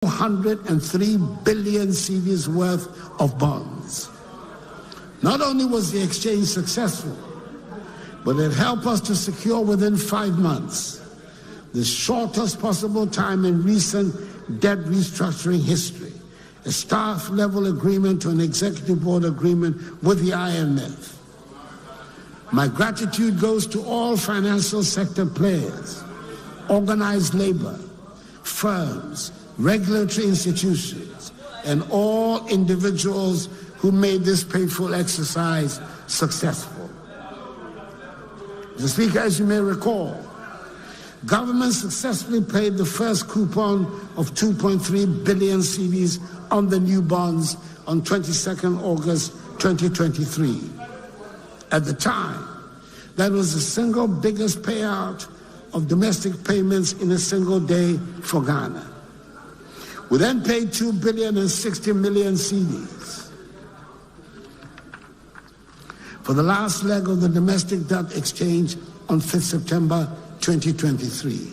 203 billion cedis worth of bonds. Not only was the exchange successful, but it helped us to secure within 5 months the shortest possible time in recent debt restructuring history, a staff-level agreement to an executive board agreement with the IMF. My gratitude goes to all financial sector players, organized labor, firms, regulatory institutions, and all individuals who made this painful exercise successful. Mr. Speaker, as you may recall, government successfully paid the first coupon of 2.3 billion cedis on the new bonds on 22nd August 2023. At the time, that was the single biggest payout of domestic payments in a single day for Ghana. We then paid 2 billion and 60 million cedis for the last leg of the domestic debt exchange on 5th September 2023.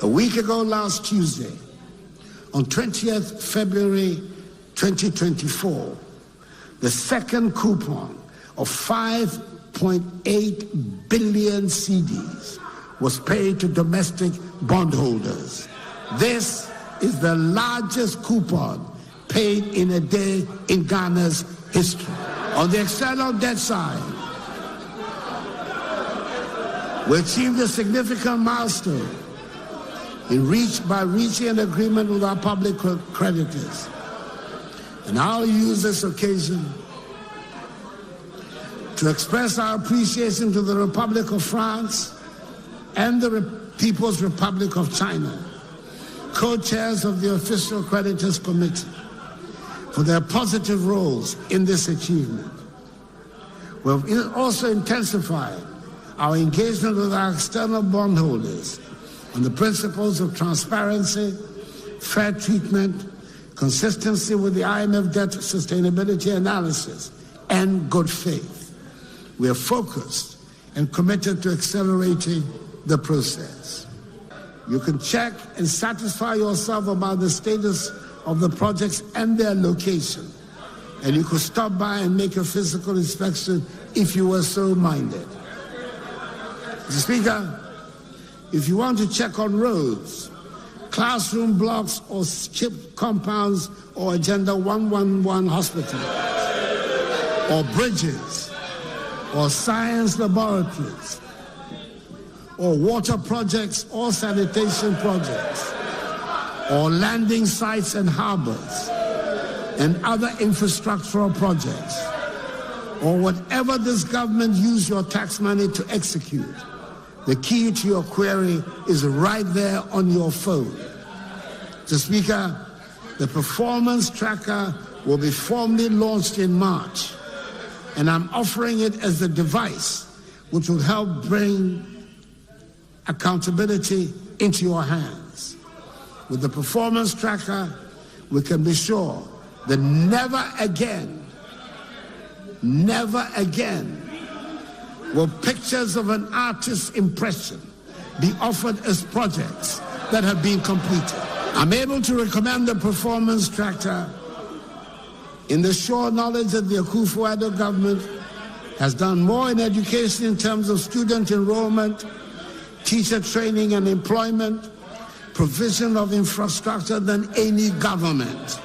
A week ago last Tuesday, on 20th February 2024, the second coupon of 5.8 billion cedis was paid to domestic bondholders. This is the largest coupon paid in a day in Ghana's history. On the external debt side, we achieved a significant milestone by reaching an agreement with our public creditors. And I'll use this occasion to express our appreciation to the Republic of France and the People's Republic of China, co-chairs of the Official Creditors Committee, for their positive roles in this achievement. We have also intensified our engagement with our external bondholders on the principles of transparency, fair treatment, consistency with the IMF debt sustainability analysis, and good faith. We are focused and committed to accelerating the process. You can check and satisfy yourself about the status of the projects and their location, and you could stop by and make a physical inspection if you were so minded. Mr. Speaker, if you want to check on roads, classroom blocks or chip compounds or Agenda 111 hospitals, or bridges, or science laboratories, or water projects or sanitation projects, or landing sites and harbors, and other infrastructural projects, or whatever this government use your tax money to execute, the key to your query is right there on your phone. Mr. Speaker, the performance tracker will be formally launched in March, and I'm offering it as the device which will help bring accountability into your hands. With the performance tracker, we can be sure that never again will pictures of an artist's impression be offered as projects that have been completed. I'm able to recommend the performance tracker in the sure knowledge that the Akufo-Addo government has done more in education in terms of student enrollment, teacher training and employment, provision of infrastructure than any government.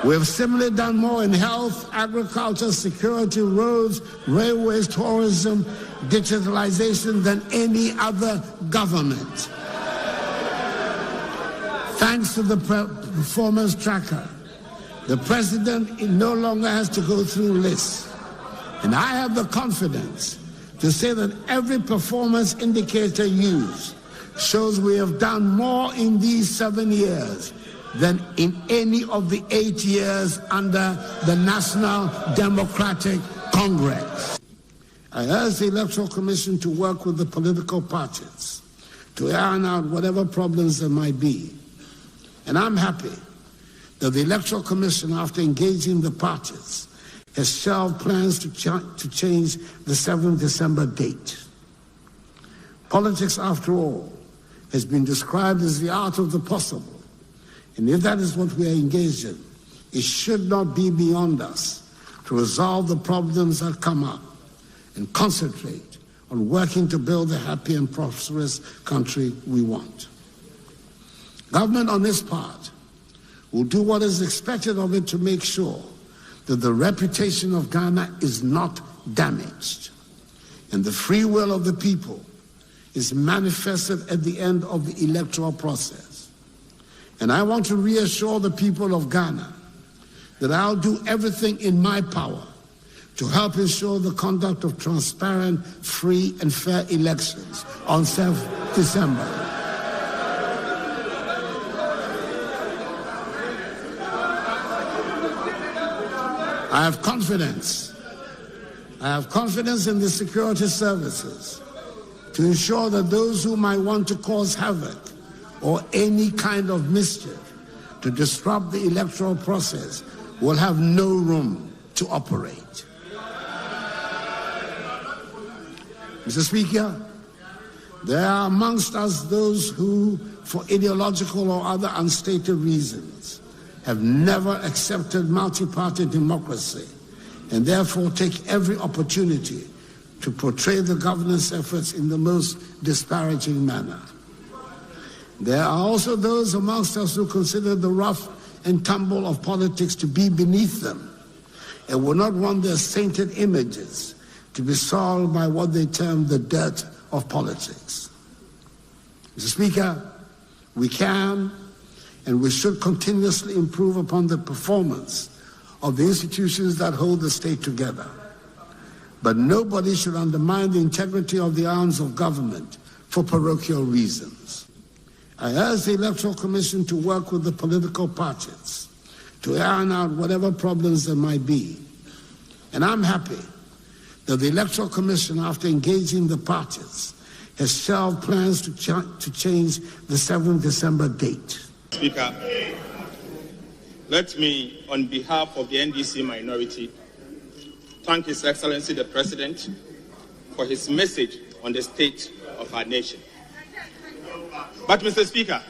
We have similarly done more in health, agriculture, security, roads, railways, tourism, digitalization than any other government. Thanks to the performance tracker, the president no longer has to go through lists. And I have the confidence to say that every performance indicator used shows we have done more in these 7 years than in any of the 8 years under the National Democratic Congress. I urge the Electoral Commission to work with the political parties to iron out whatever problems there might be. And I'm happy that the Electoral Commission, after engaging the parties, has shelved plans to change the 7th December date. Politics, after all, has been described as the art of the possible. And if that is what we are engaged in, it should not be beyond us to resolve the problems that come up and concentrate on working to build the happy and prosperous country we want. Government on its part will do what is expected of it to make sure that the reputation of Ghana is not damaged and the free will of the people is manifested at the end of the electoral process. And I want to reassure the people of Ghana that I'll do everything in my power to help ensure the conduct of transparent, free, and fair elections on 7th December. I have confidence in the security services to ensure that those who might want to cause havoc or any kind of mischief to disrupt the electoral process will have no room to operate. Mr. Speaker, there are amongst us those who, for ideological or other unstated reasons, have never accepted multi-party democracy and therefore take every opportunity to portray the governance efforts in the most disparaging manner. There are also those amongst us who consider the rough and tumble of politics to be beneath them and will not want their sainted images to be soiled by what they term the dirt of politics. Mr. Speaker, we can and we should continuously improve upon the performance of the institutions that hold the state together. But nobody should undermine the integrity of the arms of government for parochial reasons. I urge the Electoral Commission to work with the political parties to iron out whatever problems there might be. And I'm happy that the Electoral Commission, after engaging the parties, has shelved plans to change the 7th December date. Speaker, let me, on behalf of the NDC minority, thank His Excellency the President for his message on the state of our nation. But, Mr. Speaker,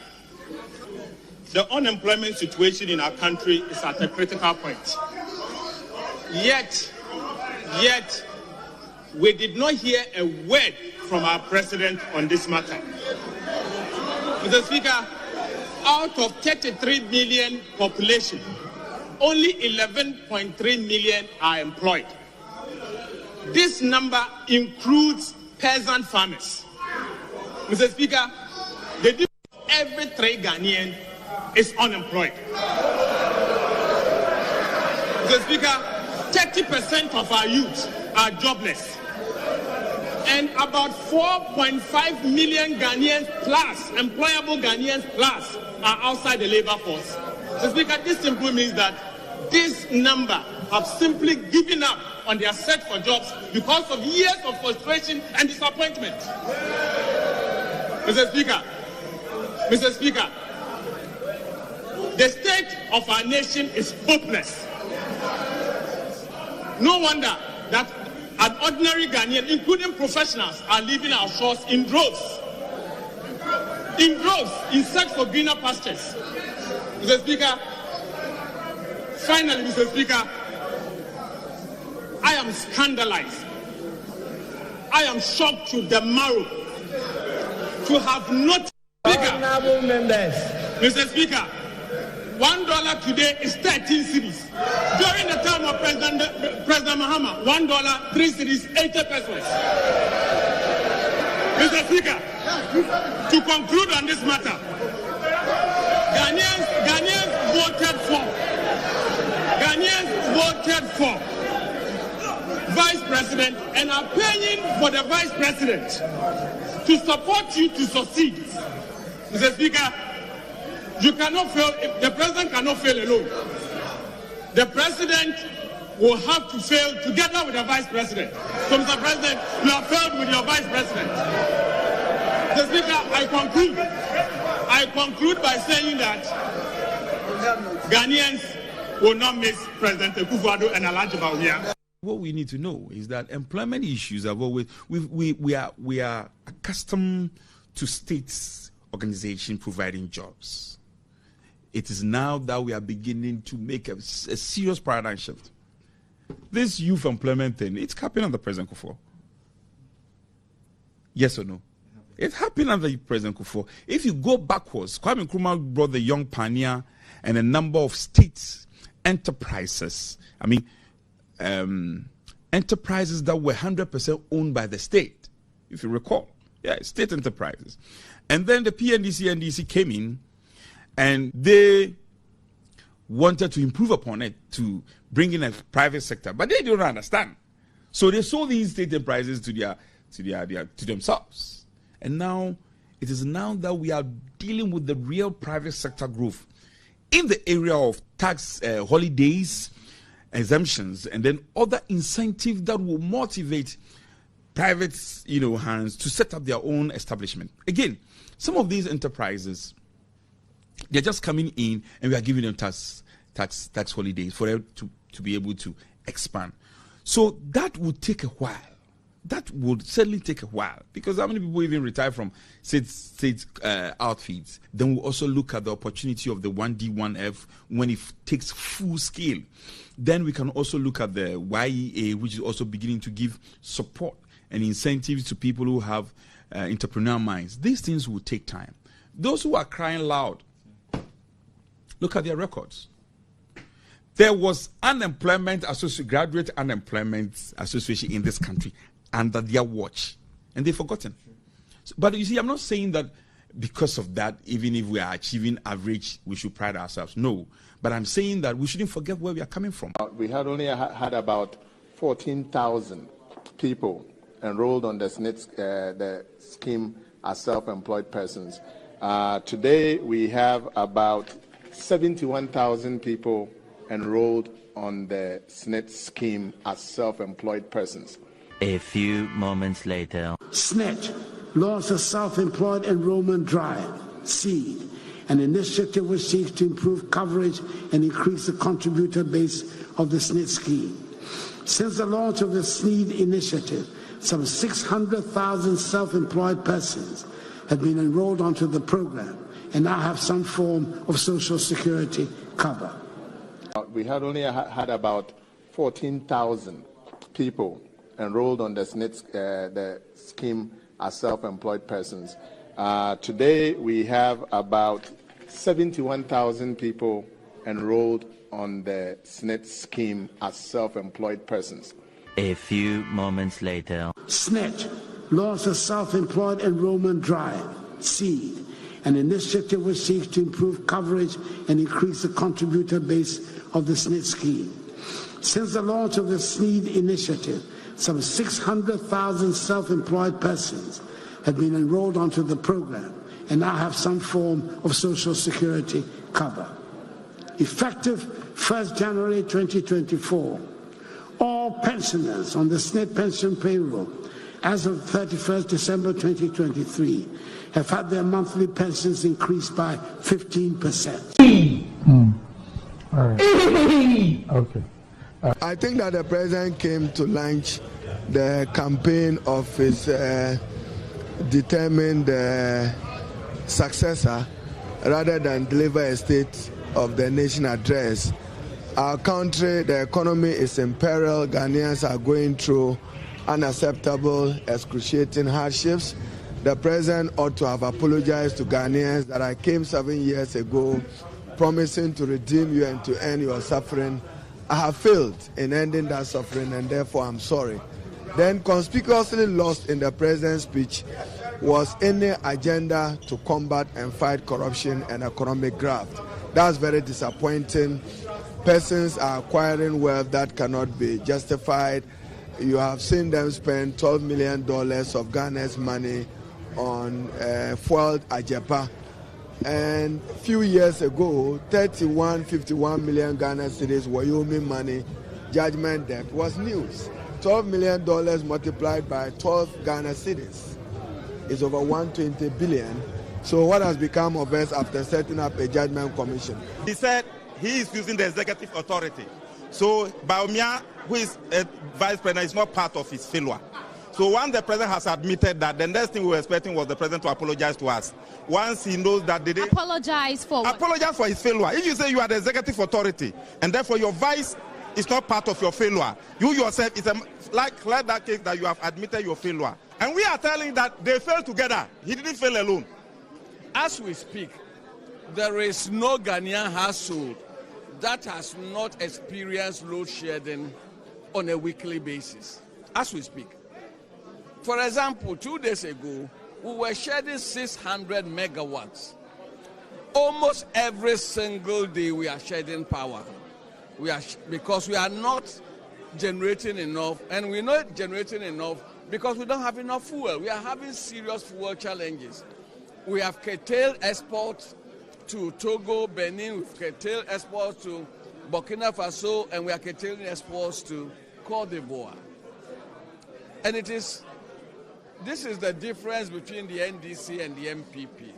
the unemployment situation in our country is at a critical point. Yet, we did not hear a word from our President on this matter. Mr. Speaker, out of 33 million population, only 11.3 million are employed. This number includes peasant farmers. Mr. Speaker, every 3 Ghanaian is unemployed. Mr. Speaker, 30% of our youth are jobless. And about 4.5 million Ghanaians plus, employable Ghanaians plus, are outside the labor force. Mr. Speaker, this simply means that this number have simply given up on their search for jobs because of years of frustration and disappointment. Mr. Speaker, the state of our nation is hopeless. No wonder that an ordinary Ghanaian, including professionals, are leaving our shores in droves, in search for greener pastures. Mr. Speaker, finally, Mr. Speaker, I am scandalized. I am shocked to the marrow to have not. Honorable members. Mr. Speaker, $1 today is 13 cedis. During the time of President Mahama, $1, 3 cedis, 80 pesos. Mr. Speaker, to conclude on this matter, Ghanaians voted for Vice President and are paying for the Vice President to support you to succeed. Mr. Speaker, you cannot fail. The President cannot fail alone. The President will have to fail together with the Vice President. So, Mr. President, you have failed with your Vice President. Mr. Speaker, I conclude by saying that Ghanaians will not miss President Akufo-Addo and Alhaji Bawumia. What we need to know is that employment issues have always we are accustomed to states organization providing jobs. It is now that we are beginning to make a serious paradigm shift. This youth employment thing, it's happening under President Kufuor. Yes or no? It happened under President Kufuor. If you go backwards, Kwame Nkrumah brought the Young Pioneer and a number of state enterprises. I mean, enterprises that were 100% owned by the state, if you recall. Yeah, state enterprises. And then the PNDC and NDC came in and they wanted to improve upon it to bring in a private sector, but they didn't understand. So they sold these state enterprises to themselves. And now, it is now that we are dealing with the real private sector growth in the area of tax holidays, exemptions, and then other incentives that will motivate private, hands to set up their own establishment. Again, some of these enterprises, they're just coming in and we are giving them tax holidays for them to be able to expand. So that would take a while. That would certainly take a while, because how many people even retire from state outfits? Then we'll also look at the opportunity of the 1D, 1F when it takes full scale. Then we can also look at the YEA, which is also beginning to give support and incentives to people who have entrepreneurial minds. These things will take time. Those who are crying loud, look at their records. There was graduate unemployment association in this country under their watch, and they've forgotten. But you see, I'm not saying that because of that, even if we are achieving average, we should pride ourselves. No, but I'm saying that we shouldn't forget where we are coming from. We had only had about 14,000 people enrolled on the SNIT the scheme as self-employed persons. Today, we have about 71,000 people enrolled on the SNIT scheme as self-employed persons. A few moments later. SNIT launched a self-employed enrollment drive, SEED, an initiative which seeks to improve coverage and increase the contributor base of the SNIT scheme. Since the launch of the SNEED initiative, some 600,000 self-employed persons have been enrolled onto the program and now have some form of social security cover. We had only had about 14,000 people enrolled on the SNIT the scheme as self-employed persons. Today, we have about 71,000 people enrolled on the SNIT scheme as self-employed persons. A few moments later. SNIT launched a self-employed enrollment drive, SEED, an initiative which seeks to improve coverage and increase the contributor base of the SNIT scheme. Since the launch of the SNEED initiative, some 600,000 self-employed persons have been enrolled onto the program and now have some form of social security cover. Effective 1st January 2024, all pensioners on the SNIT pension payroll as of 31st December 2023 have had their monthly pensions increased by 15%. All right. Okay. I think that the president came to launch the campaign of his determined successor rather than deliver a State of the Nation address. Our country, the economy is in peril. Ghanaians are going through unacceptable, excruciating hardships. The president ought to have apologized to Ghanaians that I came 7 years ago promising to redeem you and to end your suffering. I have failed in ending that suffering, and therefore I'm sorry. Then conspicuously lost in the president's speech was any agenda to combat and fight corruption and economic graft. That's very disappointing. Persons are acquiring wealth that cannot be justified. You have seen them spend $12 million of Ghana's money on fueled Ajepa. And a few years ago, 51 million Ghana cedis Wyoming money, judgment debt was news. $12 million multiplied by 12 Ghana cedis is over 120 billion. So what has become of us after setting up a judgment commission? He said he is using the executive authority. So Bawumia, who is a vice president, is not part of his failure. So once the president has admitted that, the next thing we were expecting was the president to apologize to us. Once he knows that they apologize for what? Apologize for his failure. If you say you are the executive authority and therefore your vice is not part of your failure, you yourself, it's like that case that you have admitted your failure. And we are telling that they failed together. He didn't fail alone. As we speak, there is no Ghanaian household that has not experienced load shedding on a weekly basis. As we speak. For example, 2 days ago, we were shedding 600 megawatts. Almost every single day we are shedding power. Because we are not generating enough, and we're not generating enough because we don't have enough fuel. We are having serious fuel challenges. We have curtailed exports to Togo, Benin, we've curtailed exports to Burkina Faso, and we are curtailing exports to Côte d'Ivoire. And this is the difference between the NDC and the MPP.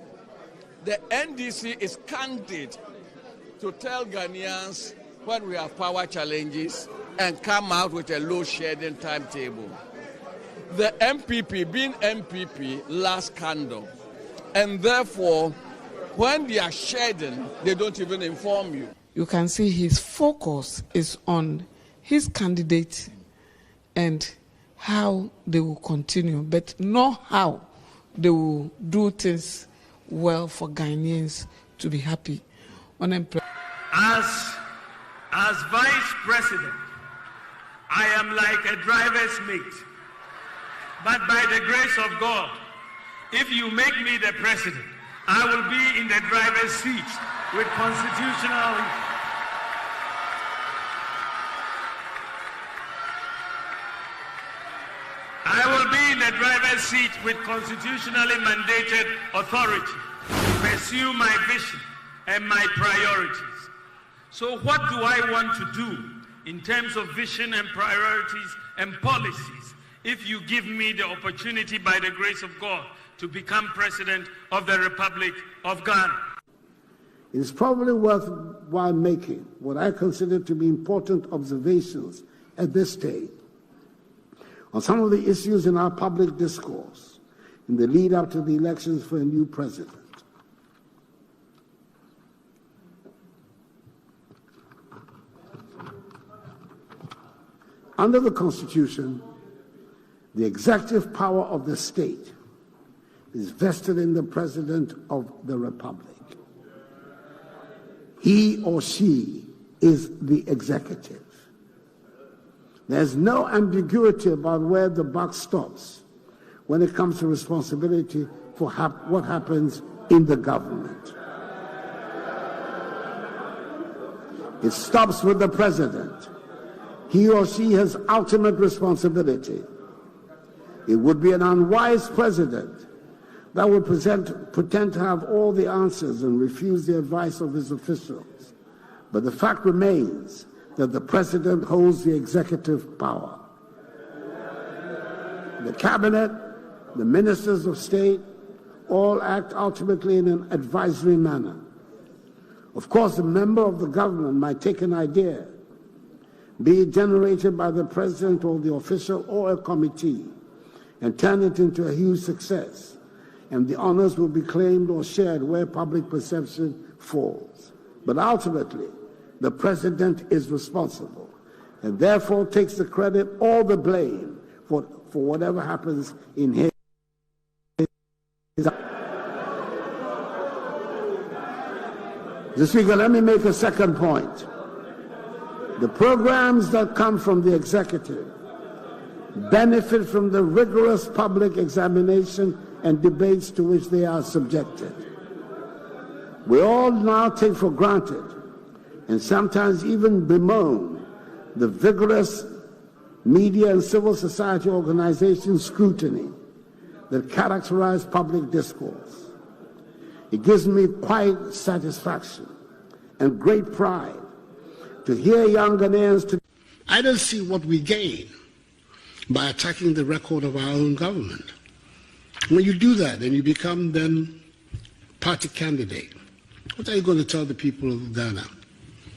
The NDC is candid to tell Ghanaians when we have power challenges and come out with a load shedding timetable. The MPP, being MPP, lacks candor. And therefore, when they are shedding, they don't even inform you. You can see his focus is on his candidate and how they will continue, but not how they will do things well for Ghanaians to be happy. As vice president, I am like a driver's mate. But by the grace of God, if you make me the president, I will be in the driver's seat with constitutional. I will be in the driver's seat with constitutionally mandated authority to pursue my vision and my priorities. So what do I want to do in terms of vision and priorities and policies if you give me the opportunity by the grace of God to become president of the Republic of Ghana? It is probably worthwhile making what I consider to be important observations at this stage on some of the issues in our public discourse in the lead up to the elections for a new president. Under the Constitution, the executive power of the state is vested in the President of the Republic. He or she is the executive. There's no ambiguity about where the buck stops when it comes to responsibility for what happens in the government. It stops with the president. He or she has ultimate responsibility. It would be an unwise president that would pretend to have all the answers and refuse the advice of his officials. But the fact remains that the president holds the executive power. The cabinet, the ministers of state, all act ultimately in an advisory manner. Of course, a member of the government might take an idea, be it generated by the president or the official or a committee, and turn it into a huge success, and the honors will be claimed or shared where public perception falls. But ultimately, the president is responsible and therefore takes the credit or the blame for whatever happens in his. Mr. Speaker, let me make a second point. The programs that come from the executive benefit from the rigorous public examination and debates to which they are subjected. We all now take for granted and sometimes even bemoan the vigorous media and civil society organization scrutiny that characterize public discourse. It gives me quite satisfaction and great pride to hear young Ghanaians. I don't see what we gain by attacking the record of our own government. When you do that and you become then party candidate, what are you going to tell the people of Ghana?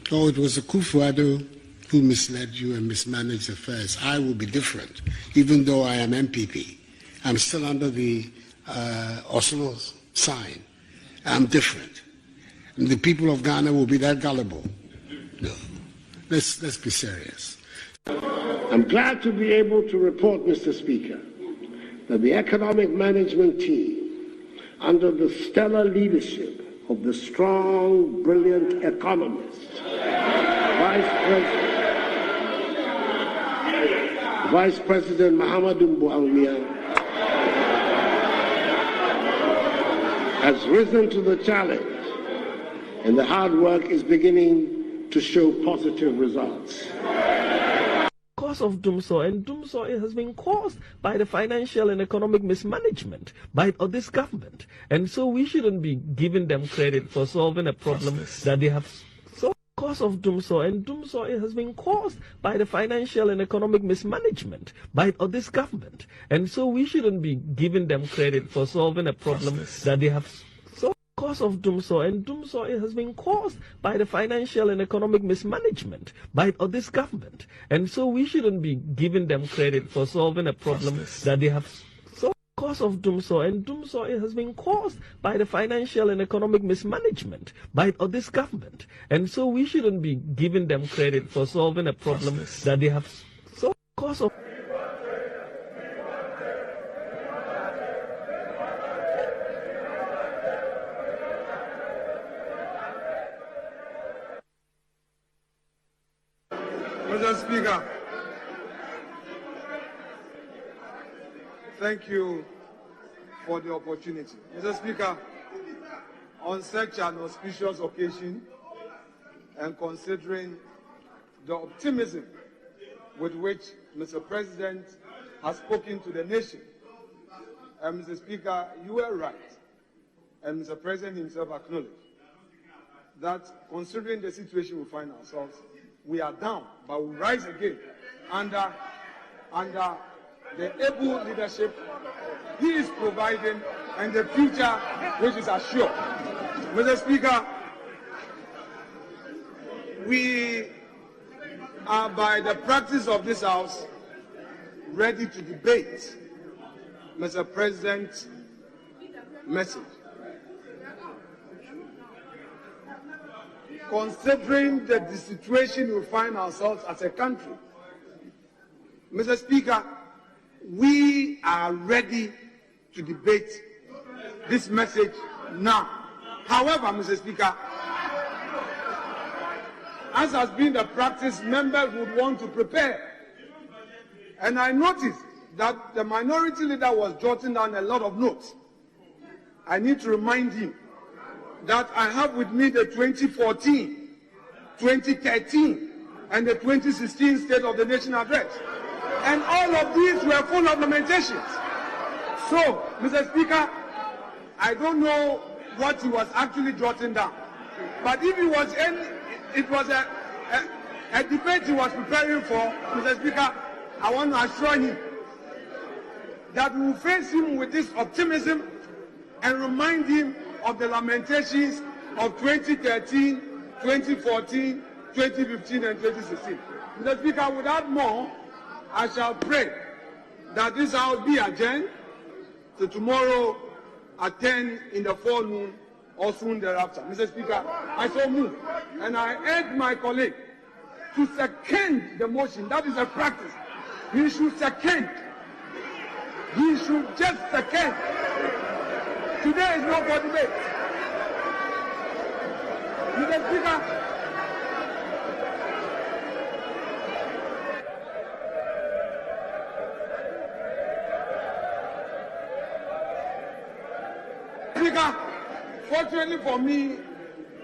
Oh, it was a Akufo-Addo who misled you and mismanaged affairs. I will be different, even though I am MPP. I'm still under the Oslo sign. I'm different. And the people of Ghana will be that gullible. No. Let's be serious. I'm glad to be able to report, Mr. Speaker, that the economic management team, under the stellar leadership of the strong, brilliant economist, Vice President Mahamudu Bawumia, has risen to the challenge, and the hard work is beginning to show positive results. Cause of doomsday, and doomsday has been caused by the financial and economic mismanagement of this government, and so we shouldn't be giving them credit for solving a problem that they have. So, cause of doomsday, and doomsday has been caused by the financial and economic mismanagement of this government, and so we shouldn't be giving them credit for solving a problem that they have. Cause of doomsday, and doomsday has been caused by the financial and economic mismanagement of this government, and so we shouldn't be giving them credit for solving a problem that they have. So, cause of doomsday, and doomsday has been caused by the financial and economic mismanagement of this government, and so we shouldn't be giving them credit for solving a problem that they have. So, cause of Mr. Speaker, thank you for the opportunity. Mr. Speaker, on such an auspicious occasion and considering the optimism with which Mr. President has spoken to the nation, and Mr. Speaker, you were right, and Mr. President himself acknowledged that considering the situation we find ourselves, we are down, but we rise again under the able leadership he is providing and the future which is assured. Mr. Speaker, we are, by the practice of this House, ready to debate Mr. President's message. Considering the situation we find ourselves as a country, Mr. Speaker, we are ready to debate this message now. However, Mr. Speaker, as has been the practice, members would want to prepare. And I noticed that the minority leader was jotting down a lot of notes. I need to remind him that I have with me the 2014, 2013, and the 2016 State of the Nation Address. And all of these were full of lamentations. So, Mr. Speaker, I don't know what he was actually jotting down. But if it was a debate he was preparing for, Mr. Speaker, I want to assure him that we will face him with this optimism and remind him of the lamentations of 2013, 2014, 2015, and 2016. Mr. Speaker, without more, I shall pray that this House be adjourned to tomorrow at 10 in the forenoon or soon thereafter. Mr. Speaker, I so move, and I urge my colleague to second the motion. That is a practice. He should second. He should just second. Today is not for debate. Mr. Speaker, fortunately for me,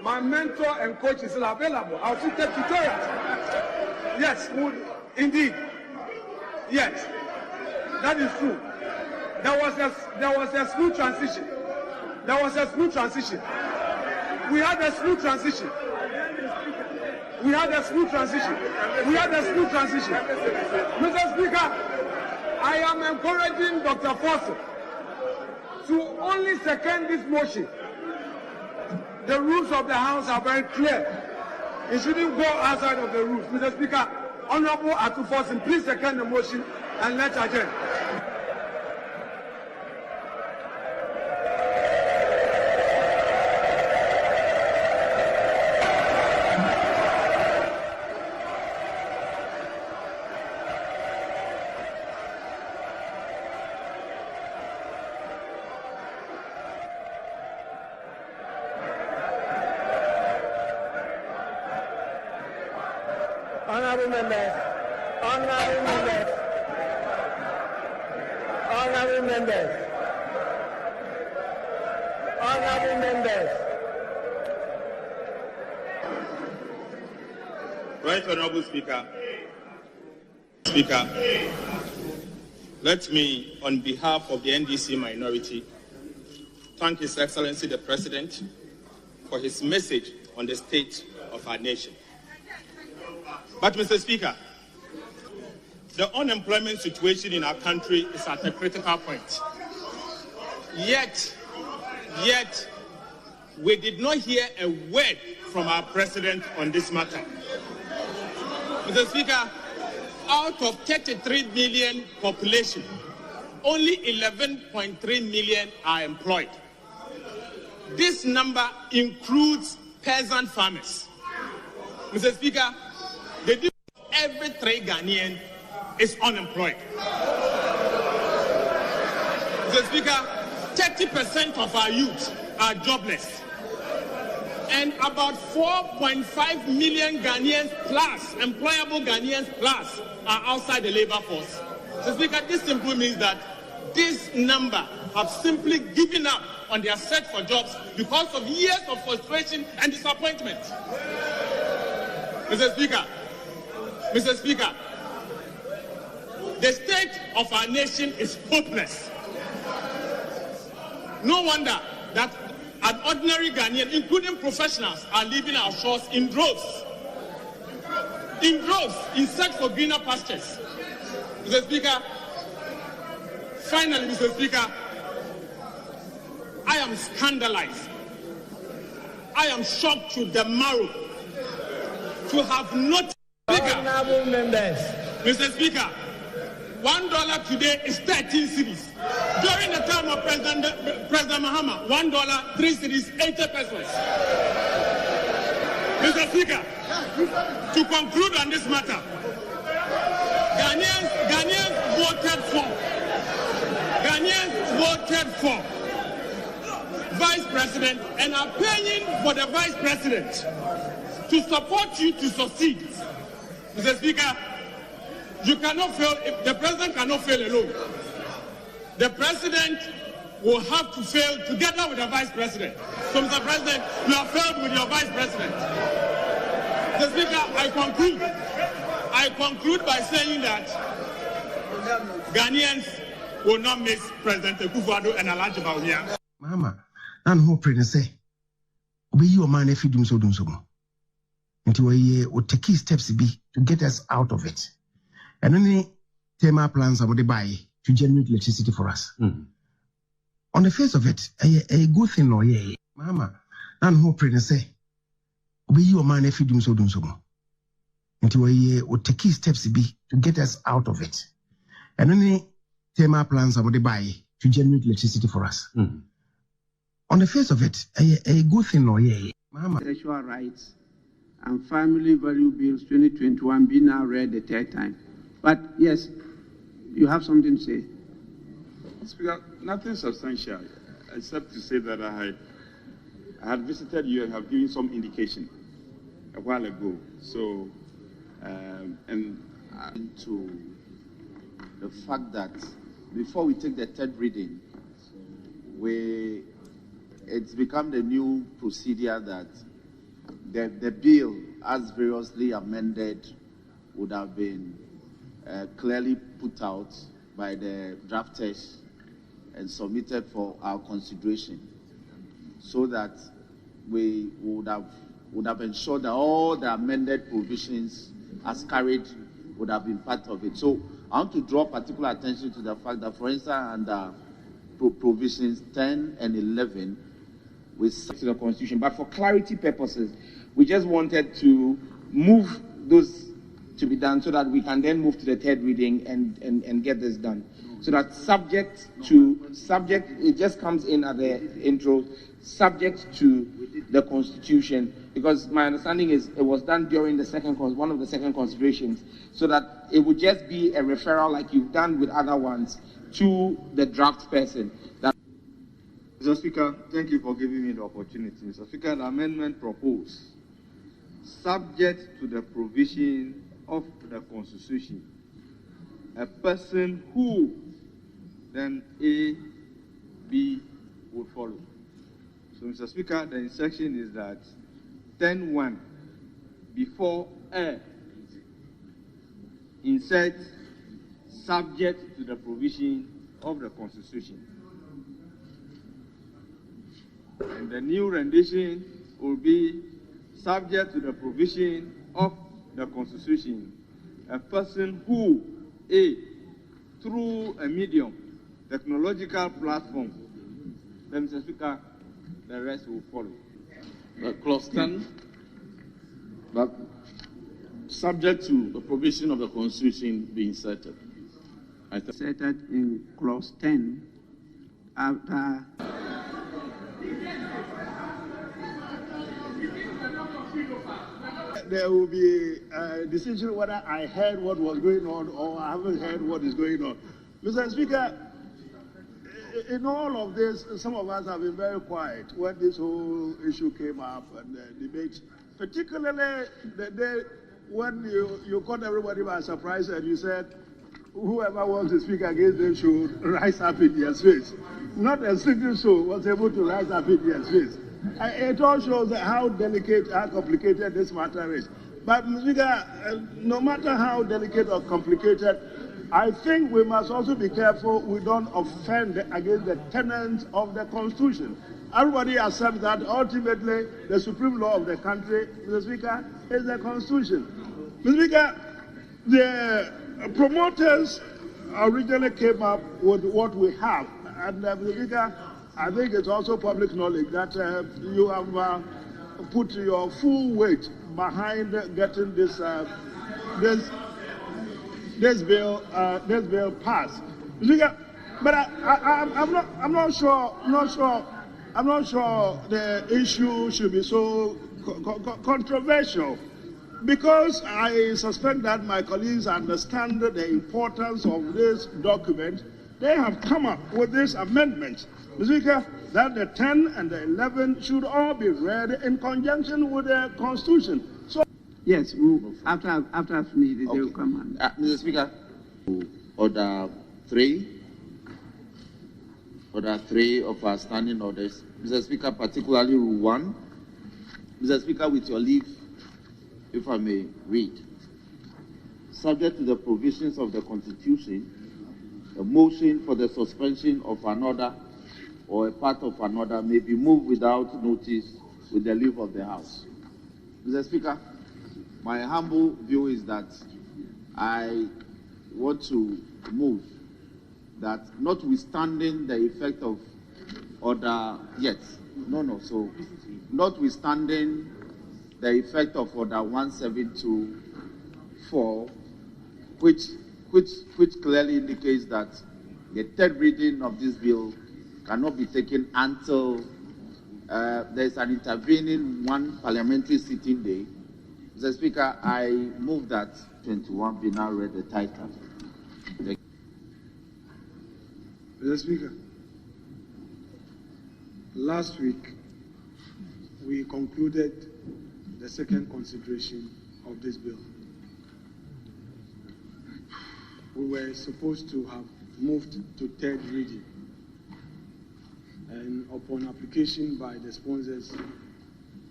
my mentor and coach is still available. I'll still take tutorials. Yes, indeed. Yes, that is true. There was a smooth transition. There was a smooth transition. We had a smooth transition. We had a smooth transition. We had a smooth transition. Mr. Speaker, I am encouraging Dr. Foster to only second this motion. The rules of the House are very clear. It shouldn't go outside of the rules. Mr. Speaker, Honorable Atufosin, please second the motion and let's adjourn. Honorable members, honorable members, honorable members, honorable members. Right, Honorable Speaker. Let me, on behalf of the NDC minority, thank His Excellency the President for his message on the state of our nation. But, Mr. Speaker, the unemployment situation in our country is at a critical point. Yet, we did not hear a word from our President on this matter. Mr. Speaker, out of 33 million population, only 11.3 million are employed. This number includes peasant farmers. Mr. Speaker, every 3 Ghanaian is unemployed. Mr. Speaker, 30% of our youth are jobless. And about 4.5 million Ghanaians plus, employable Ghanaians plus, are outside the labor force. Mr. Speaker, this simply means that this number have simply given up on their search for jobs because of years of frustration and disappointment. Mr. Speaker, the state of our nation is hopeless. No wonder that an ordinary Ghanaian, including professionals, are leaving our shores in droves, in search for greener pastures. Mr. Speaker, finally, Mr. Speaker, I am scandalized. I am shocked to the marrow to have not. Honorable members. Mr. Speaker, $1 today is 13 cedis. During the time of President Mahama, $1, 3 cedis, 80 pesos. Mr. Speaker, to conclude on this matter, Ghanaians voted for Vice President and are paying for the Vice President to support you to succeed. Mr. Speaker, you cannot fail. The President cannot fail alone. The President will have to fail together with the Vice President. So, Mr. President, you have failed with your Vice President. Mr. Speaker, I conclude by saying that Ghanaians will not miss President Akufo-Addo and Alhaji Bawumia. Mama, I'm hoping to say, "Obi you man if you do so." Until we will take key steps to get us out of it. And any thermal plants are to buy to generate electricity for us. On the face of it, a good thing or yeah. Mama, I'm hoping to say, "Obi you man if you do so." Until we will take key steps to get us out of it. And any thermal plants are to buy to generate electricity for us. On the face of it, a good thing or yeah. Mama. Sexual rights and Family Value Bills 2021 being now read the 3rd time. But yes, you have something to say. Speaker, nothing substantial, except to say that I had visited you and have given some indication a while ago. So, and to the fact that before we take the 3rd reading, it's become the new procedure that the bill, as variously amended, would have been clearly put out by the drafters and submitted for our consideration, so that we would have ensured that all the amended provisions as carried would have been part of it. So I want to draw particular attention to the fact that, for instance, under provisions 10 and 11, with to the Constitution. But for clarity purposes, we just wanted to move those to be done so that we can then move to the third reading and get this done. So that it just comes in at the intro, subject to the Constitution, because my understanding is it was done during the one of the second considerations, so that it would just be a referral like you've done with other ones to the draft person. Mr. Speaker, thank you for giving me the opportunity. Mr. Speaker, the amendment proposed, subject to the provision of the Constitution, a person who, then A, B would follow. So, Mr. Speaker, the instruction is that 10(1) before A, insert subject to the provision of the Constitution. And the new rendition will be subject to the provision of the Constitution. A person who, A, through a medium, technological platform, then, Mr. Speaker, the rest will follow. Clause 10, but subject to the provision of the Constitution being inserted. Inserted in clause 10 after. There will be a decision whether I heard what was going on or I haven't heard what is going on. Mr. Speaker, in all of this, some of us have been very quiet when this whole issue came up and the debate, particularly the day when you caught everybody by surprise and you said, whoever wants to speak against them should rise up in their space. Not a single soul was able to rise up in their space. It all shows how delicate, how complicated this matter is. But, Mr. Speaker, no matter how delicate or complicated, I think we must also be careful we don't offend against the tenets of the Constitution. Everybody accepts that ultimately the supreme law of the country, Mr. Speaker, is the Constitution. Mr. Speaker, the promoters originally came up with what we have. And, Mr. Speaker, I think it's also public knowledge that you have put your full weight behind getting this bill passed. But I'm not sure the issue should be so controversial, because I suspect that my colleagues understand the importance of this document. They have come up with this amendment, Mr. Speaker, that the 10 and the 11 should all be read in conjunction with the Constitution. So, yes, after I've finished, they will come on. Mr. Speaker, order 3 of our standing orders. Mr. Speaker, particularly Rule 1. Mr. Speaker, with your leave, if I may read. Subject to the provisions of the Constitution, a motion for the suspension of an order or a part of an order may be moved without notice with the leave of the House. Mr. Speaker, my humble view is that I want to move that, notwithstanding the effect of order, notwithstanding the effect of order 1724, which clearly indicates that the third reading of this bill cannot be taken until there is an intervening one parliamentary sitting day. Mr. Speaker, I move that 21 be now read the title. Mr. Speaker, last week we concluded the second consideration of this bill. We were supposed to have moved to third reading, and upon application by the sponsors,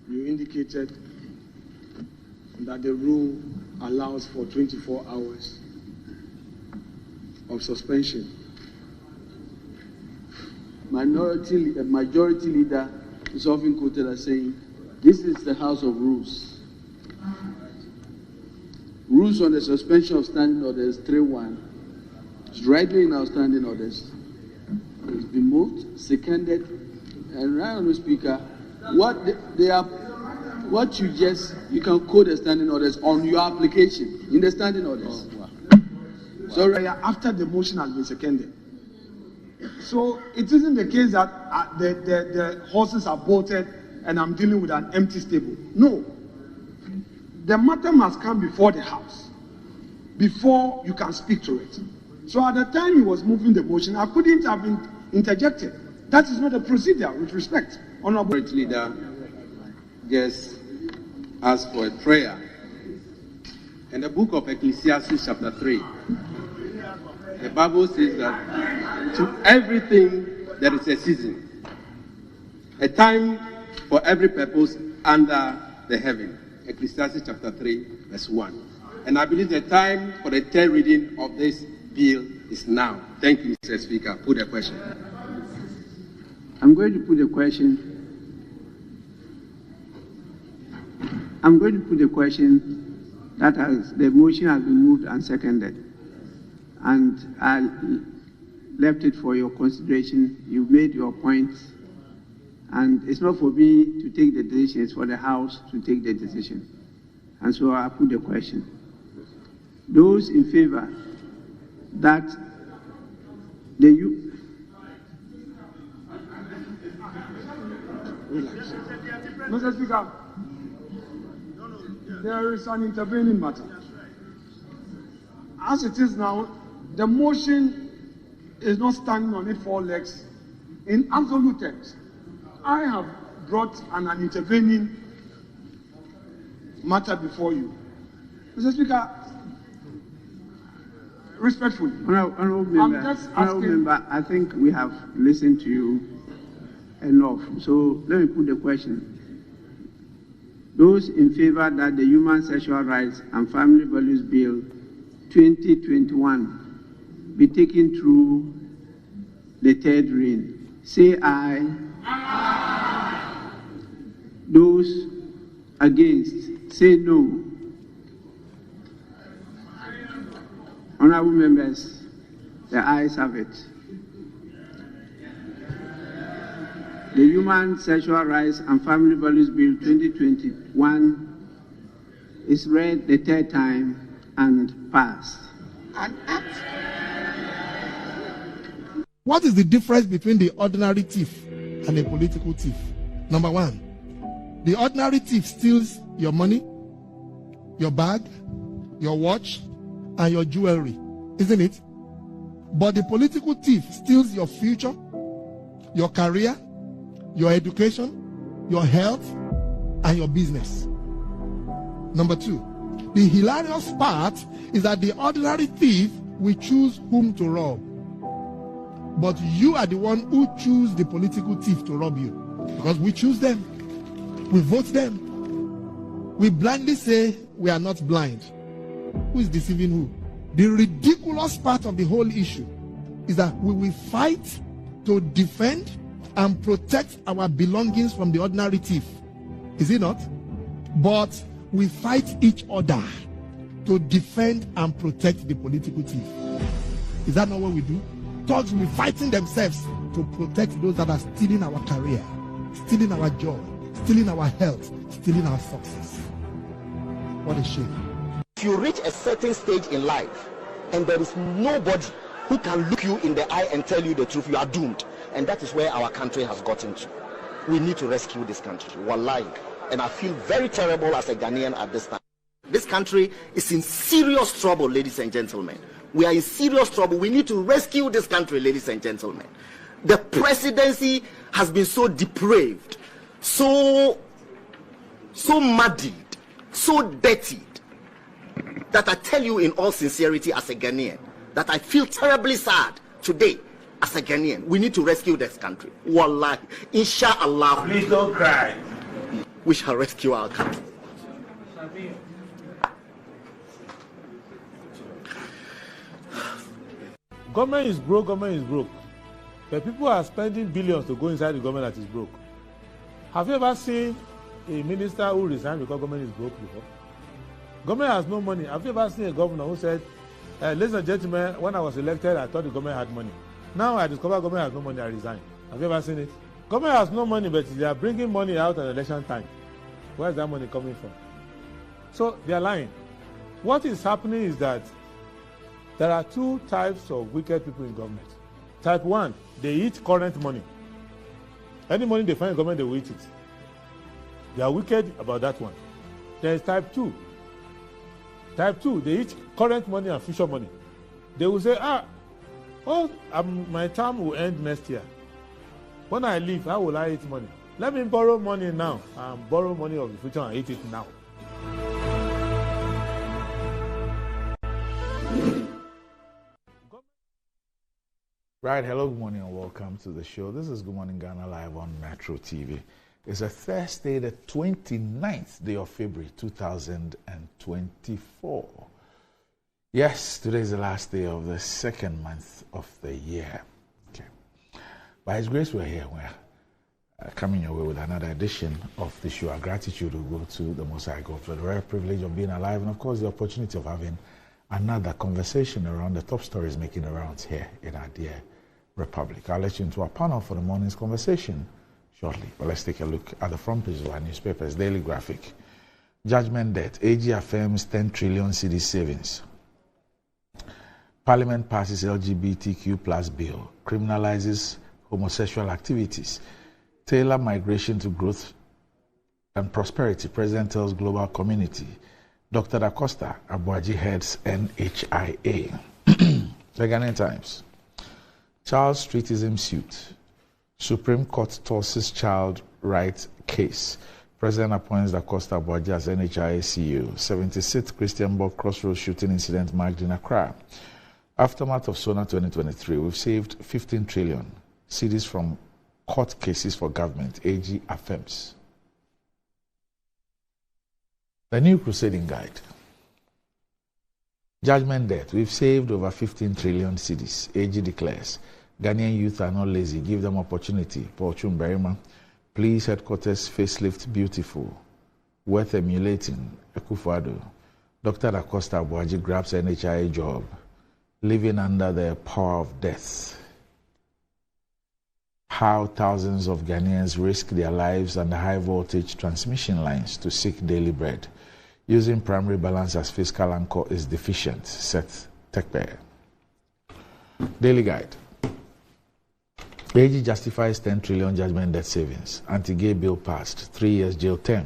you indicated that the rule allows for 24 hours of suspension. Majority leader is often quoted as saying, this is the House of Rules. Rules on the suspension of standing orders 3.1 is rightly in our standing orders. It's been moved, seconded, and right on the Speaker, What you can quote the standing orders on your application in the standing orders. Oh, wow. So after the motion has been seconded. So it isn't the case that the horses are bolted and I'm dealing with an empty stable. No. The matter must come before the House before you can speak to it. So at the time he was moving the motion, I couldn't have interjected. That is not a procedure with respect. Honorable Leader just asked for a prayer. In the book of Ecclesiastes chapter 3, the Bible says that to everything there is a season, a time for every purpose under the heaven. Ecclesiastes chapter 3, verse 1. And I believe the time for the third reading of this bill is now. Thank you, Mr. Speaker. Put the question. I'm going to put the question. I'm going to put the question that the motion has been moved and seconded. And I left it for your consideration. You've made your points. And it's not for me to take the decision, it's for the House to take the decision. And so I put the question. Those in favor that Relax. Mr. Speaker, there is an intervening matter. As it is now, the motion is not standing on its four legs. In absolute terms, I have brought an intervening matter before you. Mr. Speaker, respectfully, Honorable Member, I think we have listened to you enough. So let me put the question. Those in favor that the Human Sexual Rights and Family Values Bill 2021 be taken through the third reading, say aye. Aye. Those against, say no. Honorable members, the ayes have it. The Human Sexual Rights and Family Values Bill 2021 is read the third time and passed. What is the difference between the ordinary thief and a political thief? Number one, the ordinary thief steals your money, your bag, your watch, and your jewelry, isn't it? But the political thief steals your future, your career, your education, your health, and your business. Number two, the hilarious part is that the ordinary thief will choose whom to rob. But you are the one who choose the political thief to rob you. Because we choose them. We vote them. We blindly say we are not blind. Who is deceiving who? The ridiculous part of the whole issue is that we will fight to defend and protect our belongings from the ordinary thief. Is it not? But we fight each other to defend and protect the political thief. Is that not what we do? Thugs will be fighting themselves to protect those that are stealing our career, stealing our joy, stealing our health, stealing our success. What a shame. If you reach a certain stage in life and there is nobody who can look you in the eye and tell you the truth, you are doomed. And that is where our country has gotten to. We need to rescue this country. Wallahi. And I feel very terrible as a Ghanaian at this time. This country is in serious trouble, ladies and gentlemen. We are in serious trouble. We need to rescue this country, ladies and gentlemen. The presidency has been so depraved, so muddied, so dirtied, that I tell you in all sincerity as a Ghanaian, that I feel terribly sad today as a Ghanaian. We need to rescue this country. Wallahi. Inshallah. Please don't cry. We shall rescue our country. Government is broke, government is broke. But people are spending billions to go inside the government that is broke. Have you ever seen a minister who resigned because government is broke before? Government has no money. Have you ever seen a governor who said, ladies and gentlemen, when I was elected, I thought the government had money. Now I discover government has no money, I resign. Have you ever seen it? Government has no money, but they are bringing money out at election time. Where is that money coming from? So they are lying. What is happening is that there are two types of wicked people in government. Type 1, they eat current money. Any money they find in government, they will eat it. They are wicked about that one. There is type 2. Type 2, they eat current money and future money. They will say, my term will end next year. When I leave, how will I eat money? Let me borrow money now and borrow money of the future and eat it now. Right, hello, good morning and welcome to the show. This is Good Morning Ghana live on Metro TV. It's a Thursday, the 29th day of February 2024. Yes, today is the last day of the second month of the year. Okay. By His grace, we're here. We're coming your way with another edition of the show. Our gratitude will go to the Most High God for the rare privilege of being alive and, of course, the opportunity of having another conversation around the top stories making the rounds here in our dear Republic. I'll let you into our panel for the morning's conversation shortly. But let's take a look at the front page of our newspapers. Daily Graphic. Judgment debt. AG affirms 10 trillion cedi savings. Parliament passes LGBTQ plus bill. Criminalizes homosexual activities. Tailor migration to growth and prosperity. President tells global community. Dr. Da Costa Abuaji heads NHIA. The Ghanaian Times. Child Streetism suit. Supreme Court tosses child rights case. President appoints Da Costa Abuaji as NHIA CEO. 76th Christianborg Crossroads shooting incident marked in Accra. Aftermath of SONA 2023. We've saved 15 trillion cedis from court cases for government. AG affirms. The New Crusading Guide. Judgment debt. We've saved over 15 trillion cedis. AG declares. Ghanaian youth are not lazy. Give them opportunity. Paul Chumberima. Please headquarters facelift beautiful. Worth emulating. Akufo-Addo. Dr. Da Costa Abuaji grabs NHIA job. Living under the power of death. How thousands of Ghanaians risk their lives under high voltage transmission lines to seek daily bread. Using primary balance as fiscal anchor is deficient, Seth Tekpe. Daily Guide. AG justifies 10 trillion judgment debt savings. Anti-gay bill passed. 3 years jail term.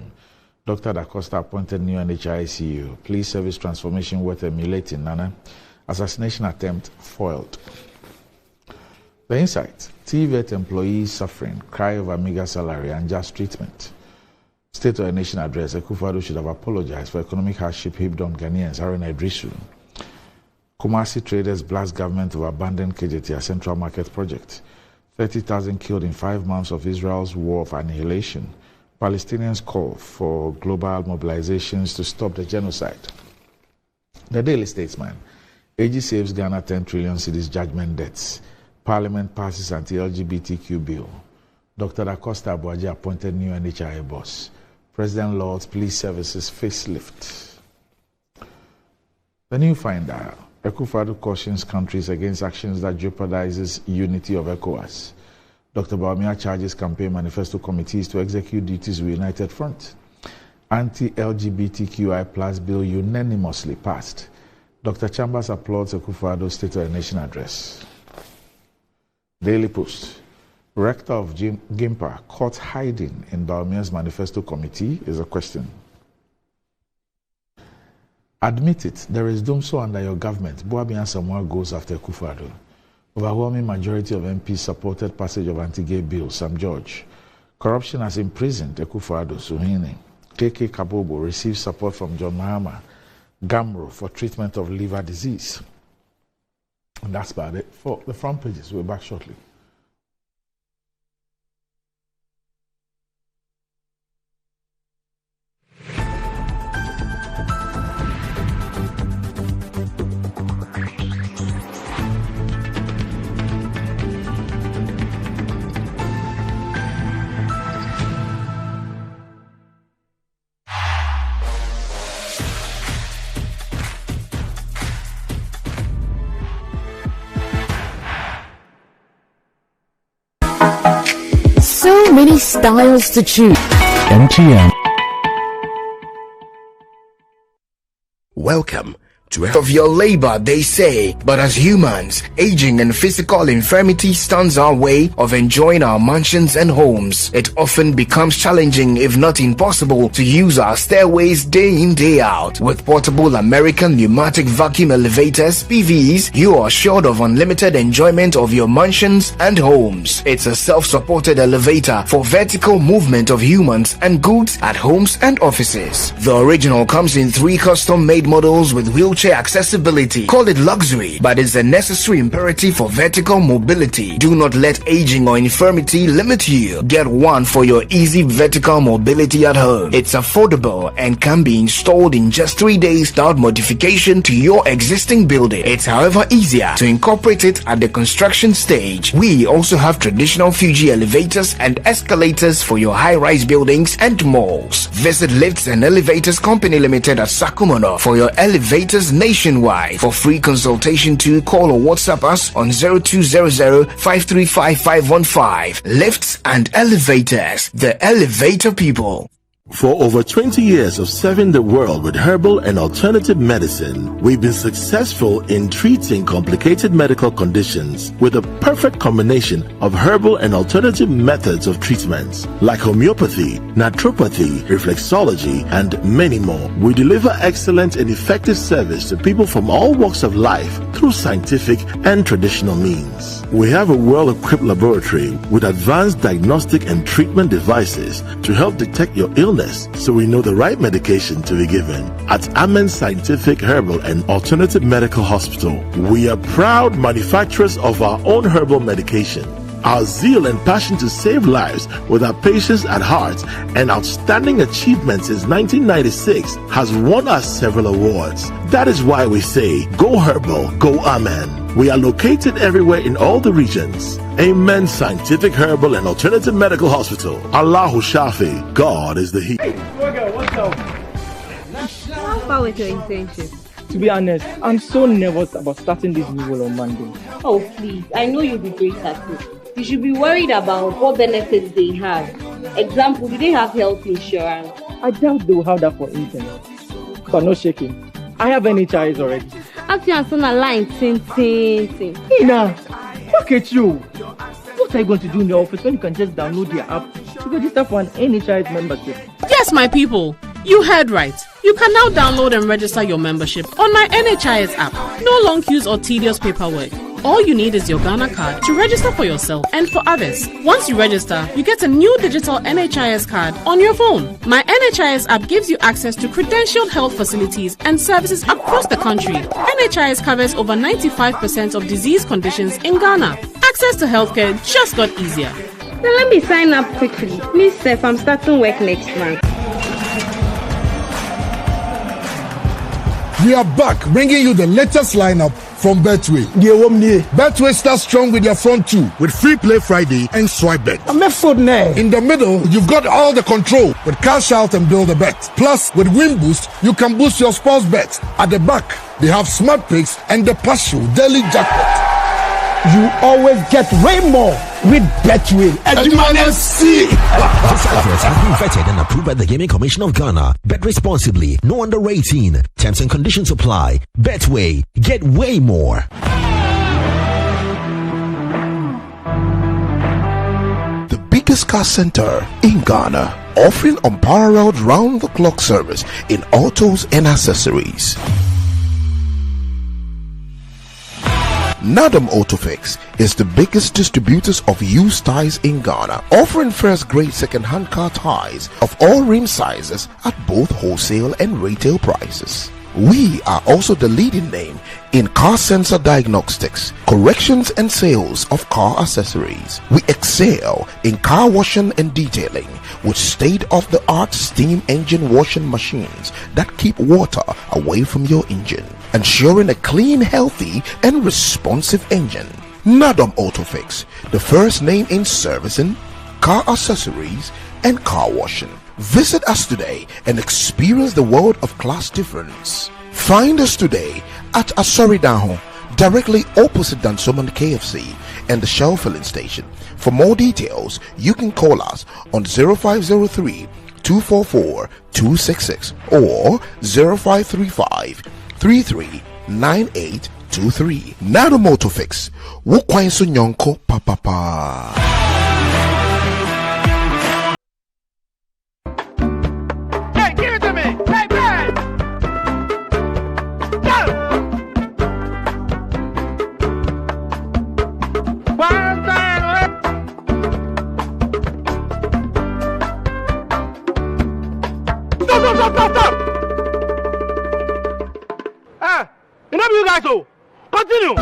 Dr. Da Costa appointed new NHIA CEO. Police service transformation worth emulating. Nana. Assassination attempt foiled. The Insight. TVET employees suffering. Cry over meager salary and just treatment. State of the Nation address. Akufo-Addo should have apologized for economic hardship heaped on Ghanaians. Haruna Idrisu. Kumasi traders blast government of abandoned KJT Central Market Project. 30,000 killed in 5 months of Israel's war of annihilation. Palestinians call for global mobilizations to stop the genocide. The Daily Statesman. AG saves Ghana 10 trillion cedis judgment debts. Parliament passes anti-LGBTQ bill. Dr. Da Costa Abuaji appointed new NHIA boss. President Lord's Police Services facelift. The New Finder. Akufo-Addo cautions countries against actions that jeopardizes unity of ECOWAS. Dr. Bawumia charges campaign manifesto committees to execute duties with United Front. Anti-LGBTQI plus bill unanimously passed. Dr. Chambers applauds Akufo-Addo's State of the Nation address. Daily Post. Rector of GIMPA caught hiding in Bawumia's manifesto committee is a question. Admit it, there is Dumso under your government. Boabian Samoa goes after Akufo-Addo. Overwhelming majority of MPs supported passage of anti-gay bill. Sam George. Corruption has imprisoned Akufo-Addo. Suhini. KK Kabobo receives support from John Mahama. Gamro for treatment of liver disease. And that's about it for the front pages. We're back shortly. many styles to choose. MTN. Welcome to of your labor, they say, but as humans, aging and physical infirmity stands our way of enjoying our mansions and homes. It often becomes challenging, if not impossible, to use our stairways day in, day out. With portable American pneumatic vacuum elevators, PVs, you are assured of unlimited enjoyment of your mansions and homes. It's a self-supported elevator for vertical movement of humans and goods at homes and offices. The original comes in 3 custom-made models with wheelchair accessibility. Call it luxury, but it's a necessary imperative for vertical mobility. Do not let aging or infirmity limit you. Get one for your easy vertical mobility at home. It's affordable and can be installed in just 3 days without modification to your existing building. It's however easier to incorporate it at the construction stage. We also have traditional Fuji elevators and escalators for your high-rise buildings and malls. Visit Lifts and Elevators Company Limited at Sakumono for your elevators nationwide. For free consultation to call or WhatsApp us on 0200-535-515. Lifts and Elevators, the elevator people. For over 20 years of serving the world with herbal and alternative medicine, we've been successful in treating complicated medical conditions with a perfect combination of herbal and alternative methods of treatments like homeopathy, naturopathy, reflexology, and many more. We deliver excellent and effective service to people from all walks of life through scientific and traditional means. We have a well-equipped laboratory with advanced diagnostic and treatment devices to help detect your illness, so we know the right medication to be given. At Amen Scientific Herbal and Alternative Medical Hospital, we are proud manufacturers of our own herbal medication. Our zeal and passion to save lives with our patients at heart and outstanding achievements since 1996 has won us several awards. That is why we say, go herbal, go Amen. We are located everywhere in all the regions. Amen Scientific Herbal and Alternative Medical Hospital. Allahu Shafi. God is the He. Hey, what's up? How far with your internship? To be honest, I'm so nervous about starting this new role on Monday. Oh, please. I know you'll be great at it. You should be worried about what benefits they have. Example, do they have health insurance? I doubt they will have that for interns. But no shaking. I have NHIS already. After you answer a line, ting. Ina, look at you. What are you going to do in the office when you can just download your app to register for an NHIS membership? Yes, my people. You heard right. You can now download and register your membership on my NHIS app. No long queues or tedious paperwork. All you need is your Ghana card to register for yourself and for others. Once you register, you get a new digital NHIS card on your phone. My NHIS app gives you access to credentialed health facilities and services across the country. NHIS covers over 95% of disease conditions in Ghana. Access to healthcare just got easier. Now let me sign up quickly. Please, Seth, I'm starting work next month. We are back, bringing you the latest lineup from Betway. Betway starts strong with their front two, with Free Play Friday and Swipe Bet. In the middle, you've got all the control with Cash Out and Build a Bet. Plus, with Win Boost, you can boost your sports bets. At the back, they have Smart Picks and the Partial Daily Jackpot. You always get way more with Betway. This advert has been vetted and approved by the Gaming Commission of Ghana. Bet responsibly. No under 18. Terms and conditions apply. Betway. Get way more. The biggest car center in Ghana, offering unparalleled round-the-clock service in autos and accessories. Nadam Autofix is the biggest distributors of used tires in Ghana, offering first-grade second-hand car tires of all rim sizes at both wholesale and retail prices. We are also the leading name in car sensor diagnostics, corrections and sales of car accessories. We excel in car washing and detailing with state-of-the-art steam engine washing machines that keep water away from your engine, ensuring a clean, healthy and responsive engine. Nadam Autofix, the first name in servicing, car accessories and car washing. Visit us today and experience the world of class difference. Find us today at Asori Daho, directly opposite Dansoman KFC and the Shell filling station. For more details, you can call us on 0503 244 266 or 0535 339823. Nado Motor Fix. Wukwain Sunyonko Papa. Hey, give it to me. Hey, man. Go. One time. Stop. Ah, enough you guys. So, continue.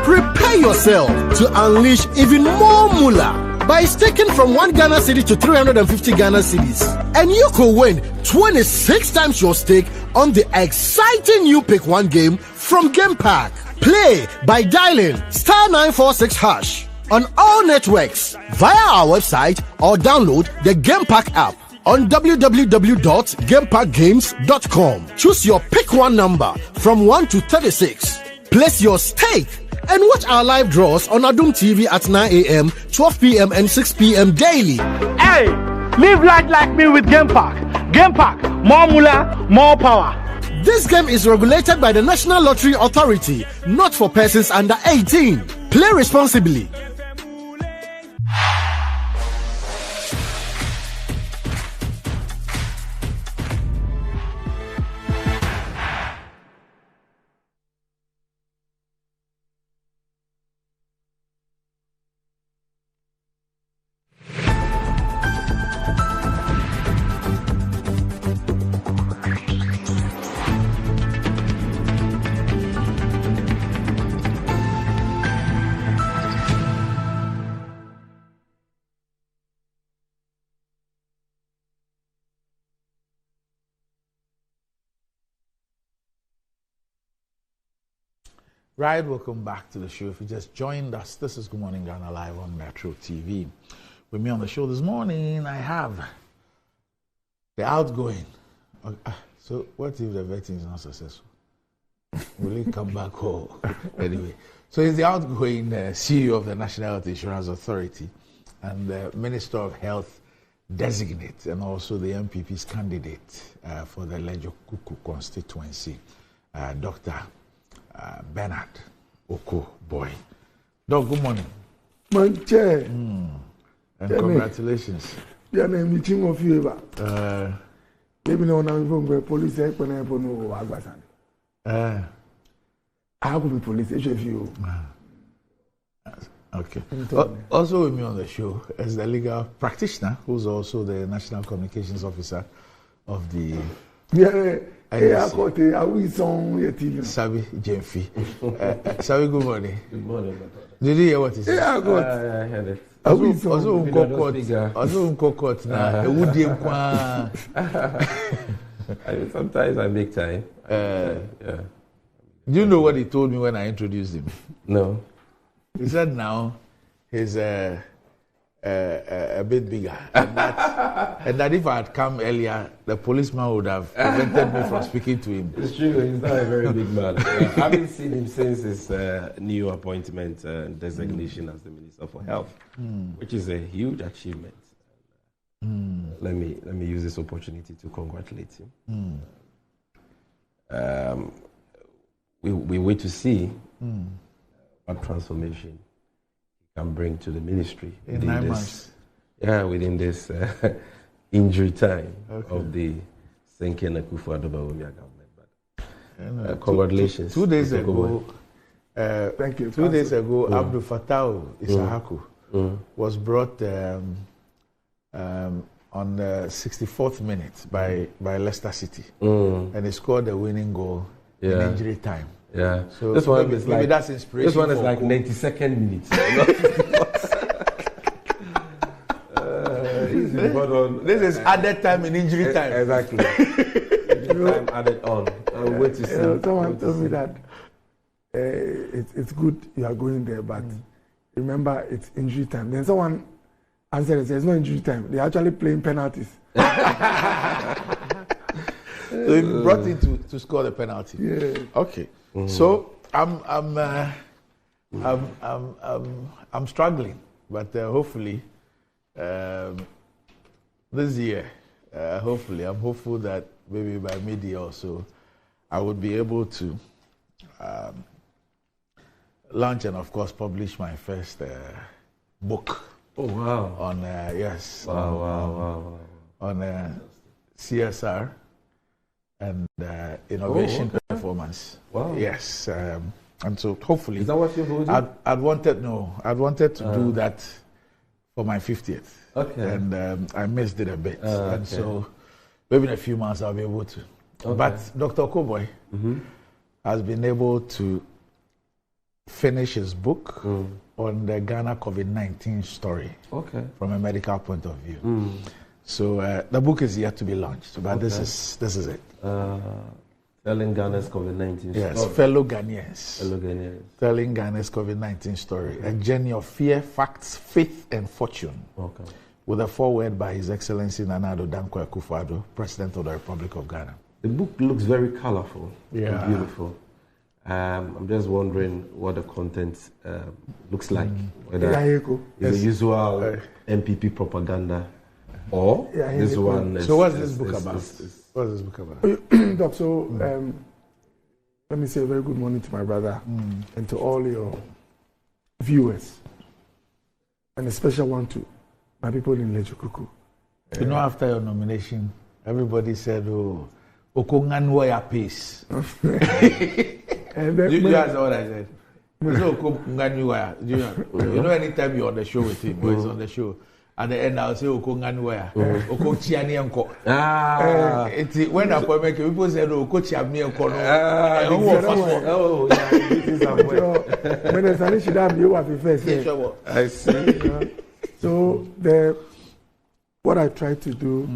Prepare yourself to unleash even more moolah by staking from 1 Ghana cedi to 350 Ghana cedis. And you could win 26 times your stake on the exciting new Pick 1 game from Game Park. Play by dialing *946# on all networks via our website or download the Game Park app on www.gameparkgames.com. Choose your Pick 1 number from 1 to 36. Place your stake and watch our live draws on Adum TV at 9 a.m., 12 p.m. and 6 p.m. daily. Hey, live life like me with Game Park. Game Park, more moolah, more power. This game is regulated by the National Lottery Authority, not for persons under 18. Play responsibly. Right, welcome back to the show. If you just joined us, this is Good Morning Ghana live on Metro TV. With me on the show this morning, I have the outgoing. So what if the vetting is not successful? Will he come back home? Anyway, so he's the outgoing CEO of the National Health Insurance Authority and the Minister of Health designate, and also the MPP's candidate for the Lejo Kuku constituency, Dr. Bernard Oko Boy. Doc, good morning. My chair. And congratulations. Yeah, I'm meeting of you. Maybe no one from police. I could be police if you. Okay. Also with me on the show is the legal practitioner, who's also the National Communications Officer of the. Yeah. Sabi Jemfi. Sabi, good morning. Good morning. Did you hear what he said? Yeah, I heard it. Sometimes I make time. Do you know what he told me when I introduced him? No. He said now he's a bit bigger. And that if I had come earlier, the policeman would have prevented me from speaking to him. It's true, he's not a very big man. I haven't seen him since his new appointment and designation as the Minister for Health, which is a huge achievement. Let me use this opportunity to congratulate him. We wait to see what transformation can bring to the ministry in 9 months. Yeah, within this injury time of the Senke Akufo-Addo Bawumia government. But congratulations. 2 days ago, thank you. 2 days ago, Abdul Fattah Isahaku was brought on the 64th minute by Leicester City, and he scored the winning goal in injury time. Yeah. So this one maybe, is maybe like that's inspiration. This one is like 92nd minute. This is added time in injury time. Exactly. Time added on. I'll wait to see. Someone told me that it's good you are going there, but remember it's injury time. Then someone answered and said it's not injury time. They're actually playing penalties. So he brought in to score the penalty. Yeah. Okay. So I'm struggling, but hopefully this year, hopefully I'm hopeful that maybe by mid-year or so, I would be able to launch and of course publish my first book. Oh wow! On yes. Wow. On CSR and innovation performance. Wow. Yes. And so hopefully, is that what you're holding? I'd wanted to do that for my 50th. Okay. And I missed it a bit, and okay. so maybe in a few months I'll be able to. Okay. But Dr. Okoboy has been able to finish his book on the Ghana COVID-19 story. Okay. From a medical point of view. So the book is yet to be launched, but this is it. Telling Ghana's COVID-19 story. Yes, fellow Ghanaians. Fellow Ghanaians. Telling Ghana's COVID-19 story. A journey of fear, facts, faith, and fortune. Okay. With a foreword by His Excellency Nana Addo Dankwa Akufo-Addo, President of the Republic of Ghana. The book looks very colorful. Yeah. And beautiful. I'm just wondering what the content looks like. Whether it's the usual MPP propaganda or this one. So what's this book about? What's this book about? Doc, so let me say a very good morning to my brother and to all your viewers, and a special one to my people in Lejikuku. You know, after your nomination, everybody said, "Oh, Okonganwaya peace." You guys know what I said. You know, anytime you're on the show with him, or he's on the show, at the end I'll say Okonganwaya, Okochiani Enko. When I make people say Okochiani Enko. Oh, I see. So what I tried to do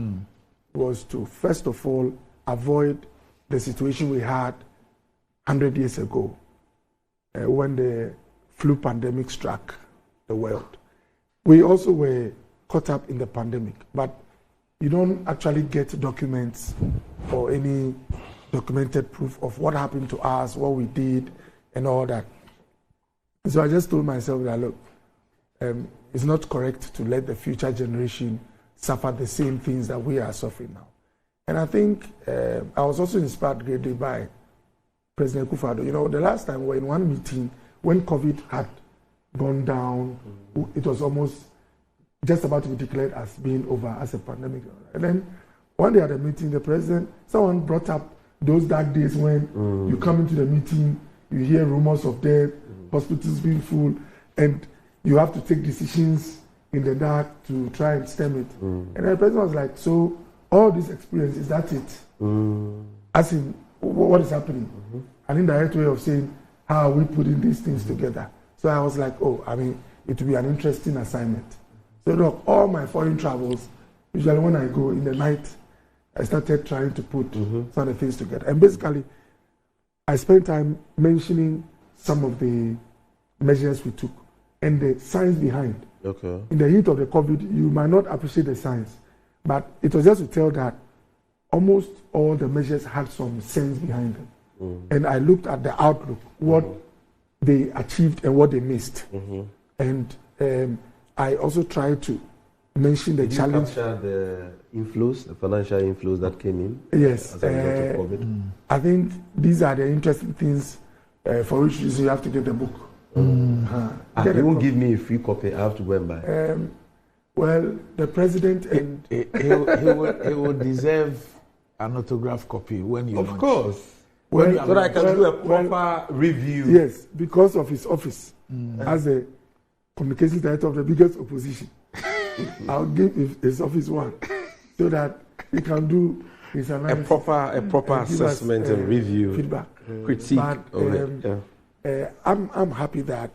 was to first of all avoid the situation we had 100 years ago when the flu pandemic struck the world. We also were caught up in the pandemic, but you don't actually get documents or any documented proof of what happened to us, what we did, and all that. So I just told myself that, look, it's not correct to let the future generation suffer the same things that we are suffering now. And I think I was also inspired greatly by President Akufo-Addo. You know, the last time we were in one meeting when COVID had gone down, it was almost just about to be declared as being over as a pandemic. And then one day at the meeting, the president, someone brought up those dark days when you come into the meeting, you hear rumors of death, hospitals being full, and you have to take decisions in the dark to try and stem it. And the president was like, so all this experience, is that it? As in, what is happening? An indirect way of saying, how are we putting these things together? So I was like, oh, I mean, it will be an interesting assignment. So look, all my foreign travels, usually when I go in the night, I started trying to put some of the things together. And basically, I spent time mentioning some of the measures we took and the science behind. Okay. In the heat of the COVID, you might not appreciate the science, but it was just to tell that almost all the measures had some sense behind them. And I looked at the outlook, what they achieved and what they missed. And I also tried to mention the challenge. Did you capture the inflows, the financial inflows that came in? Yes. As a result of COVID? I think these are the interesting things for which reason you have to get the book. You won't give me a free copy, I have to go and buy. Well, the president and he would deserve an autograph copy when you launch. Of course. So that I can do a proper review. Yes, because of his office as a communications director of the biggest opposition. I'll give his office one so that he can do his analysis. A proper assessment and review. Feedback. Critique of it. I'm happy that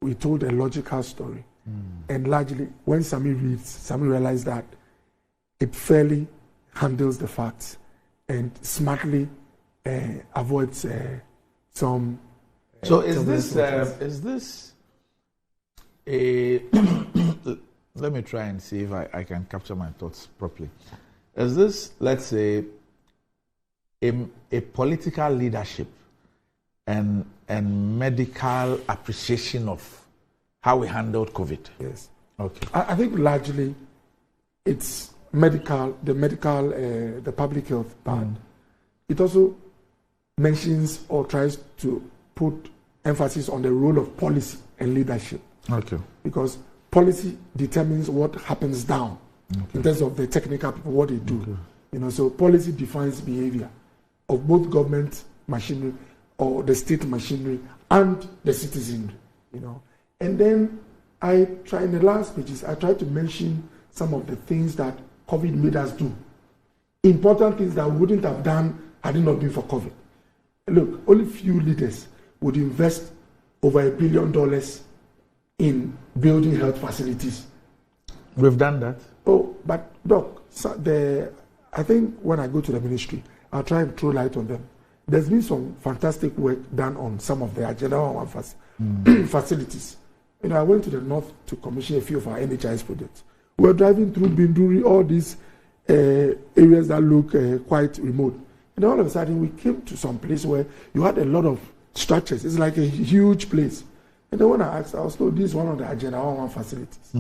we told a logical story. And largely, when Sami reads, Sami realized that it fairly handles the facts and smartly avoids some. So is this a? Let me try and see if I can capture my thoughts properly. Is this, let's say, a political leadership and medical appreciation of how we handled COVID? Yes. Okay. I think largely it's the public health part. It also mentions or tries to put emphasis on the role of policy and leadership. Okay. Because policy determines what happens down in terms of the technical people, what they do. So policy defines behavior of both government machinery or the state machinery and the citizenry. And then I try in the last pages, I try to mention some of the things that COVID made us do. Important things that we wouldn't have done had it not been for COVID. Look, only few leaders would invest over $1 billion in building health facilities. We've done that. Oh, but Doc, I think when I go to the ministry, I'll try and throw light on them. There's been some fantastic work done on some of the Agenda 1 facilities. I went to the north to commission a few of our NHIS projects. We were driving through Binduri, all these areas that look quite remote. And all of a sudden, we came to some place where you had a lot of structures. It's like a huge place. And then when I asked, I was told this is one of the Agenda 1 facilities.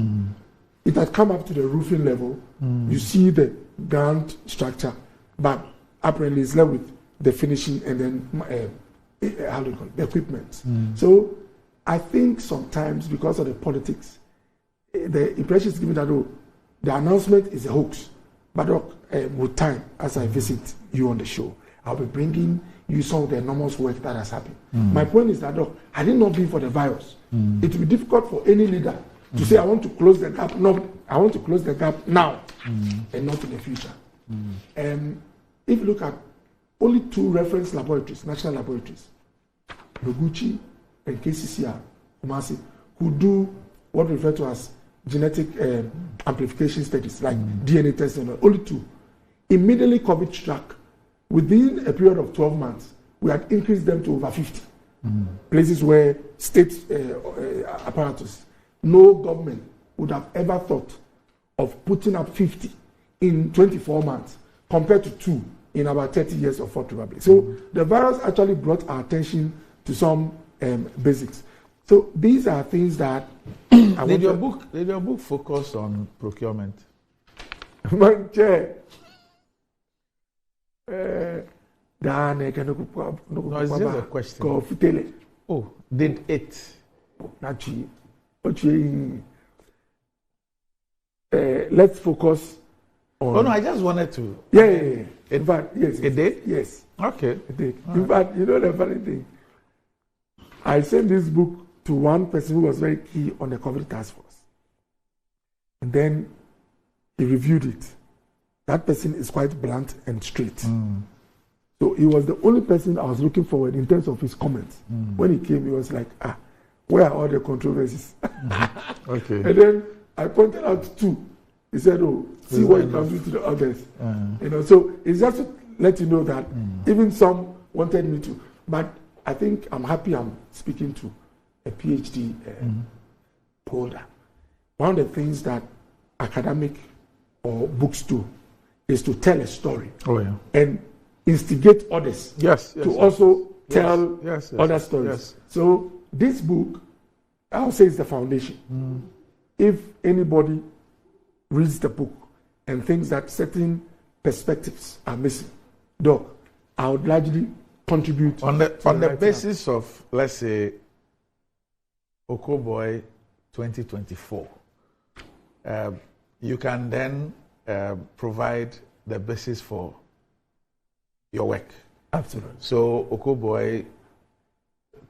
It had come up to the roofing level. You see the ground structure, but apparently it's left with the finishing and then the equipment. So I think sometimes because of the politics, the impression is given that the announcement is a hoax. But with time, as I visit you on the show, I'll be bringing you some of the enormous work that has happened. My point is that had it not been for the virus, it would be difficult for any leader to say, I want to close the gap. No, I want to close the gap now and not in the future. If you look at only 2 reference laboratories, national laboratories, Noguchi and KCCR, Kumasi, who do what we refer to as genetic amplification studies, like DNA testing, only 2. Immediately COVID struck. Within a period of 12 months, we had increased them to over 50. Places where state apparatus, no government would have ever thought of putting up 50 in 24 months compared to 2 in about 30 years of Fourth Republic. So the virus actually brought our attention to some basics. So these are things that Did your book focus on procurement? Man, chair. No, it's just a question. Oh, did it? Let's focus on. Oh no, I just wanted to. Yeah. In fact, yes. It did? Yes. Okay. It did. In fact, the funny thing, I sent this book to one person who was very key on the COVID task force. And then he reviewed it. That person is quite blunt and straight. So he was the only person I was looking forward in terms of his comments. When he came, he was like, where are all the controversies? Okay. And then I pointed out 2. He said, see what you can do to the others. So it's just to let you know that even some wanted me to. But I think I'm happy I'm speaking to a PhD holder. One of the things that academic or books do is to tell a story and instigate others to also tell other stories. So this book, I'll say, is the foundation. If anybody reads the book and thinks that certain perspectives are missing, Doc, I would largely contribute on the basis of, let's say, Okoboy 2024. You can then provide the basis for your work. Absolutely. So Okoboy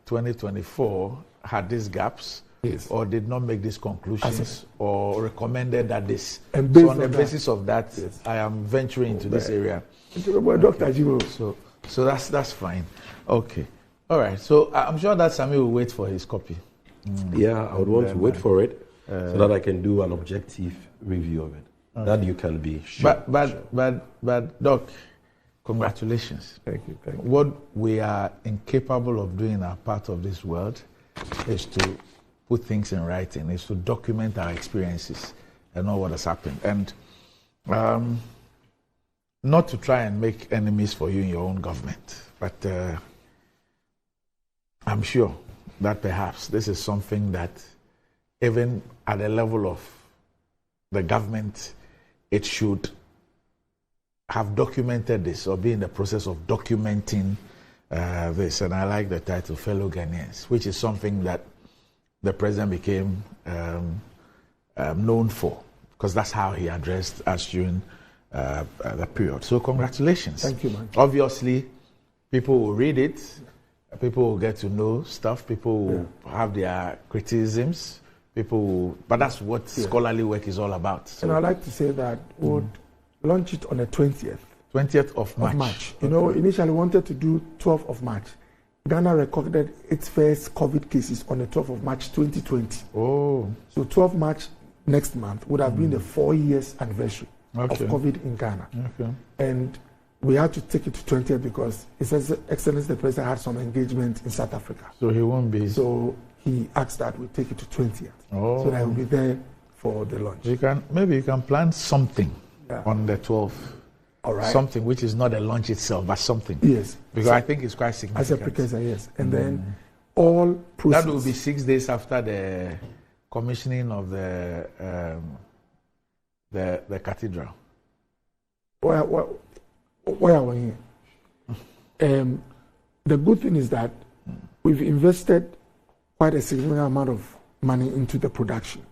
2024 had these gaps, or did not make these conclusions, or recommended that this. And so on the basis of that, I am venturing into this area. Dr. Jiro. So that's fine. Okay. All right. So I'm sure that Sami will wait for his copy. Yeah, I would want to wait for it so that I can do an objective review of it. That you can be sure. But Doc, congratulations. Thank you. What we are incapable of doing in our part of this world is to put things in writing, is to document our experiences and know what has happened. And not to try and make enemies for you in your own government, but I'm sure that perhaps this is something that even at the level of the government, it should have documented this or be in the process of documenting this. And I like the title, Fellow Ghanaians, which is something that the president became known for, because that's how he addressed us during the period. So congratulations. Thank you, man. Obviously, people will read it, people will get to know stuff, people will have their criticisms, but that's what scholarly work is all about. So. And I'd like to say that we'll launch it on the 20th. 20th of March. You know, initially wanted to do 12th of March. Ghana recorded its first COVID cases on the 12th of March 2020. Oh. So 12th March next month would have been the 4 years anniversary of COVID in Ghana. Okay. And we had to take it to 20th because His Excellency the President had some engagement in South Africa. So he won't be. So he asked that we take it to 20th. Oh. So that he'll be there for the launch. Maybe you can plan something on the 12th. All right. Something which is not a launch itself, but something. Yes. Because I think it's quite significant. As a precursor, yes. And then all proceeds. That will be 6 days after the commissioning of the cathedral. Where are we here? The good thing is that we've invested quite a significant amount of money into the production.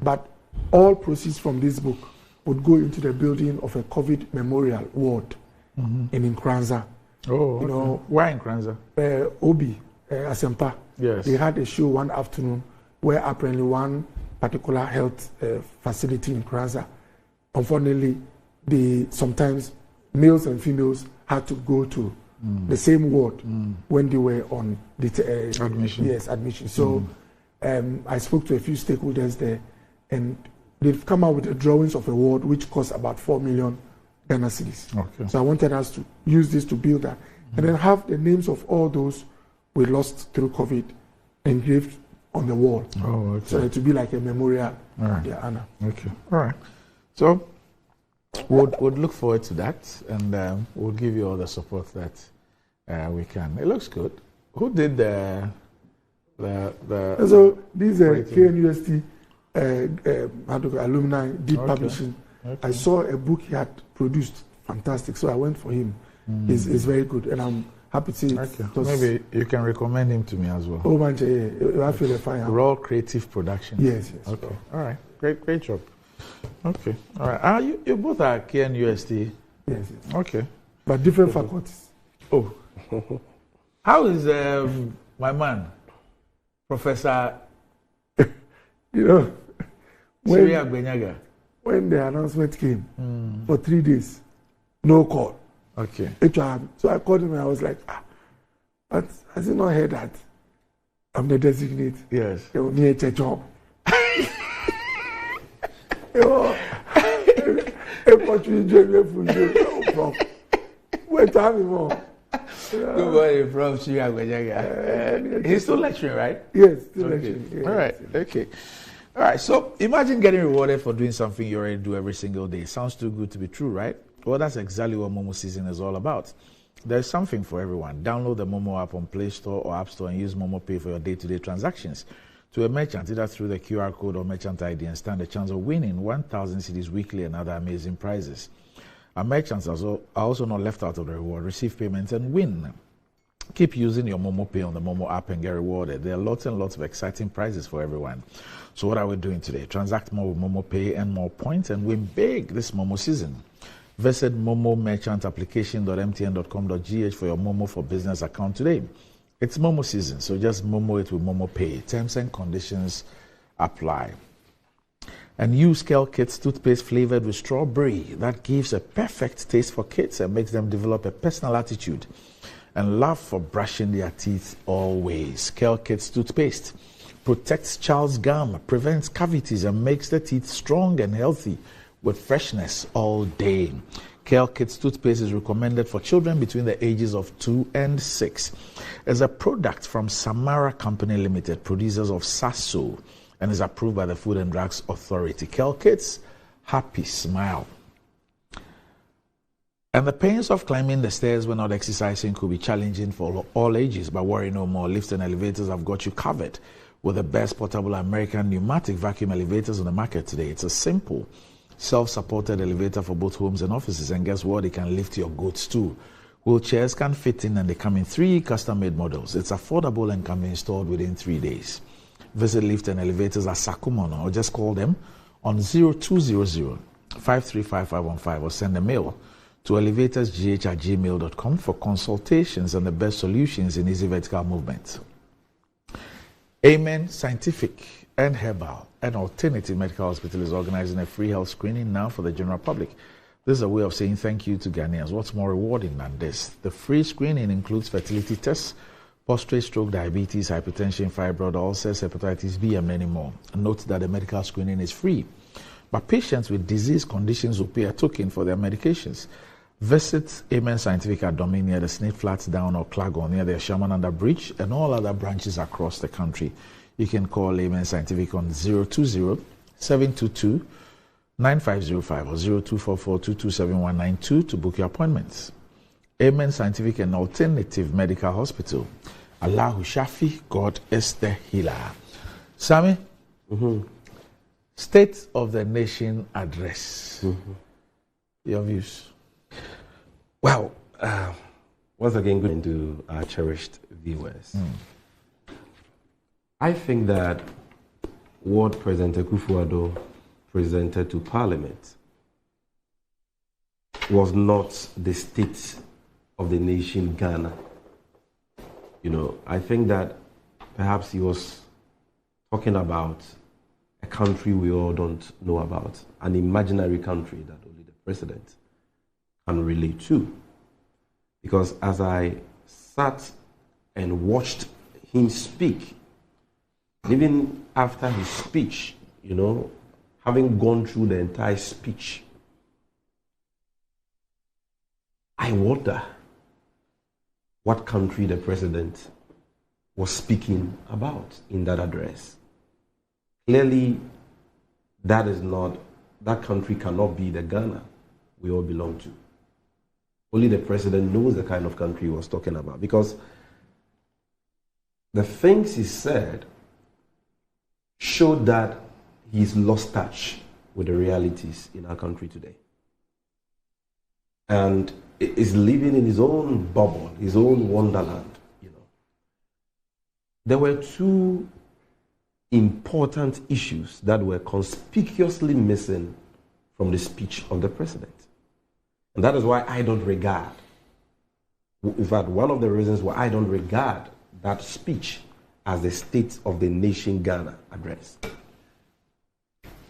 But all proceeds from this book would go into the building of a COVID memorial ward in Nkranza. Oh, okay. You know, why in Nkranza? Obi, Asempa. Yes. They had a show one afternoon where apparently one particular health facility in Nkranza, unfortunately, sometimes males and females had to go to the same ward when they were on the admission. Yes, admission. So I spoke to a few stakeholders there, and they've come out with the drawings of a ward which costs about 4 million Ghana cedis. Okay. So I wanted us to use this to build that, and then have the names of all those we lost through COVID engraved on the wall. Oh, okay. So it to be like a memorial of their honor. Okay. All right. So we'll look forward to that, and we'll give you all the support that we can. It looks good. Who did the so these are KNUST alumni did publishing. Okay. I saw a book he had produced, fantastic. So I went for him. It's very good, and I'm happy to see it. Maybe you can recommend him to me as well. Oh man, I feel fine. Raw Creative Production. Yes. Okay. All right. Great job. Okay. All right. You both are KNUST. Yes. Okay. But different faculties. Oh. How is my man, Professor? You know, when the announcement came for 3 days, no call. Okay. So I called him and I was like, but has he not heard that I'm the designate? Yes. They will need a job. Wait, tell me more. Good morning, Prof. Chiagwenyaga. He's still lecturing, right? Yes, still lecturing. Yes. All right, okay. All right, so imagine getting rewarded for doing something you already do every single day. Sounds too good to be true, right? Well, that's exactly what Momo Season is all about. There's something for everyone. Download the Momo app on Play Store or App Store and use Momo Pay for your day-to-day transactions. To a merchant, either through the QR code or merchant ID, and stand a chance of winning 1,000 cedis weekly and other amazing prizes. Our merchants are also not left out of the reward. Receive payments and win. Keep using your Momo Pay on the Momo app and get rewarded. There are lots and lots of exciting prizes for everyone. So what are we doing today? Transact more with Momo Pay and more points and win big this Momo season. Visit Momo Merchant Application.mtn.com.gh for your Momo for Business account today. It's Momo season, so just Momo it with Momo Pay. Terms and conditions apply. And use Kel Kids toothpaste flavored with strawberry. That gives a perfect taste for kids and makes them develop a personal attitude and love for brushing their teeth always. Kel Kids toothpaste protects child's gum, prevents cavities, and makes the teeth strong and healthy with freshness all day. Kel Kids toothpaste is recommended for children between the ages of 2 and 6. It's a product from Samara Company Limited, producers of Sasso, and is approved by the Food and Drugs Authority. Kel Kids, happy smile. And the pains of climbing the stairs when not exercising could be challenging for all ages, but worry no more. Lifts and elevators have got you covered with the best portable American pneumatic vacuum elevators on the market today. It's a simple, self-supported elevator for both homes and offices, and guess what? It can lift your goods too. Wheelchairs can fit in, and they come in 3 custom-made models. It's affordable and can be installed within 3 days. Visit Lift and Elevators at Sakumono or just call them on 0200-535-515 or send a mail to elevatorsgh@gmail.com for consultations and the best solutions in easy vertical movement. Amen Scientific and Herbal, an alternative medical hospital, is organizing a free health screening now for the general public. This is a way of saying thank you to Ghanaians. What's more rewarding than this? The free screening includes fertility tests, prostate, stroke, diabetes, hypertension, fibroid, ulcers, hepatitis B, and many more. Note that the medical screening is free, but patients with disease conditions will pay a token for their medications. Visit Amen Scientific at Domain near the Snake Flats Down or Clagon near the Shamananda Bridge and all other branches across the country. You can call Amen Scientific on 020-722-9505 or 0244-227192 to book your appointments. Amen Scientific and Alternative Medical Hospital. Allahu Shafi, God is the healer. Sammy, State of the Nation Address. Your views? Well, once again, going to our cherished viewers. I think that what President Akufo-Addo presented to Parliament was not the state of the nation Ghana. You know, I think that perhaps he was talking about a country we all don't know about, an imaginary country that only the president can relate to. Because as I sat and watched him speak, even after his speech, you know, having gone through the entire speech, I wonder what country the president was speaking about in that address. Clearly, that country cannot be the Ghana we all belong to. Only the president knows the kind of country he was talking about, because the things he said showed that he's lost touch with the realities in our country today. And is living in his own bubble, his own wonderland, you know. There were 2 important issues that were conspicuously missing from the speech of the president. And that is why I don't regard, in fact, one of the reasons why I don't regard that speech as the State of the Nation Ghana address.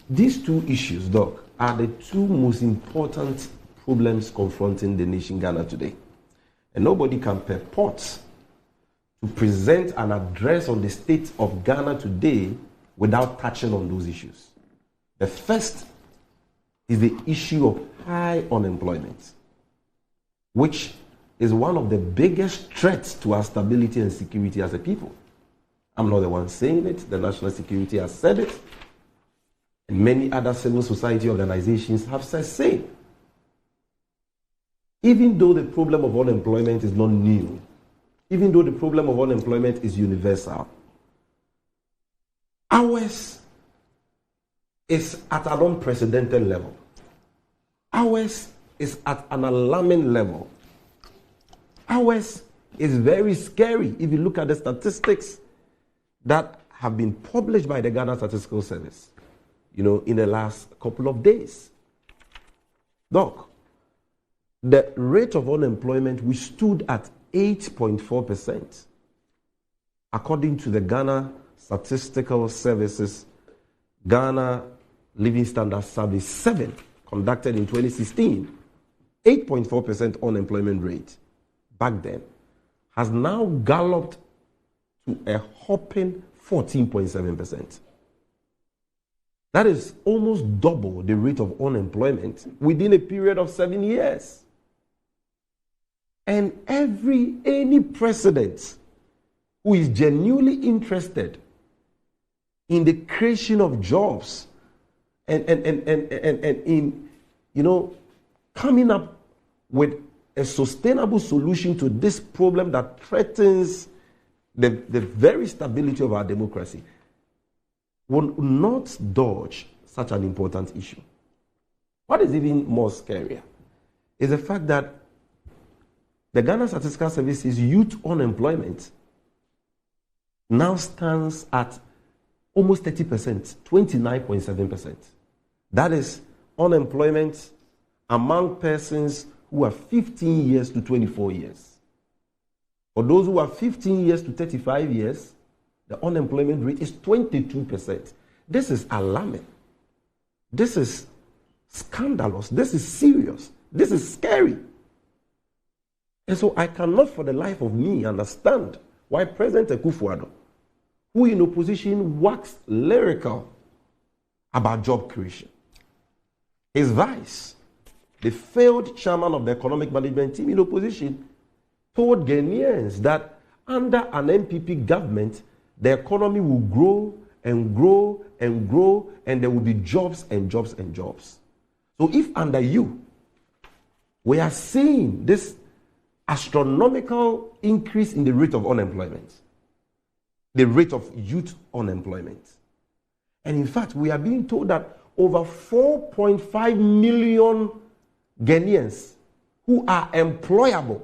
These 2 issues, Doc, are the 2 most important problems confronting the nation Ghana today. And nobody can purport to present an address on the state of Ghana today without touching on those issues. The first is the issue of high unemployment, which is one of the biggest threats to our stability and security as a people. I'm not the one saying it. The National Security has said it. And many other civil society organizations have said same. Even though the problem of unemployment is not new, even though the problem of unemployment is universal, ours is at an unprecedented level. Ours is at an alarming level. Ours is very scary if you look at the statistics that have been published by the Ghana Statistical Service, you know, in the last couple of days. Doc, the rate of unemployment, we stood at 8.4%. According to the Ghana Statistical Services, Ghana Living Standard Survey 7, conducted in 2016, 8.4% unemployment rate back then has now galloped to a hopping 14.7%. That is almost double the rate of unemployment within a period of 7 years. And any president who is genuinely interested in the creation of jobs and in, you know, coming up with a sustainable solution to this problem that threatens the very stability of our democracy, will not dodge such an important issue. What is even more scarier is the fact that the Ghana Statistical Service's youth unemployment now stands at almost 30%, 29.7%. That is unemployment among persons who are 15 years to 24 years. For those who are 15 years to 35 years, the unemployment rate is 22%. This is alarming. This is scandalous. This is serious. This is scary. And so I cannot for the life of me understand why President Akufo-Addo, who in opposition waxed lyrical about job creation, his vice, the failed chairman of the economic management team in opposition, told Ghanaians that under an NPP government, the economy will grow and grow and grow, and there will be jobs and jobs and jobs. So if under you, we are seeing this astronomical increase in the rate of unemployment, the rate of youth unemployment. And in fact, we are being told that over 4.5 million Ghanaians who are employable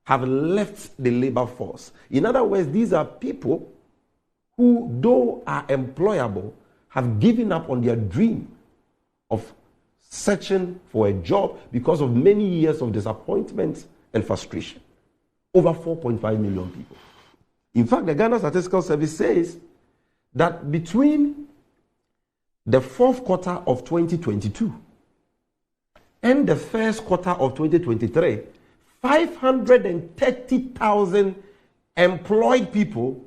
have left the labor force. In other words, these are people who, though are employable, have given up on their dream of searching for a job because of many years of disappointment and frustration. Over 4.5 million people. In fact, the Ghana Statistical Service says that between the fourth quarter of 2022 and the first quarter of 2023, 530,000 employed people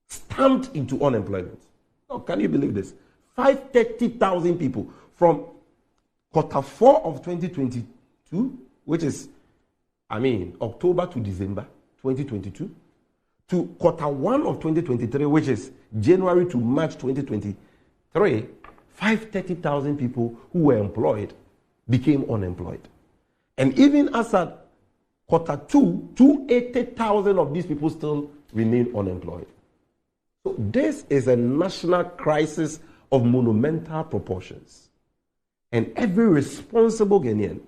stamped into unemployment. Oh, can you believe this? 530,000 people from quarter 4 of 2022, which is, October to December 2022, to quarter 1 of 2023, which is January to March 2023, 530,000 people who were employed became unemployed. And even as at quarter 2, 280,000 of these people still remain unemployed. So this is a national crisis of monumental proportions. And every responsible Ghanaian,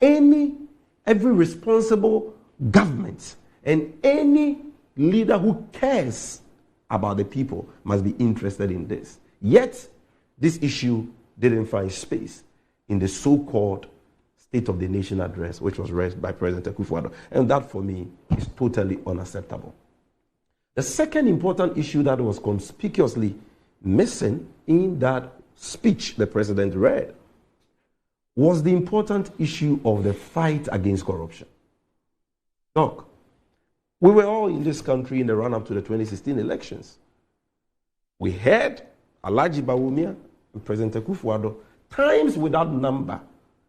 every responsible government, and any leader who cares about the people must be interested in this. Yet, this issue didn't find space in the so-called State of the Nation address, which was read by President Akufo-Addo. And that, for me, is totally unacceptable. The second important issue that was conspicuously missing in that speech the president read was the important issue of the fight against corruption. Look, we were all in this country in the run-up to the 2016 elections. We heard Alhaji Bawumia and President Akufo-Addo times without number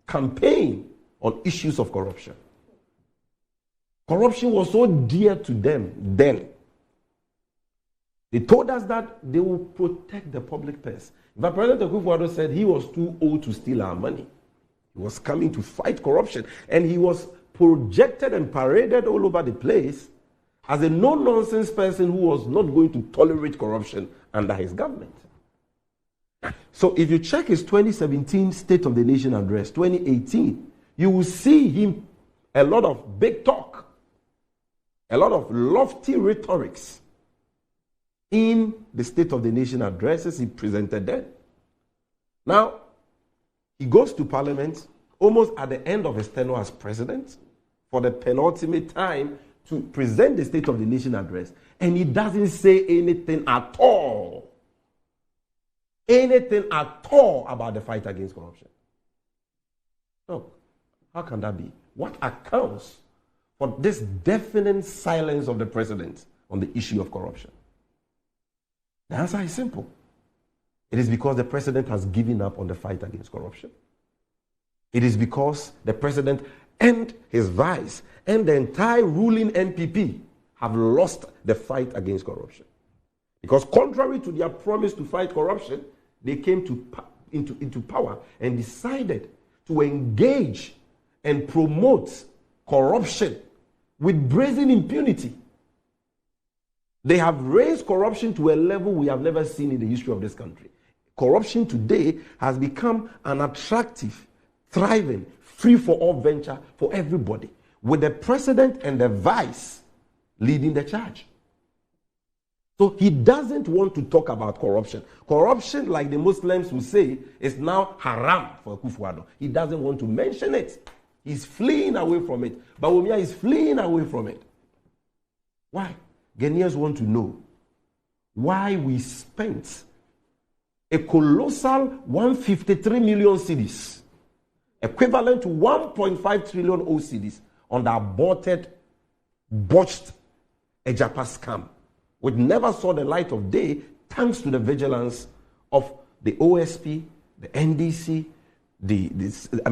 campaign on issues of corruption. Corruption was so dear to them then. They told us that they will protect the public purse. But President Akufo-Addo said he was too old to steal our money. He was coming to fight corruption, and he was projected and paraded all over the place as a no-nonsense person who was not going to tolerate corruption under his government. So if you check his 2017 State of the Nation address, 2018, you will see him a lot of big talk, a lot of lofty rhetorics in the State of the Nation addresses he presented then. Now, he goes to Parliament almost at the end of his tenure as president for the penultimate time to present the State of the Nation address, and he doesn't say anything at all. Anything at all about the fight against corruption. No. How can that be? What accounts for this deafening silence of the president on the issue of corruption? The answer is simple. It is because the president has given up on the fight against corruption. It is because the president and his vice and the entire ruling NPP have lost the fight against corruption. Because contrary to their promise to fight corruption, they came into power and decided to engage and promote corruption with brazen impunity. They have raised corruption to a level we have never seen in the history of this country. Corruption today has become an attractive, thriving, free-for-all venture for everybody, with the president and the vice leading the charge. So he doesn't want to talk about corruption. Corruption, like the Muslims will say, is now haram for Akufo-Addo. He doesn't want to mention it. He's fleeing away from it. Bawumia is fleeing away from it. Why? Ghanaians want to know why we spent a colossal 153 million cedis, equivalent to 1.5 trillion OCDs, on the aborted, botched Ejapa scam, which never saw the light of day thanks to the vigilance of the OSP, the NDC,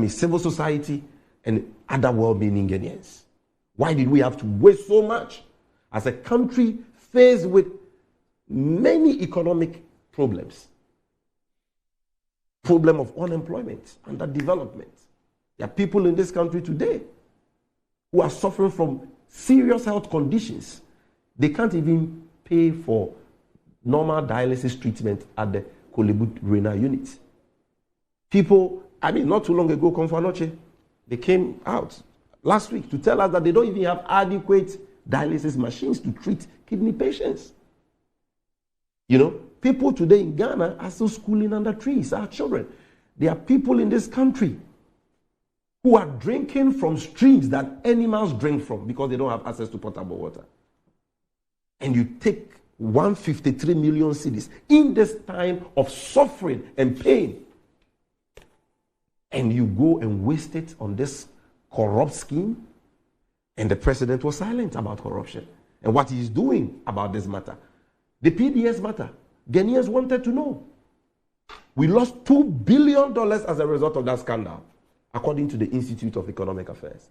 civil society, and other well-meaning Ghanaians. Why did we have to waste so much as a country faced with many economic problems? Problem of unemployment, underdevelopment. There are people in this country today who are suffering from serious health conditions. They can't even pay for normal dialysis treatment at the Kolebut renal unit. People, not too long ago, Komfanoche, they came out last week to tell us that they don't even have adequate dialysis machines to treat kidney patients. People today in Ghana are still schooling under trees, our children. There are people in this country who are drinking from streams that animals drink from because they don't have access to potable water. And you take 153 million cedis in this time of suffering and pain, and you go and waste it on this corrupt scheme, and the president was silent about corruption and what he's doing about this matter. The PDS matter, Ghanaians wanted to know. We lost $2 billion as a result of that scandal, according to the Institute of Economic Affairs.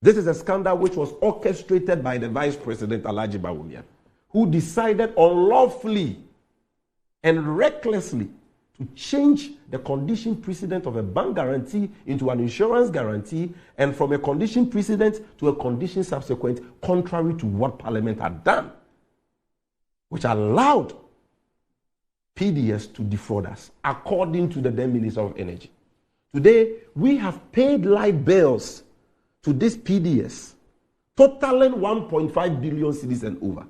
This is a scandal which was orchestrated by the Vice President, Alhaji Bawumia, who decided unlawfully and recklessly to change the condition precedent of a bank guarantee into an insurance guarantee, and from a condition precedent to a condition subsequent, contrary to what Parliament had done, which allowed PDS to defraud us, according to the then Minister of Energy. Today, we have paid light bills to this PDS, totaling 1.5 billion cedis and over,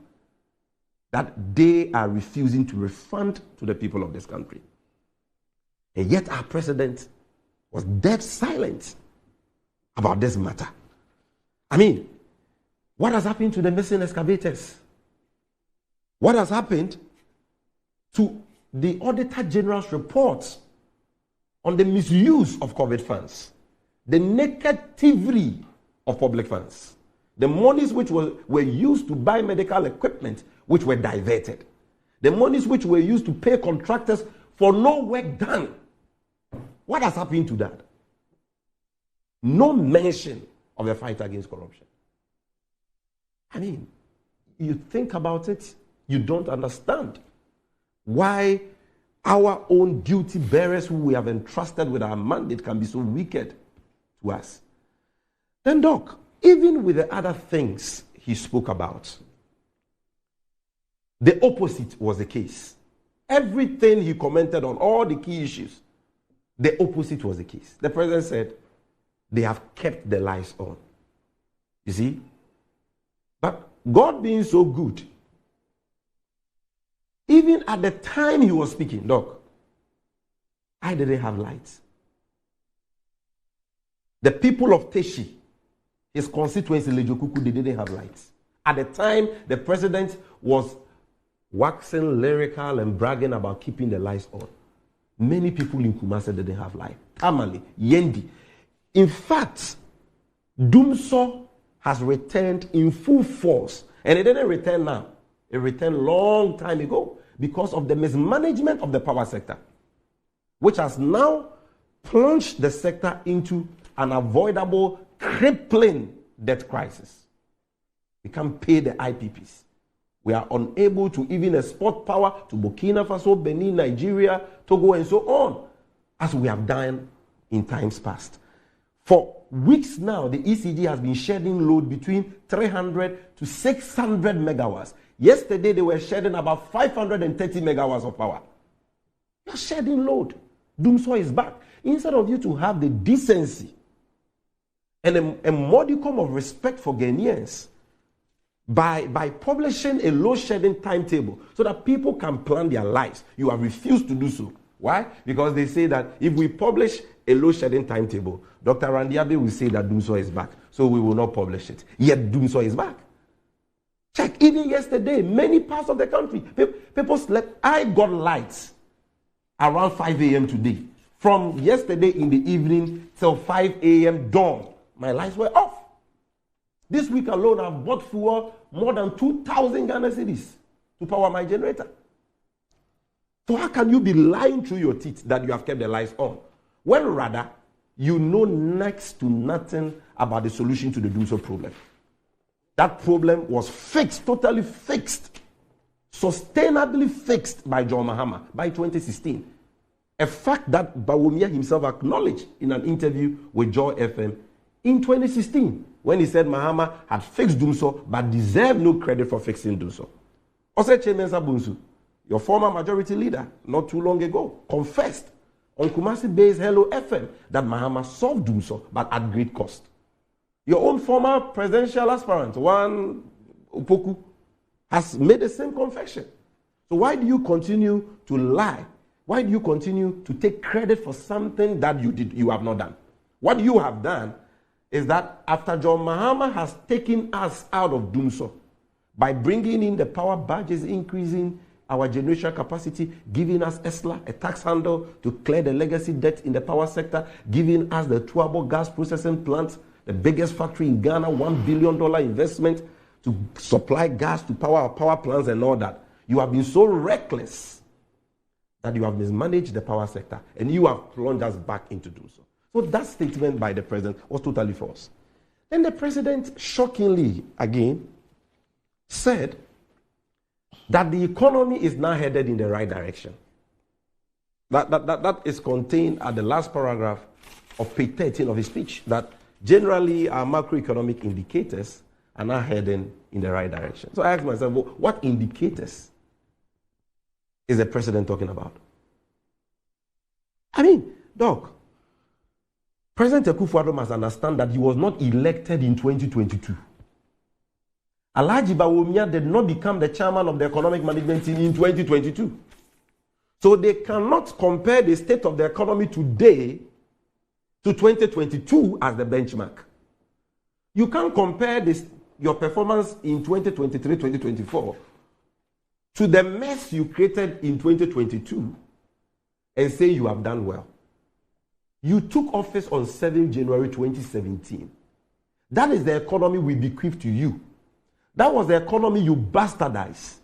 that they are refusing to refund to the people of this country. And yet our president was dead silent about this matter. What has happened to the missing excavators? What has happened to the Auditor General's reports on the misuse of COVID funds, the naked thievery of public funds, the monies which were used to buy medical equipment which were diverted, the monies which were used to pay contractors for no work done? What has happened to that? No mention of the fight against corruption. You think about it, you don't understand why our own duty bearers who we have entrusted with our mandate can be so wicked to us. Then, Doc, even with the other things he spoke about, the opposite was the case. Everything he commented on, all the key issues, the opposite was the case. The president said they have kept the lights on. You see? But God being so good, even at the time he was speaking, Doc, I didn't have lights. The people of Teshi, his constituency, Lejokuku, they didn't have lights. At the time, the president was waxing lyrical and bragging about keeping the lights on. Many people in Kumasi didn't have light. Tamale, Yendi. In fact, Dumso has returned in full force. And it didn't return now. It returned long time ago because of the mismanagement of the power sector, which has now plunged the sector into an avoidable, crippling debt crisis. We can't pay the IPPs. We are unable to even export power to Burkina Faso, Benin, Nigeria, Togo, and so on, as we have done in times past. For weeks now, the ECG has been shedding load between 300 to 600 megawatts. Yesterday, they were shedding about 530 megawatts of power. You're shedding load. Dumsor is back. Instead of you to have the decency and a modicum of respect for Ghanaians by publishing a load-shedding timetable so that people can plan their lives, you have refused to do so. Why? Because they say that if we publish a load-shedding timetable, Dr. Randiabe will say that Dumsor is back, so we will not publish it. Yet Dumsor is back. Check, even yesterday, many parts of the country, people slept. I got lights around 5 a.m. today. From yesterday in the evening till 5 a.m. dawn, my lights were off. This week alone, I've bought fuel more than 2,000 Ghana cedis to power my generator. So how can you be lying through your teeth that you have kept the lights on, when rather you know next to nothing about the solution to the Dumsor problem? That problem was fixed, totally fixed, sustainably fixed by John Mahama by 2016. A fact that Bawumia himself acknowledged in an interview with Joy FM in 2016 when he said Mahama had fixed Dumsor but deserved no credit for fixing Dumsor. Oseche Mensah Bonsu, your former majority leader, not too long ago, confessed on Kumasi-based Hello FM that Mahama solved Dumsor but at great cost. Your own former presidential aspirant, Wan Opoku, has made the same confession. So why do you continue to lie? Why do you continue to take credit for something that you have not done? What you have done is that after John Mahama has taken us out of Dumsor by bringing in the power badges, increasing our generation capacity, giving us ESLA, a tax handle to clear the legacy debt in the power sector, giving us the Tuabo gas processing plant, the biggest factory in Ghana, $1 billion investment to supply gas to power our power plants and all that. You have been so reckless that you have mismanaged the power sector and you have plunged us back into Dumsor. So that statement by the president was totally false. Then the president shockingly again said that the economy is now headed in the right direction. That is contained at the last paragraph of page 13 of his speech, that generally our macroeconomic indicators are now heading in the right direction. So I asked myself, well, what indicators is the president talking about? I mean, Doc, President Akufo-Addo must understand that he was not elected in 2022. Alhaji Bawumia did not become the chairman of the economic management team in 2022. So they cannot compare the state of the economy today to 2022 as the benchmark. You can't compare your performance in 2023, 2024 to the mess you created in 2022 and say you have done well. You took office on 7 January 2017. That is the economy we bequeathed to you. That was the economy you bastardized.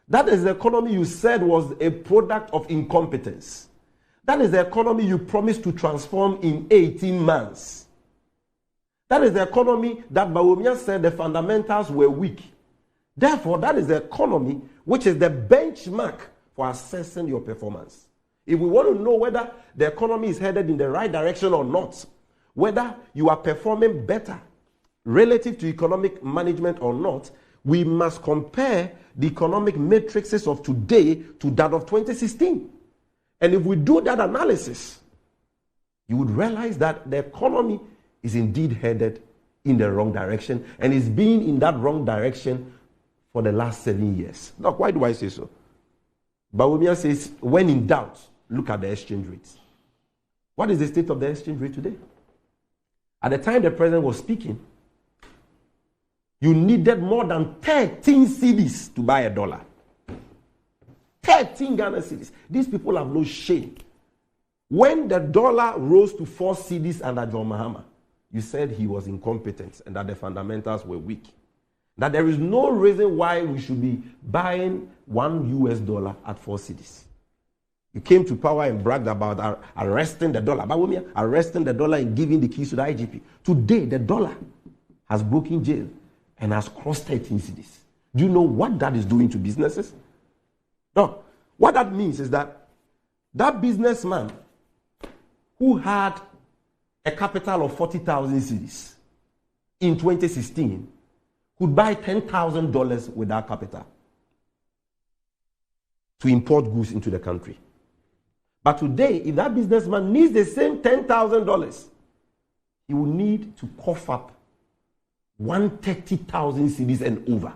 That is the economy you said was a product of incompetence. That is the economy you promised to transform in 18 months. That is the economy that Bawumia said the fundamentals were weak. Therefore, that is the economy which is the benchmark for assessing your performance. If we want to know whether the economy is headed in the right direction or not, whether you are performing better relative to economic management or not, we must compare the economic matrices of today to that of 2016. And if we do that analysis, you would realize that the economy is indeed headed in the wrong direction and is being in that wrong direction for the last 7 years. Now, why do I say so? Bawumia says, when in doubt, look at the exchange rates. What is the state of the exchange rate today? At the time the president was speaking, you needed more than 13 cedis to buy $1. 13 Ghana cedis. These people have no shame. When the dollar rose to 4 cedis under John Mahama, you said he was incompetent and that the fundamentals were weak. That there is no reason why we should be buying $1 at 4 cedis. You came to power and bragged about arresting the dollar. Bawumia, arresting the dollar and giving the keys to the IGP. Today, the dollar has broken jail and has crossed 13 cedis. Do you know what that is doing to businesses? No. What that means is that that businessman who had a capital of 40,000 cedis in 2016 could buy $10,000 with that capital to import goods into the country. But today, if that businessman needs the same $10,000, he will need to cough up 130,000 cedis and over.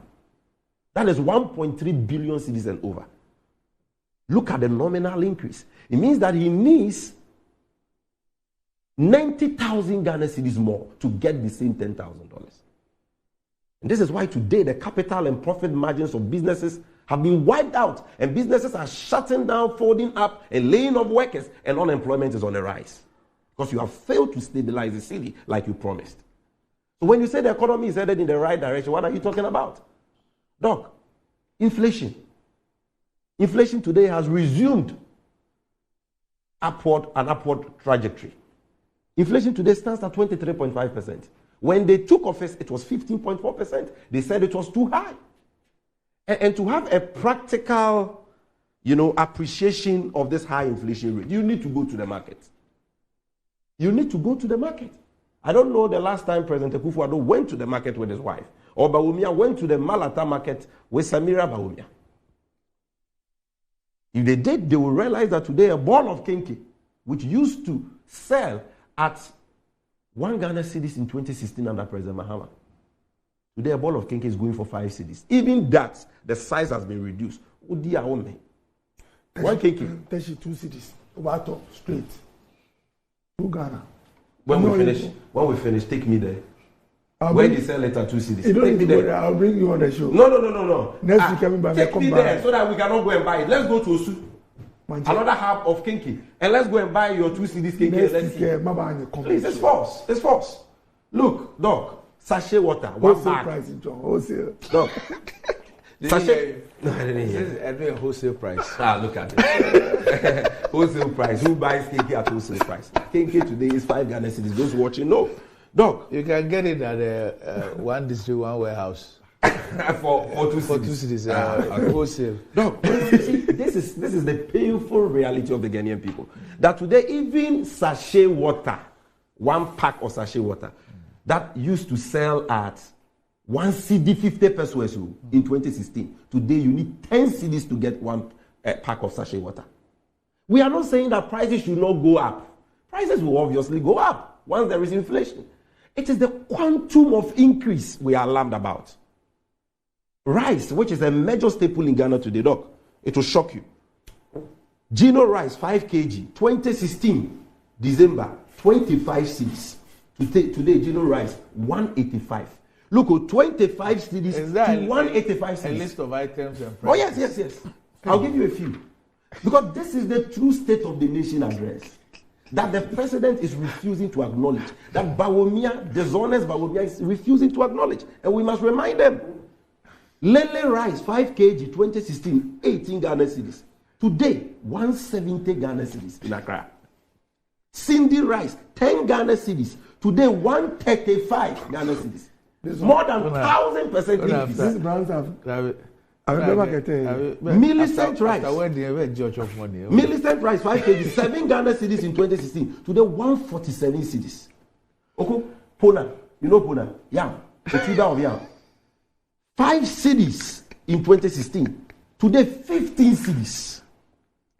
That is 1.3 billion cedis and over. Look at the nominal increase. It means that he needs 90,000 Ghana cedis more to get the same $10,000. And this is why today the capital and profit margins of businesses have been wiped out, and businesses are shutting down, folding up, and laying off workers, and unemployment is on the rise. Because you have failed to stabilize the city like you promised. So when you say the economy is headed in the right direction, what are you talking about? Doc, inflation. Inflation today has resumed an upward trajectory. Inflation today stands at 23.5%. When they took office, it was 15.4%. They said it was too high. And to have a practical, appreciation of this high inflation rate, you need to go to the market. You need to go to the market. I don't know the last time President Akufo-Addo went to the market with his wife, or Bawumia went to the Malata market with Samira Bawumia. If they did, they will realize that today a ball of kinky, which used to sell at 1 Ghana cedis in 2016 under President Mahama, today a ball of kinky is going for 5 cedis. Even that, the size has been reduced. One kinky. 2 cedis. Water, straight. 2 Ghana. When we finish, take me there. When they sell it at 2 cedis, take me there. There. I'll bring you on the show. No. Next week coming back. Take me there so that we cannot go and buy it. Let's go to Osu. Another half of kinky. And let's go and buy your 2 cedis kinky. Let's see. Please, it's false. It's false. Look, Doc, sachet water. Wholesale price, John. Wholesale. Doc. Sachet. No, I didn't hear. I mean wholesale price. Look at it. Wholesale price. Who buys kinky at wholesale price? Kinky today is 5 Ghana cedis. Those watching, no. Doc, you can get it at one district, one warehouse. for 2 cedis. Wholesale. Doc, this is the painful reality of the Ghanaian people. That today, even sachet water, 1 pack of sachet water, that used to sell at 1 CD 50 pesos in 2016. Today, you need 10 CDs to get 1 pack of sachet water. We are not saying that prices should not go up. Prices will obviously go up once there is inflation. It is the quantum of increase we are alarmed about. Rice, which is a major staple in Ghana today, Doc, it will shock you. Gino rice, 5 kg, 2016, December, 25 cedis. Today, Gino rice, 185. Look, 25 cedis to 185 cedis. A list of items and prices. Oh, yes. I'll give you a few. Because this is the true state of the nation address. That the president is refusing to acknowledge. That Bawumia, dishonest Bawumia, is refusing to acknowledge. And we must remind them. Lele rice, 5 kg, 2016, 18 Ghana cedis. Today, 170 Ghana cedis in Accra. Cindy rice, 10 Ghana cedis. Today, 135 Ghana cedis. More than 1,000% increase. These brands have... Millicent rice. Millicent rice, 5 kg, 7 Ghana cedis in 2016. Today, 147 cedis. Okay, Pona. You know Pona? Yam. The tuber of yam. 5 cedis in 2016. Today, 15 cedis.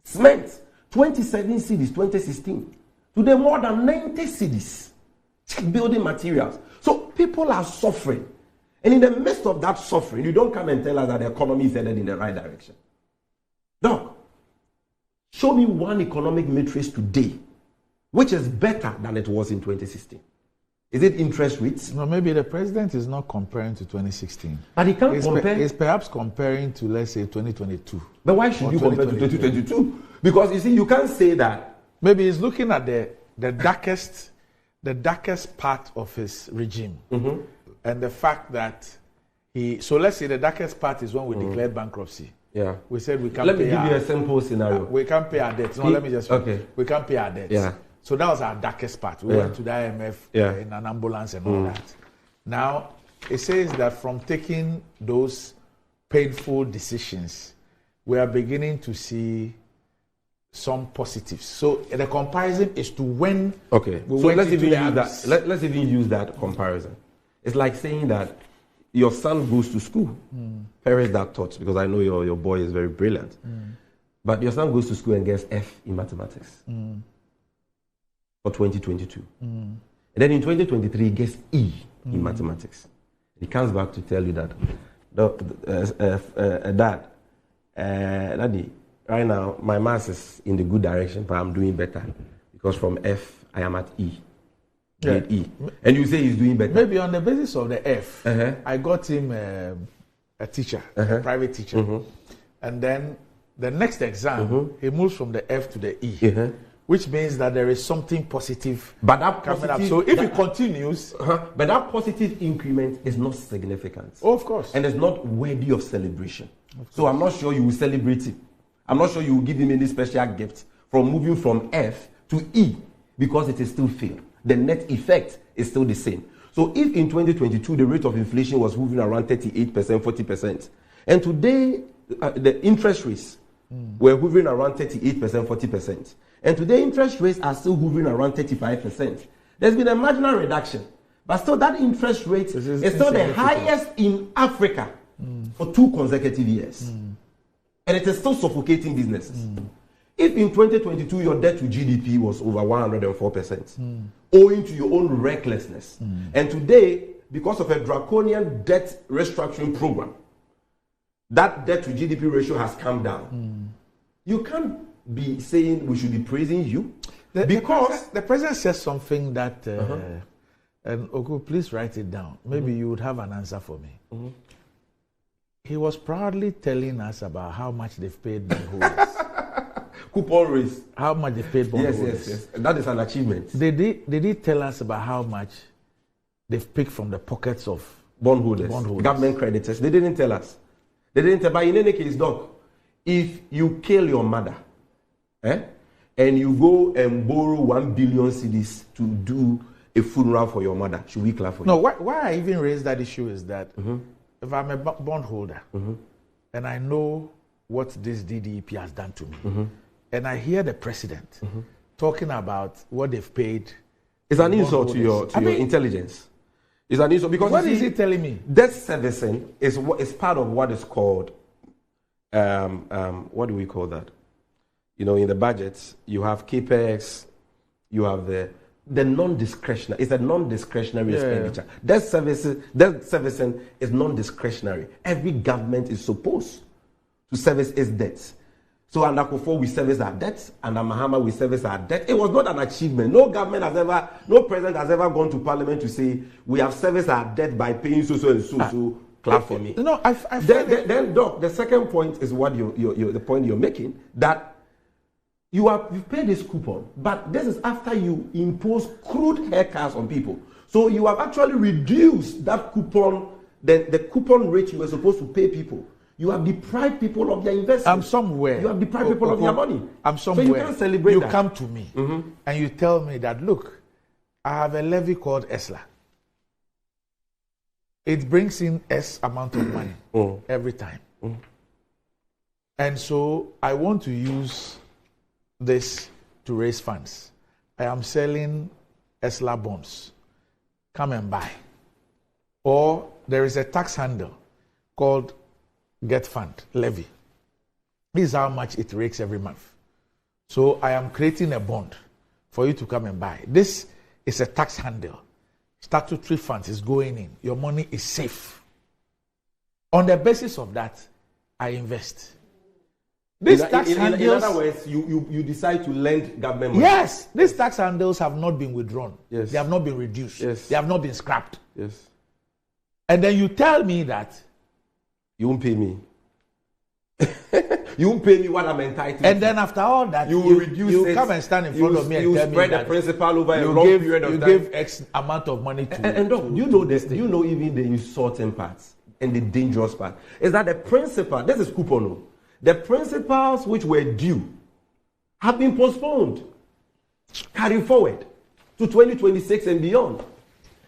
Cement, 27 cedis, 2016. Today, more than 90 cedis. Check building materials. So people are suffering. And in the midst of that suffering, you don't come and tell us that the economy is headed in the right direction. Doc, show me one economic matrix today which is better than it was in 2016. Is it interest rates? No, maybe the president is not comparing to 2016. But he can't compare. He's perhaps comparing to, let's say, 2022. But why should you compare to 2022? Because you see, you can't say that. Maybe he's looking at the darkest part of his regime. Mm-hmm. And the fact that so let's say the darkest part is when we declared bankruptcy. Yeah. We said we can't pay. Let me give you a simple scenario. We can't pay our debts. No, let me just. Okay. We can't pay our debts. Yeah. So that was our darkest part. We went to the IMF in an ambulance and all that. Now, it says that from taking those painful decisions, we are beginning to see some positives. So the comparison is to when. Okay. We So went let's into even the use abyss. that. Let's even use that comparison. It's like saying that your son goes to school. Perish that thought, because I know your boy is very brilliant. But your son goes to school and gets F in mathematics for 2022. And then in 2023, he gets E in mathematics. He comes back to tell you that, Daddy, right now my maths is in the good direction, but I'm doing better because from F I am at E. Grade E. And you say he's doing better. Maybe on the basis of the F, I got him a teacher, a private teacher. And then the next exam, he moves from the F to the E, which means that there is something positive but that coming positive, up. So if it continues... But that positive increment is not significant. Oh, of course. And it's not worthy of celebration. So I'm not sure you will celebrate him. I'm not sure you will give him any special gift from moving from F to E, because it is still failed. The net effect is still the same. So if in 2022 the rate of inflation was moving around 38%, 40%, and today the interest rates were hovering around 38%, 40%, and today interest rates are still hovering around 35%, there's been a marginal reduction. But still that interest rate is still the highest in Africa for 2 consecutive years. And it is still suffocating businesses. If in 2022 your debt to GDP was over 104%, owing to your own recklessness, and today, because of a draconian debt restructuring program, that debt to GDP ratio has come down. You can't be saying we should be praising you because the president says something that, and Oku, please write it down. Maybe you would have an answer for me. He was proudly telling us about how much they've paid bondholders. Coupon raise. How much they paid bondholders. Yes. That is an achievement. Did he tell us about how much they've picked from the pockets of bondholders, government creditors? They didn't tell us. They didn't tell. But in any case, Doc, if you kill your mother, and you go and borrow 1 billion cedis to do a funeral for your mother, should we clap for you? No, why I even raised that issue is that if I'm a bondholder and I know what this DDEP has done to me, and I hear the president talking about what they've paid, it's an insult to your intelligence. It's an insult because what is he telling me? Debt servicing is part of what is called what do we call that? You know, in the budget, you have capex, you have the non-discretionary. It's a non-discretionary expenditure. Debt servicing is non-discretionary. Every government is supposed to service its debts. So under Kufuor, we service our debts. Under Mahama, we service our debt. It was not an achievement. No president has ever gone to parliament to say, we have serviced our debt by paying so and so. Clap for me. No, then, Doc, the second point is what the point you're making, that you've paid this coupon, but this is after you impose crude haircuts on people. So you have actually reduced that coupon, the coupon rate you were supposed to pay people. You have deprived people of their investment. I'm somewhere. You have deprived people of their money. I'm somewhere. So you can't celebrate that. You come to me and you tell me that, look, I have a levy called ESLA. It brings in S amount of money every time. And so I want to use this to raise funds. I am selling ESLA bonds. Come and buy. Or there is a tax handle called Get Fund, levy. This is how much it rakes every month. So I am creating a bond for you to come and buy. This is a tax handle. Statutory funds is going in. Your money is safe. On the basis of that, I invest. These tax handles, in other words, you decide to lend government money. Yes, these tax handles have not been withdrawn. Yes. They have not been reduced. Yes. They have not been scrapped. Yes. And then you tell me that you won't pay me. You won't pay me what I'm entitled to. And then after all that, you will reduce you it. come and stand in front of me and tell me that you spread the principal over a long period of time. You give X amount of money to. And Doc, you know this. You know even the insulting parts and the dangerous part is that the principal. This is coupon. The principals which were due have been postponed, carried forward to 2026 and beyond,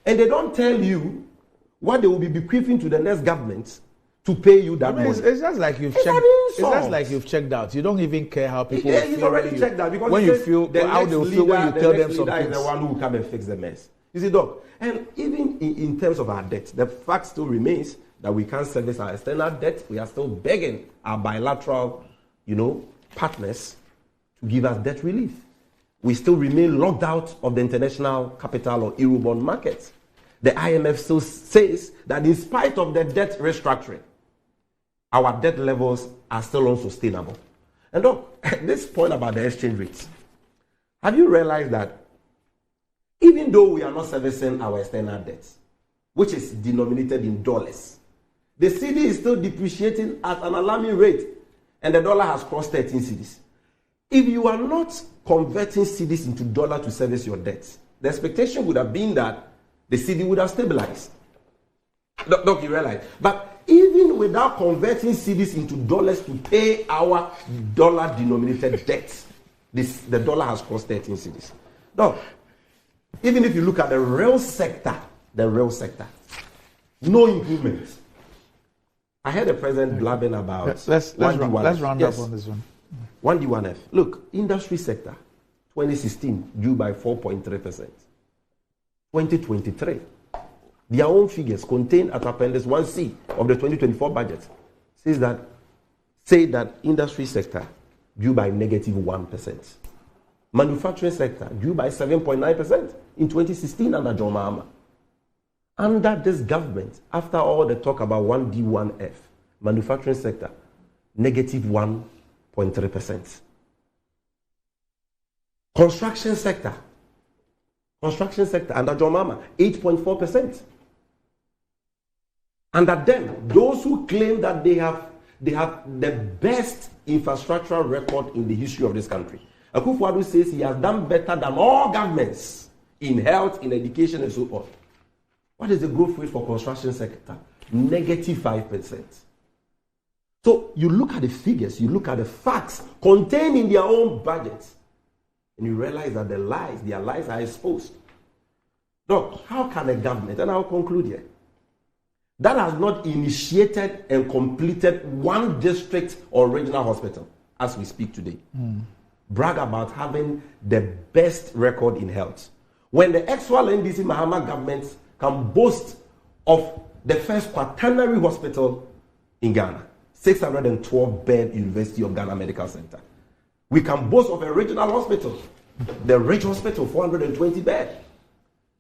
and they don't tell you what they will be bequeathing to the next government to pay you that money. It's just like you've checked. It's just like you've checked out. You don't even care how people feel. He's already checked out because when you feel how they will feel when you tell them something. Is the one who will come and fix the mess. You see, Doc. And even in terms of our debt, the fact still remains that we can't service our external debt. We are still begging our bilateral, partners to give us debt relief. We still remain locked out of the international capital or Eurobond markets. The IMF still says that in spite of the debt restructuring, our debt levels are still unsustainable. And look, this point about the exchange rates, have you realized that even though we are not servicing our external debts, which is denominated in dollars, the cedi is still depreciating at an alarming rate, and the dollar has crossed 13 cedis. If you are not converting cedis into dollar to service your debts, the expectation would have been that the cedi would have stabilized. Don't you realize? But even without converting cedis into dollars to pay our dollar-denominated debts, the dollar has crossed 13 cedis. Now, even if you look at the real sector, no improvement. I heard the president blabbing about let's round up on this one. 1D1F. Look, industry sector, 2016 grew by 4.3%. 2023, their own figures contained at Appendix 1C of the 2024 budget say that industry sector grew by -1%. Manufacturing sector grew by 7.9% in 2016 under John Mahama. Under this government, after all the talk about 1D1F, manufacturing sector, -1.3%. Construction sector under John Mahama, 8.4%. Under them, those who claim that they have the best infrastructural record in the history of this country, Akufo-Addo says he has done better than all governments in health, in education, and so on. What is the growth rate for construction sector? -5%. So you look at the figures, you look at the facts contained in their own budgets, and you realize that their lies are exposed. Look, how can a government, and I'll conclude here, that has not initiated and completed one district or regional hospital, as we speak today, brag about having the best record in health, when the actual NDC Mahama government can boast of the first quaternary hospital in Ghana, 612-bed University of Ghana Medical Center. We can boast of a regional hospital, the Ridge Hospital, 420 bed,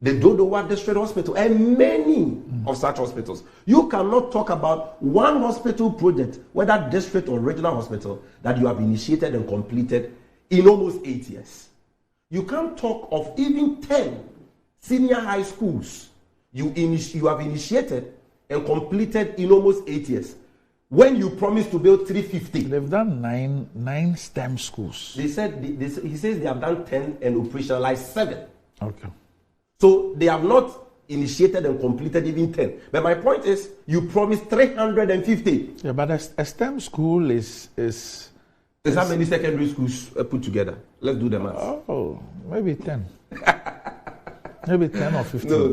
the Dodowa District Hospital, and many of such hospitals. You cannot talk about one hospital project, whether district or regional hospital, that you have initiated and completed in almost 8 years. You can't talk of even 10 senior high schools you have initiated and completed in almost 8 years. When you promised to build 350, they've done nine STEM schools. He says they have done 10 and operationalized 7. Okay. So they have not initiated and completed even 10. But my point is, you promised 350. Yeah, but a STEM school is how many secondary schools put together? Let's do the math. Oh, maybe 10. Maybe 10 or 15. No,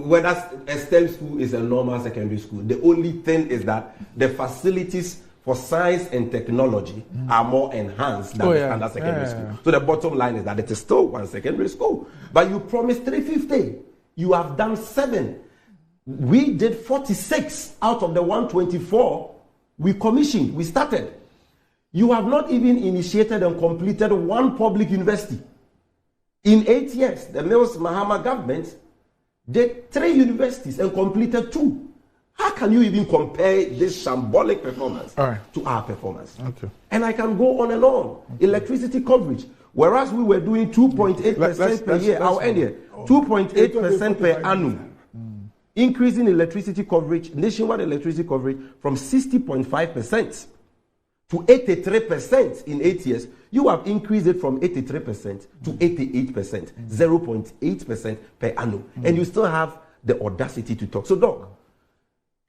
whether a STEM school is a normal secondary school, the only thing is that the facilities for science and technology are more enhanced than the standard secondary school. So the bottom line is that it is still one secondary school. But you promised 350. You have done 7. We did 46 out of the 124 we commissioned, we started. You have not even initiated and completed one public university. In 8 years, the Mills Mahama government did 3 universities and completed 2. How can you even compare this shambolic performance to our performance? Okay. And I can go on and on. Okay. Electricity coverage, whereas we were doing 2.8% per year, I'll end here, 2.8% per annum. Increasing electricity coverage, nationwide electricity coverage from 60.5% to 83% in 8 years. You have increased it from 83% to 88%, 0.8% per annum. And you still have the audacity to talk. So, Doc,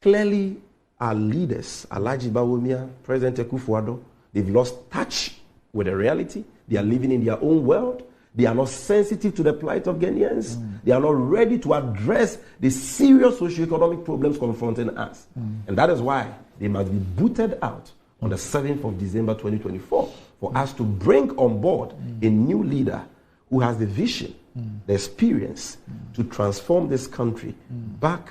clearly our leaders, Alhaji Bawumia, President Akufo-Addo, they've lost touch with the reality. They are living in their own world. They are not sensitive to the plight of Ghanaians. They are not ready to address the serious socio-economic problems confronting us. And that is why they must be booted out on the 7th of December 2024 for us to bring on board a new leader who has the vision, the experience to transform this country back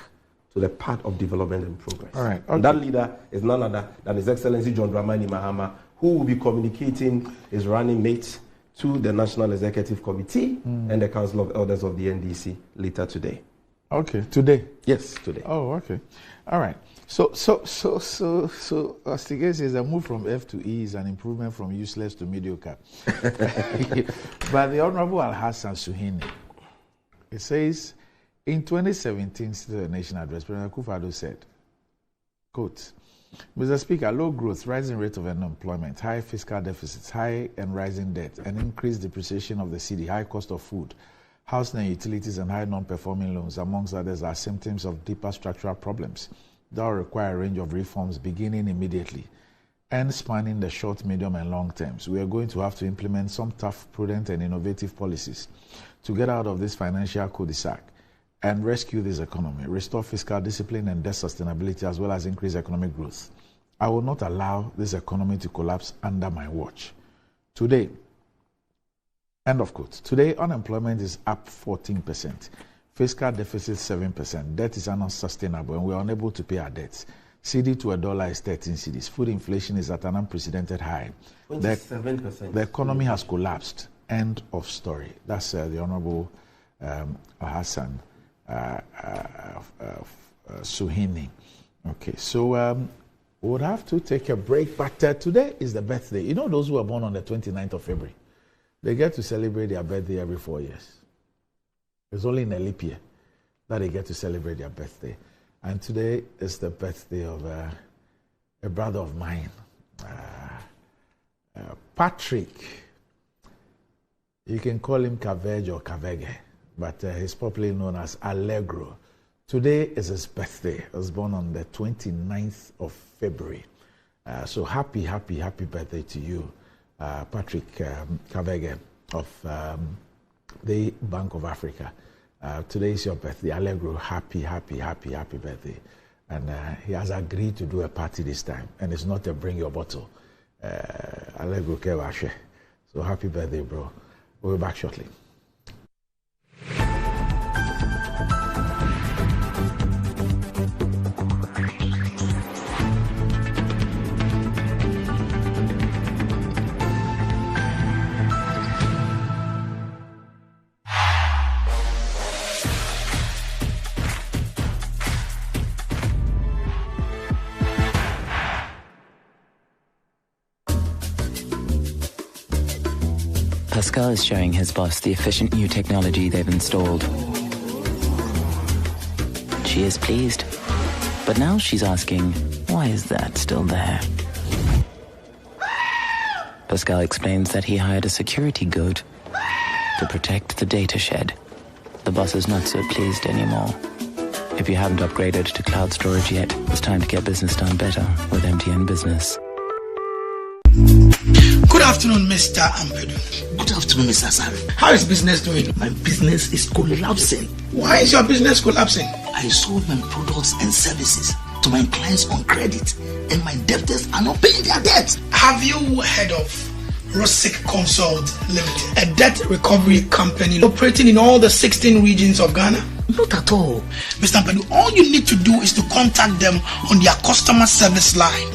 to the path of development and progress. All right. And that leader is none other than His Excellency John Dramani Mahama, who will be communicating his running mate to the National Executive Committee and the Council of Elders of the NDC later today. Okay, today? Yes, today. Oh, okay. All right. So Ostige says a move from F to E is an improvement from useless to mediocre. But the Honorable Al-Hassan Suhuyini, it says, in 2017 State of the Nation address, President Akufo-Addo said, quote, Mr. Speaker, low growth, rising rate of unemployment, high fiscal deficits, high and rising debt, and increased depreciation of the city, high cost of food, housing and utilities, and high non-performing loans, amongst others, are symptoms of deeper structural problems that will require a range of reforms beginning immediately and spanning the short, medium, and long terms. We are going to have to implement some tough, prudent, and innovative policies to get out of this financial cul-de-sac and rescue this economy, restore fiscal discipline and debt sustainability, as well as increase economic growth. I will not allow this economy to collapse under my watch. Today, end of quote. Today, unemployment is up 14%. Fiscal deficit 7%. Debt is unsustainable and we are unable to pay our debts. CD to $1 is 13 cedis. Food inflation is at an unprecedented high. 27%. The economy has collapsed. End of story. That's the Honorable Hassan Suhuyini. Okay, so we would have to take a break, but today is the birthday. You know, those who are born on the 29th of February, they get to celebrate their birthday every 4 years. It's only in a leap year that they get to celebrate their birthday. And today is the birthday of a brother of mine, Patrick. You can call him Kavej or Kavege, but he's popularly known as Allegro. Today is his birthday. He was born on the 29th of February. So happy birthday to you, Patrick Kavege of the Bank of Africa. Today is your birthday. Allegro, happy birthday. And he has agreed to do a party this time. And it's not a bring your bottle. Allegro Kewashe. So happy birthday, bro. We'll be back shortly. Pascal is showing his boss the efficient new technology they've installed. She is pleased, but now she's asking, why is that still there? Pascal explains that he hired a security goat to protect the data shed. The boss is not so pleased anymore. If you haven't upgraded to cloud storage yet, it's time to get business done better with MTN Business. Good afternoon, Mr. Ampadu. Good afternoon, Mr. Asari. How is business doing? My business is collapsing. Why is your business collapsing? I sold my products and services to my clients on credit, and my debtors are not paying their debts. Have you heard of Rosic Consult Limited, a debt recovery company operating in all the 16 regions of Ghana? Not at all. Mr. Ampadu, all you need to do is to contact them on their customer service line.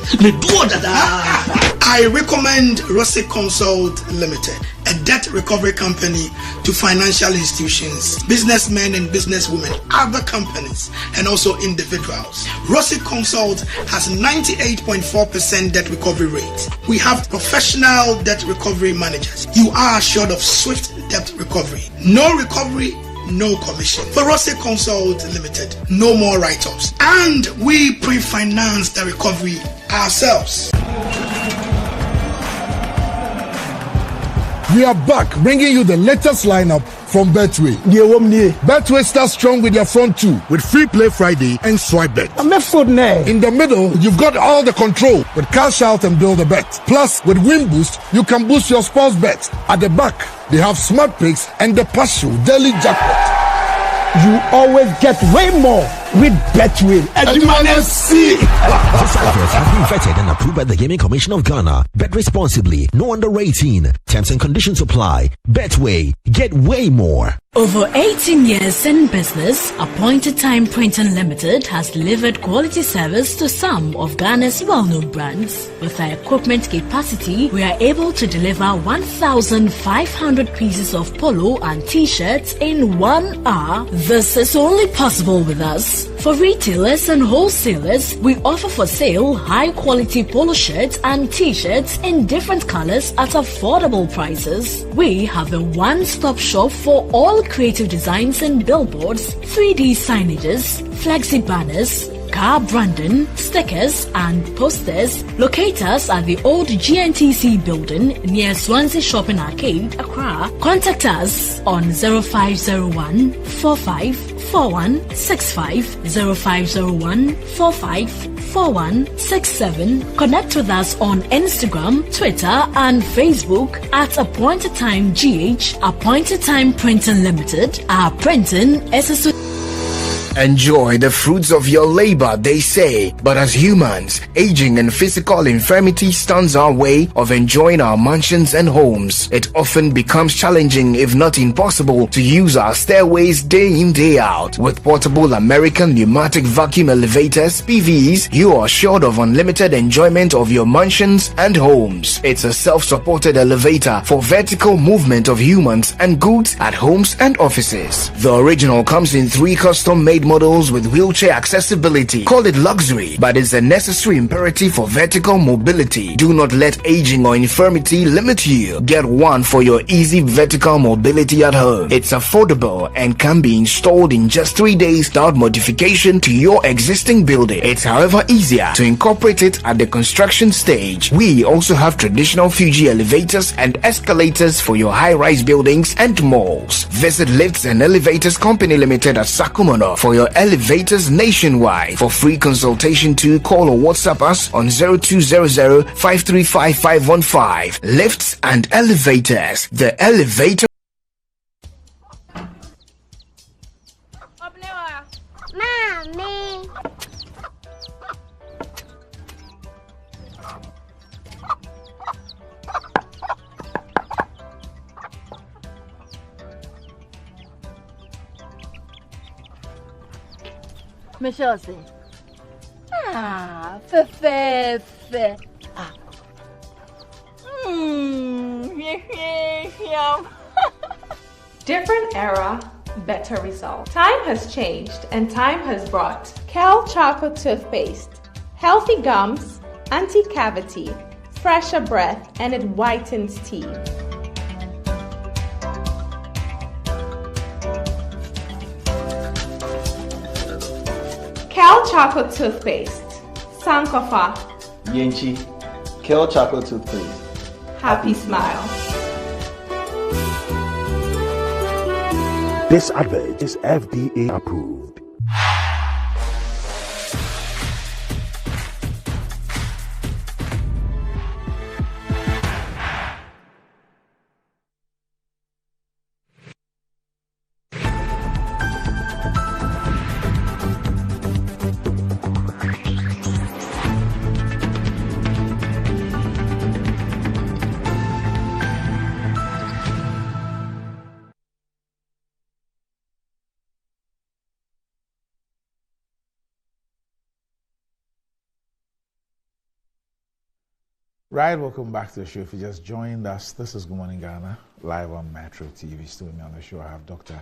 I recommend Rosic Consult Limited, a debt recovery company to financial institutions, businessmen and businesswomen, other companies, and also individuals. Rosic Consult has 98.4% debt recovery rate. We have professional debt recovery managers. You are assured of swift debt recovery. No recovery, no commission. For Rosic Consult Limited, no more write-offs. And we pre-finance the recovery ourselves. We are back, bringing you the latest lineup from Betway. Betway starts strong with their front two, with Free Play Friday and Swipe Bet. In the middle, you've got all the control with Cash Out and Build a Bet. Plus, with Win Boost, you can boost your sports bets. At the back, they have Smart Picks and the Partial Daily Jackpot. You always get way more with Betway. Subscribers have been vetted and approved by the Gaming Commission of Ghana. Bet responsibly. No under 18. Terms and conditions apply. Betway. Get way more. Over 18 years in business, Appointed Time Printing Limited has delivered quality service to some of Ghana's well-known brands. With our equipment capacity, we are able to deliver 1,500 pieces of polo and t-shirts in 1 hour. This is only possible with us. For retailers and wholesalers, we offer for sale high-quality polo shirts and t-shirts in different colors at affordable prices. We have a one-stop shop for all creative designs and billboards, 3D signages, flexi banners, car branding, stickers and posters. Locate us at the old GNTC building near Swansea Shopping Arcade, Accra. Contact us on 0501 454165, 0501 454167. Connect with us on Instagram, Twitter and Facebook at Appointed Time GH. Appointed Time Printing Limited. Our printing is a Enjoy the fruits of your labor, they say. But as humans, aging and physical infirmity stands our way of enjoying our mansions and homes. It often becomes challenging, if not impossible, to use our stairways day in, day out. With portable American pneumatic vacuum elevators, PVs, you are assured of unlimited enjoyment of your mansions and homes. It's a self-supported elevator for vertical movement of humans and goods at homes and offices. The original comes in 3 custom-made models with wheelchair accessibility. Call it luxury, but it's a necessary imperative for vertical mobility. Do not let aging or infirmity limit you. Get one for your easy vertical mobility at home. It's affordable and can be installed in just 3 days without modification to your existing building. It's however easier to incorporate it at the construction stage. We also have traditional Fuji elevators and escalators for your high-rise buildings and malls. Visit Lifts and Elevators Company Limited at Sakumono for your elevators nationwide. For free consultation to call or WhatsApp us on 0200-535-515. Lifts and Elevators. The elevator. Mommy. Michelle say, fe. Different era, better result. Time has changed and time has brought Kel Choco Toothpaste. Healthy gums, anti-cavity, fresher breath, and it whitens teeth. Kel Choco Toothpaste. Sankofa. Yenchi. Kel Choco Toothpaste. Happy smile. This advert is FDA approved. Right, welcome back to the show. If you just joined us, this is Good Morning Ghana, live on Metro TV. Still with me on the show, I have Dr.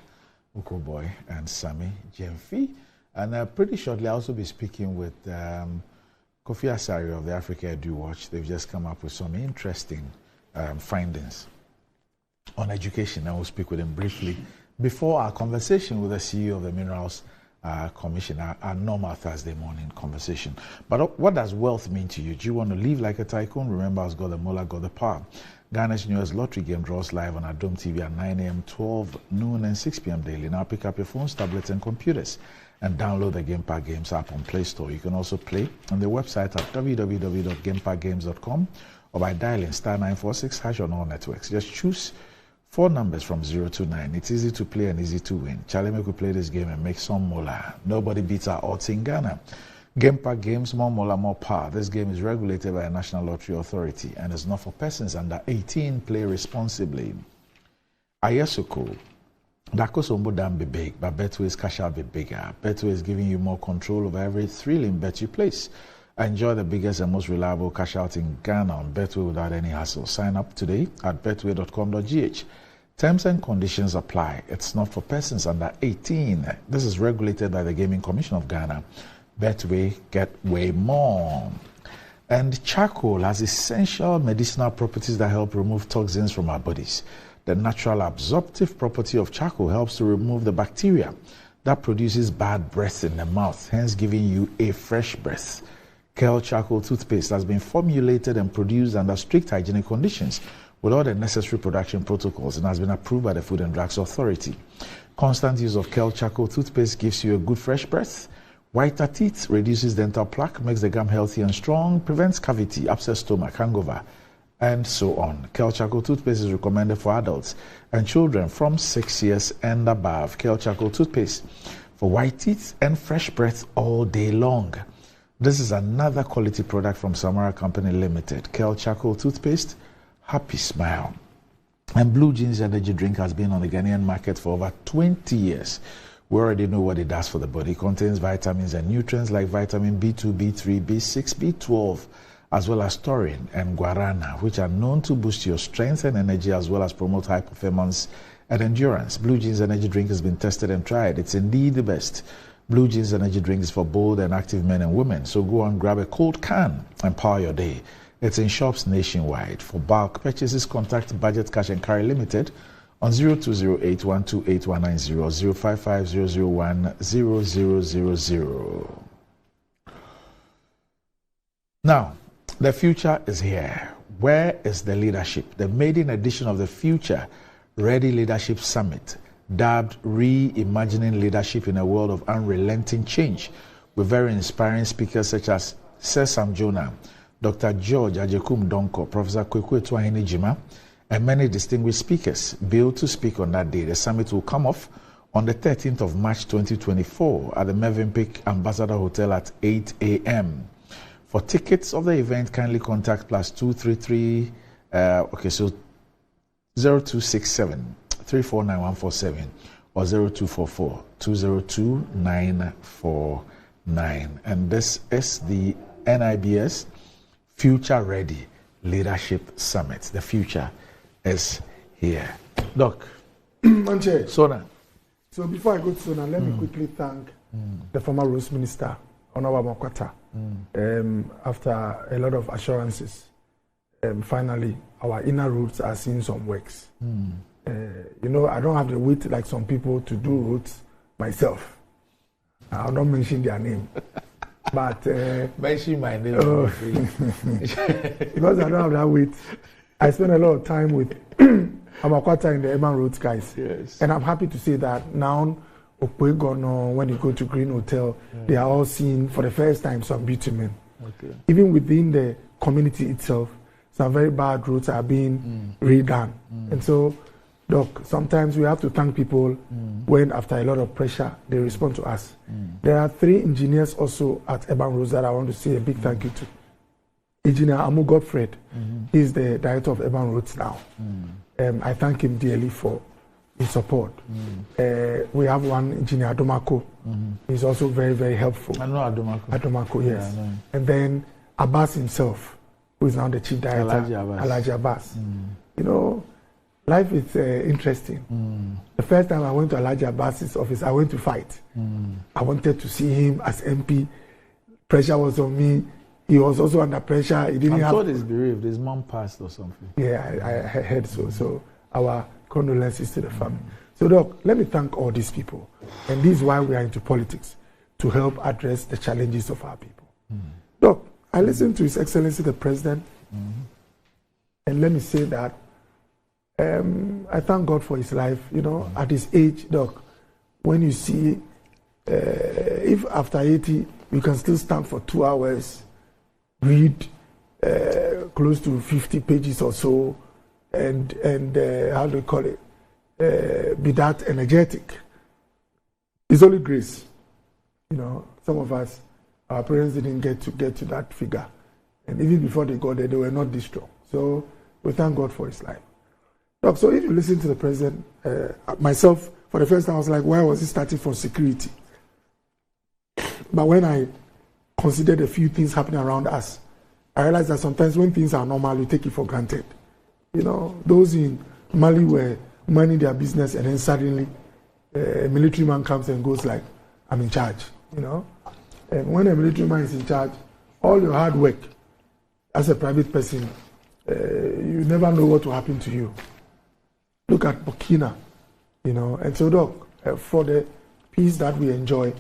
Ukoboy and Sammy Gyamfi. And pretty shortly, I'll also be speaking with Kofi Asari of the Africa Edu Watch. They've just come up with some interesting findings on education. I will speak with him briefly before our conversation with the CEO of the Minerals Commission, our normal Thursday morning conversation. But what does wealth mean to you? Do you want to live like a tycoon? Remember, as God the Mullah, God the power. Ghana's newest lottery game draws live on Adom TV at 9 a.m., 12 noon, and 6 p.m. daily. Now pick up your phones, tablets, and computers and download the Game Park Games app on Play Store. You can also play on the website at www.gameparkgames.com or by dialing *946# on all networks. Just choose 4 numbers from 0 to 9. It's easy to play and easy to win. Charlie, make we play this game and make some moolah. Nobody beats our odds in Ghana. Game Park Games, more moolah, more power. This game is regulated by a National Lottery Authority and is not for persons under 18. Play responsibly. Ayesoko. Dakosombo dam be big, but Betway's cash out be bigger. Betway is giving you more control over every thrilling bet you place. Enjoy the biggest and most reliable cash out in Ghana on Betway without any hassle. Sign up today at betway.com.gh. Terms and conditions apply. It's not for persons under 18. This is regulated by the Gaming Commission of Ghana. Betway, get way more. And charcoal has essential medicinal properties that help remove toxins from our bodies. The natural absorptive property of charcoal helps to remove the bacteria that produces bad breath in the mouth, hence giving you a fresh breath. Kel Charcoal toothpaste has been formulated and produced under strict hygienic conditions with all the necessary production protocols and has been approved by the Food and Drugs Authority. Constant use of Kel Charcoal toothpaste gives you a good fresh breath, whiter teeth, reduces dental plaque, makes the gum healthy and strong, prevents cavity, upset stomach, hangover, and so on. Kel Charcoal toothpaste is recommended for adults and children from 6 years and above. Kel Charcoal toothpaste for white teeth and fresh breath all day long. This is another quality product from Samara Company Limited. Kel Charcoal toothpaste, happy smile. And Blue Jeans energy drink has been on the Ghanaian market for over 20 years. We already know what it does for the body. It contains vitamins and nutrients like vitamin B2, B3, B6, B12, as well as taurine and guarana, which are known to boost your strength and energy as well as promote high performance and endurance. Blue Jeans energy drink has been tested and tried. It's indeed the best. Blue Jeans energy drink is for bold and active men and women. So go and grab a cold can and power your day. It's in shops nationwide. For bulk purchases, contact Budget Cash and Carry Limited on 0208-128-190 or 055-001-0000. Now, the future is here. Where is the leadership? The maiden edition of the Future Ready Leadership Summit, dubbed Reimagining Leadership in a World of Unrelenting Change, with very inspiring speakers such as Sir Sam Jonah, Dr. George Ajekum Donko, Professor Kweku Etuahene Jima, and many distinguished speakers billed to speak on that day. The summit will come off on the 13th of March 2024 at the Mövenpick Ambassador Hotel at 8 a.m. For tickets of the event, kindly contact +233 0267 349147 or 0244-202-949. And this is the NIBS Future Ready Leadership Summit. The future is here. Doc. Manche. Sona. So before I go to Sona, let me quickly thank the former Rose Minister, Honorable Mokwata. After a lot of assurances, finally, our inner roots are seeing some works. You know, I don't have the wit like some people to do roots myself. I'll not mention their name. But mention my name. Because I don't have that wit, I spend a lot of time with Amakwata in the Eman Roads guys. Yes. And I'm happy to say that now, when you go to Green Hotel, they are all seeing for the first time some bitumen. Okay. Even within the community itself, some very bad roads are being redone. And so, Doc, sometimes we have to thank people when, after a lot of pressure, they respond to us. There are 3 engineers also at Urban Roads that I want to say a big thank you to. Engineer Amu Godfred is the director of Urban Roads now. I thank him dearly for his support. We have one engineer, Adomako. He's also very, very helpful. I know Adomako. Adomako, yes. Yeah, and then Abbas himself, who is now the chief director. Alhaji Abbas. You know, life is interesting. The first time I went to Alhaji Abbas's office, I went to fight. I wanted to see him as MP. Pressure was on me. He was also under pressure. He didn't I'm told he's bereaved. His mom passed or something. Yeah, I heard so. So our condolences to the family. So, Doc, let me thank all these people. And this is why we are into politics, to help address the challenges of our people. Doc, I listened to His Excellency the President And let me say that I thank God for his life. You know, at his age, Doc, when you see, if after 80, you can still stand for 2 hours, read close to 50 pages or so, and how do you call it, be that energetic. It's only grace. You know, some of us, our parents didn't get to that figure. And even before they got there, they were not this strong. So we thank God for his life. Look, so if you listen to the president, myself, for the first time, I was like, why was he starting from security? But when I considered a few things happening around us, I realized that sometimes when things are normal, we take it for granted. You know, those in Mali were minding their business, and then suddenly a military man comes and goes like, I'm in charge, you know. And when a military man is in charge, all your hard work as a private person, you never know what will happen to you. Look at Burkina, you know. And so, Doc, for the peace that we enjoy,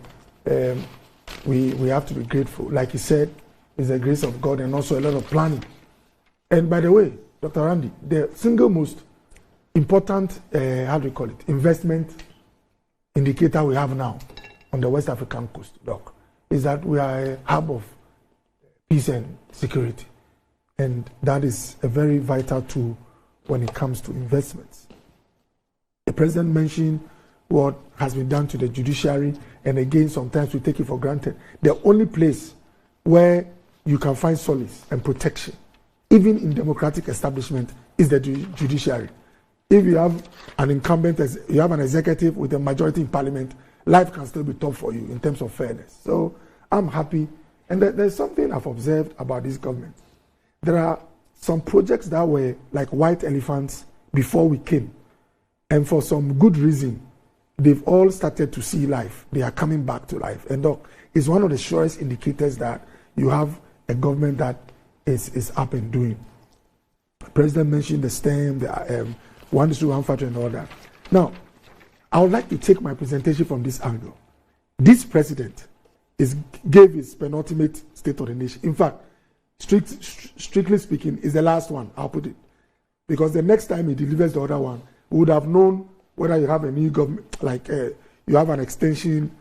we have to be grateful. Like he said, it's the grace of God and also a lot of planning. And by the way, Dr. Randy, the single most important, investment indicator we have now on the West African coast, Doc, is that we are a hub of peace and security. And that is a very vital tool when it comes to investments. The president mentioned what has been done to the judiciary, and again, sometimes we take it for granted. The only place where you can find solace and protection, even in democratic establishment, is the judiciary. If you have an incumbent, you have an executive with a majority in parliament, life can still be tough for you in terms of fairness. So I'm happy. And there's something I've observed about this government. There are some projects that were like white elephants before we came. And for some good reason, they've all started to see life. They are coming back to life. And Doc, it's one of the surest indicators that you have a government that is up and doing. The president mentioned the STEM, the one issue, one factor, and all that. Now, I would like to take my presentation from this angle. This president gave his penultimate state of the nation. In fact, strictly speaking, is the last one, I'll put it. Because the next time he delivers the other one, we would have known whether you have a new government, like you have an extension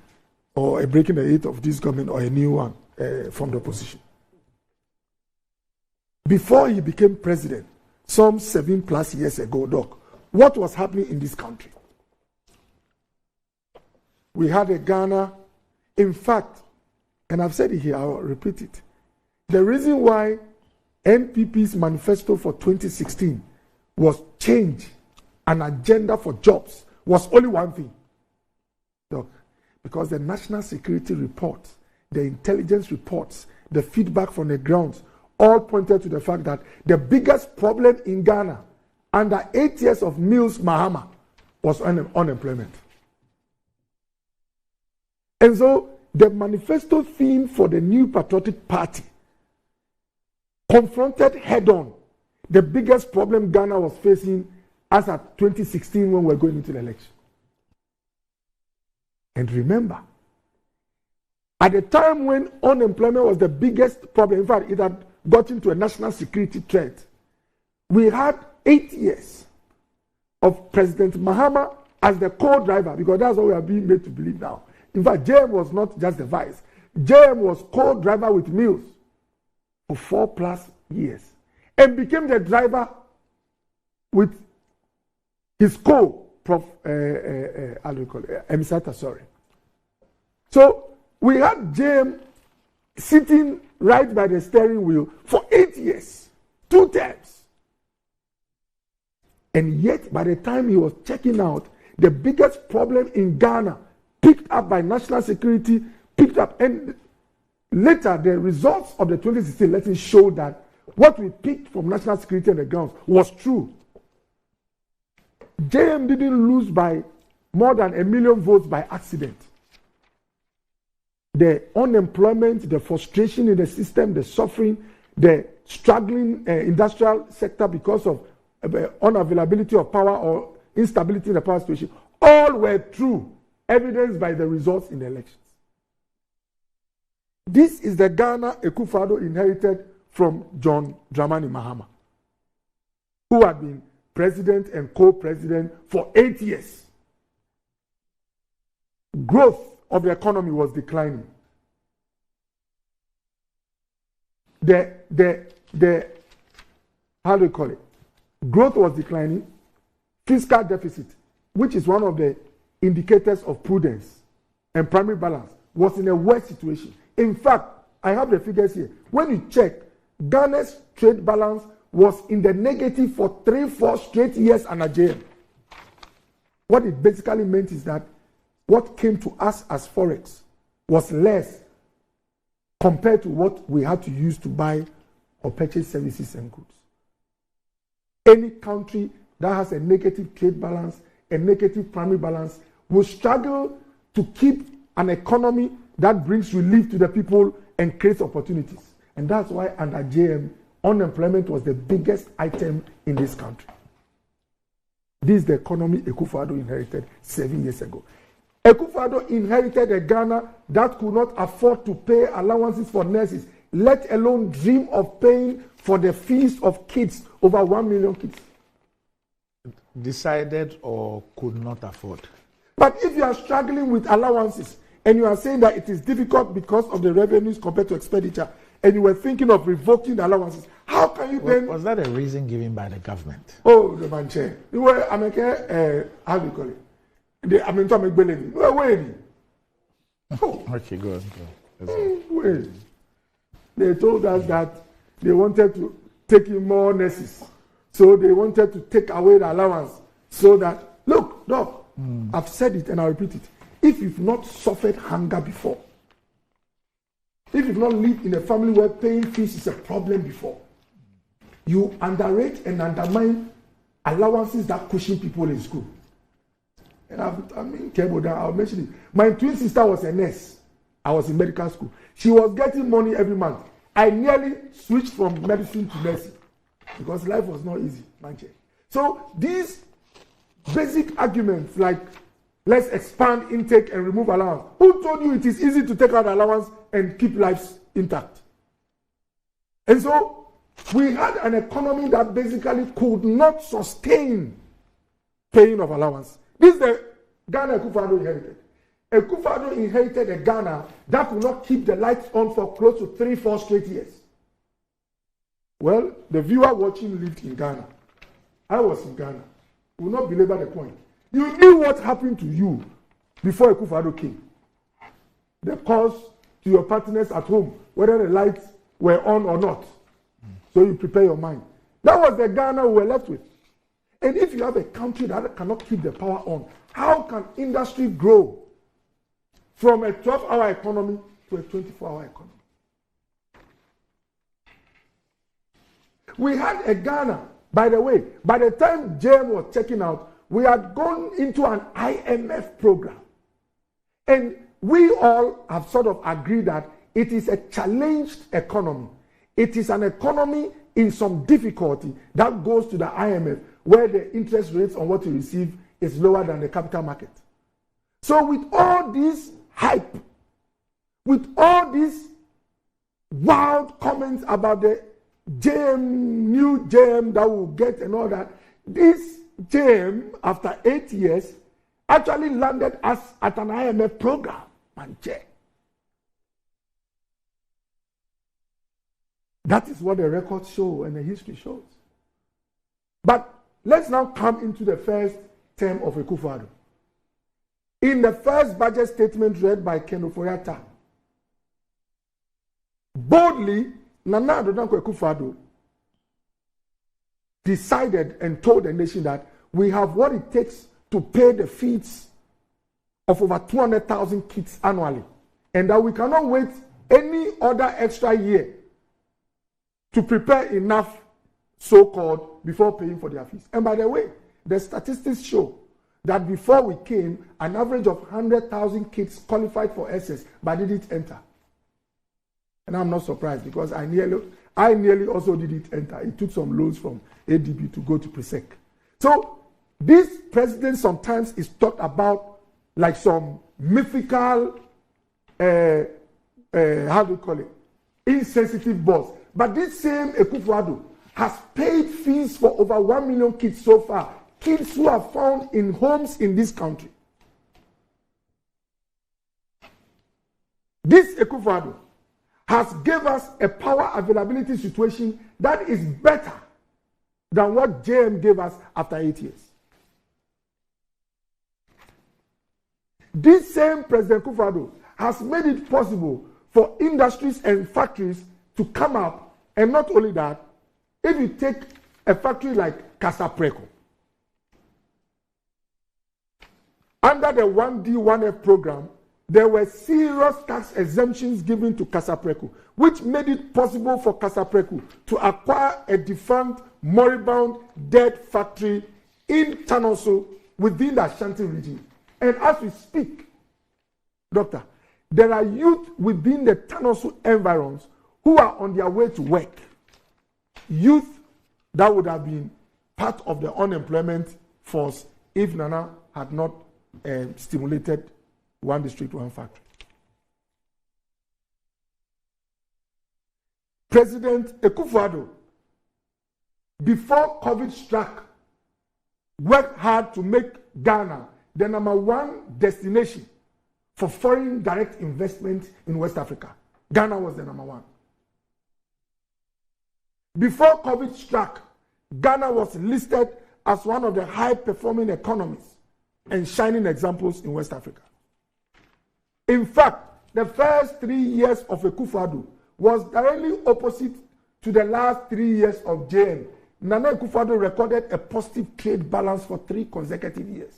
or a breaking the eighth of this government or a new one from the opposition. Before he became president, some 7+ years ago, Doc, what was happening in this country? We had a Ghana, in fact, and I've said it here, I'll repeat it. The reason why NPP's manifesto for 2016 was change an agenda for jobs was only one thing. Look, because the national security reports, the intelligence reports, the feedback from the grounds all pointed to the fact that the biggest problem in Ghana under 8 years of Mills Mahama was unemployment. And so the manifesto theme for the New Patriotic Party confronted head-on the biggest problem Ghana was facing as at 2016 when we were going into the election. And remember, at the time when unemployment was the biggest problem, in fact, it had gotten to a national security threat, we had 8 years of President Mahama as the co-driver, because that's what we are being made to believe now. In fact, JM was not just the vice. JM was co-driver with Mills for 4+ years and became the driver with his Prof. Emisata, sorry. So we had JM sitting right by the steering wheel for 8 years, 2 terms. And yet, by the time he was checking out, the biggest problem in Ghana picked up by national security, picked up, and later the results of the 2016 election showed that what we picked from national security on the grounds was true. JM didn't lose by more than 1 million votes by accident. The unemployment, the frustration in the system, the suffering, the struggling industrial sector because of unavailability of power or instability in the power situation, all were true, evidenced by the results in the elections. This is the Ghana Akufo-Addo inherited from John Dramani Mahama. who had been president and co-president for 8 years. Growth of the economy was declining. The how do you call it? Growth was declining. Fiscal deficit, which is one of the indicators of prudence and primary balance, was in a worse situation. In fact, I have the figures here. When you check, Ghana's trade balance was in the negative for 3-4 straight years under JM. What it basically meant is that what came to us as forex was less compared to what we had to use to buy or purchase services and goods. Any country that has a negative trade balance, a negative primary balance, will struggle to keep an economy that brings relief to the people and creates opportunities. And that's why under JM, unemployment was the biggest item in this country. This is the economy Akufo-Addo inherited 7 years ago. Akufo-Addo inherited a Ghana that could not afford to pay allowances for nurses, let alone dream of paying for the fees of kids, over 1 million kids. Decided or could not afford. But if you are struggling with allowances and you are saying that it is difficult because of the revenues compared to expenditure, and you were thinking of revoking the allowances, how can you then... Was that a reason given by the government? Oh, the man chair. You were, how do you call it? Okay, go on. Wait. They told us that they wanted to take in more nurses. So they wanted to take away the allowance. So that, look, Doc, I've said it and I'll repeat it. If you've not suffered hunger before, if you've not lived in a family where paying fees is a problem before, you underrate and undermine allowances that cushion people in school. And I'll mention it. My twin sister was a nurse. I was in medical school. She was getting money every month. I nearly switched from medicine to nursing because life was not easy. So these basic arguments like let's expand intake and remove allowance. Who told you it is easy to take out allowance and keep lives intact? And so we had an economy that basically could not sustain paying of allowance. This is the Ghana Akufo-Addo inherited. Akufo-Addo inherited a Ghana that could not keep the lights on for close to 3-4 straight years. Well, the viewer watching lived in Ghana. I was in Ghana. We will not belabor the point. You knew what happened to you before Akufo-Addo came. The cost to your partners at home, whether the lights were on or not. So you prepare your mind. That was the Ghana we were left with. And if you have a country that cannot keep the power on, how can industry grow from a 12-hour economy to a 24-hour economy? We had a Ghana, by the way, by the time JM was checking out, we had gone into an IMF program. And we all have sort of agreed that it is a challenged economy. It is an economy in some difficulty that goes to the IMF, where the interest rates on what you receive is lower than the capital market. So with all this hype, with all these wild comments about the JM, new JM that we'll get and all that, this JM, after 8 years, actually landed us at an IMF program. That is what the records show and the history shows. But let's now come into the first term of Akufo-Addo. In the first budget statement read by Ken Ofori-Atta, boldly, Nana Addo Dankwa Akufo-Addo decided and told the nation that we have what it takes to pay the fees of over 200,000 kids annually, and that we cannot wait any other extra year to prepare enough, so-called, before paying for their fees. And by the way, the statistics show that before we came, an average of 100,000 kids qualified for SS, but didn't enter. And I'm not surprised because I nearly also didn't enter. It took some loans from ADB to go to PRESEC. So this president sometimes is talked about like some mythical, how do you call it, insensitive boss. But this same Akufo-Addo has paid fees for over 1 million kids so far. Kids who are found in homes in this country. This Akufo-Addo has given us a power availability situation that is better than what JM gave us after 8 years. This same President Akufo-Addo has made it possible for industries and factories to come up, and not only that, if you take a factory like Casapreco, under the 1D, 1F program, there were serious tax exemptions given to Casapreco, which made it possible for Casapreco to acquire a defunct, moribund, dead factory in Tanoso within the Ashanti region. And as we speak, Doctor, there are youth within the Tanoso environs who are on their way to work. Youth that would have been part of the unemployment force if Nana had not stimulated one district, one factory. President Akufo-Addo, before COVID struck, worked hard to make Ghana the #1 destination for foreign direct investment in West Africa. Ghana was the #1. Before COVID struck, Ghana was listed as one of the high-performing economies and shining examples in West Africa. In fact, the first 3 years of Akufo-Addo was directly opposite to the last 3 years of JM. Nana Akufo-Addo recorded a positive trade balance for 3 consecutive years.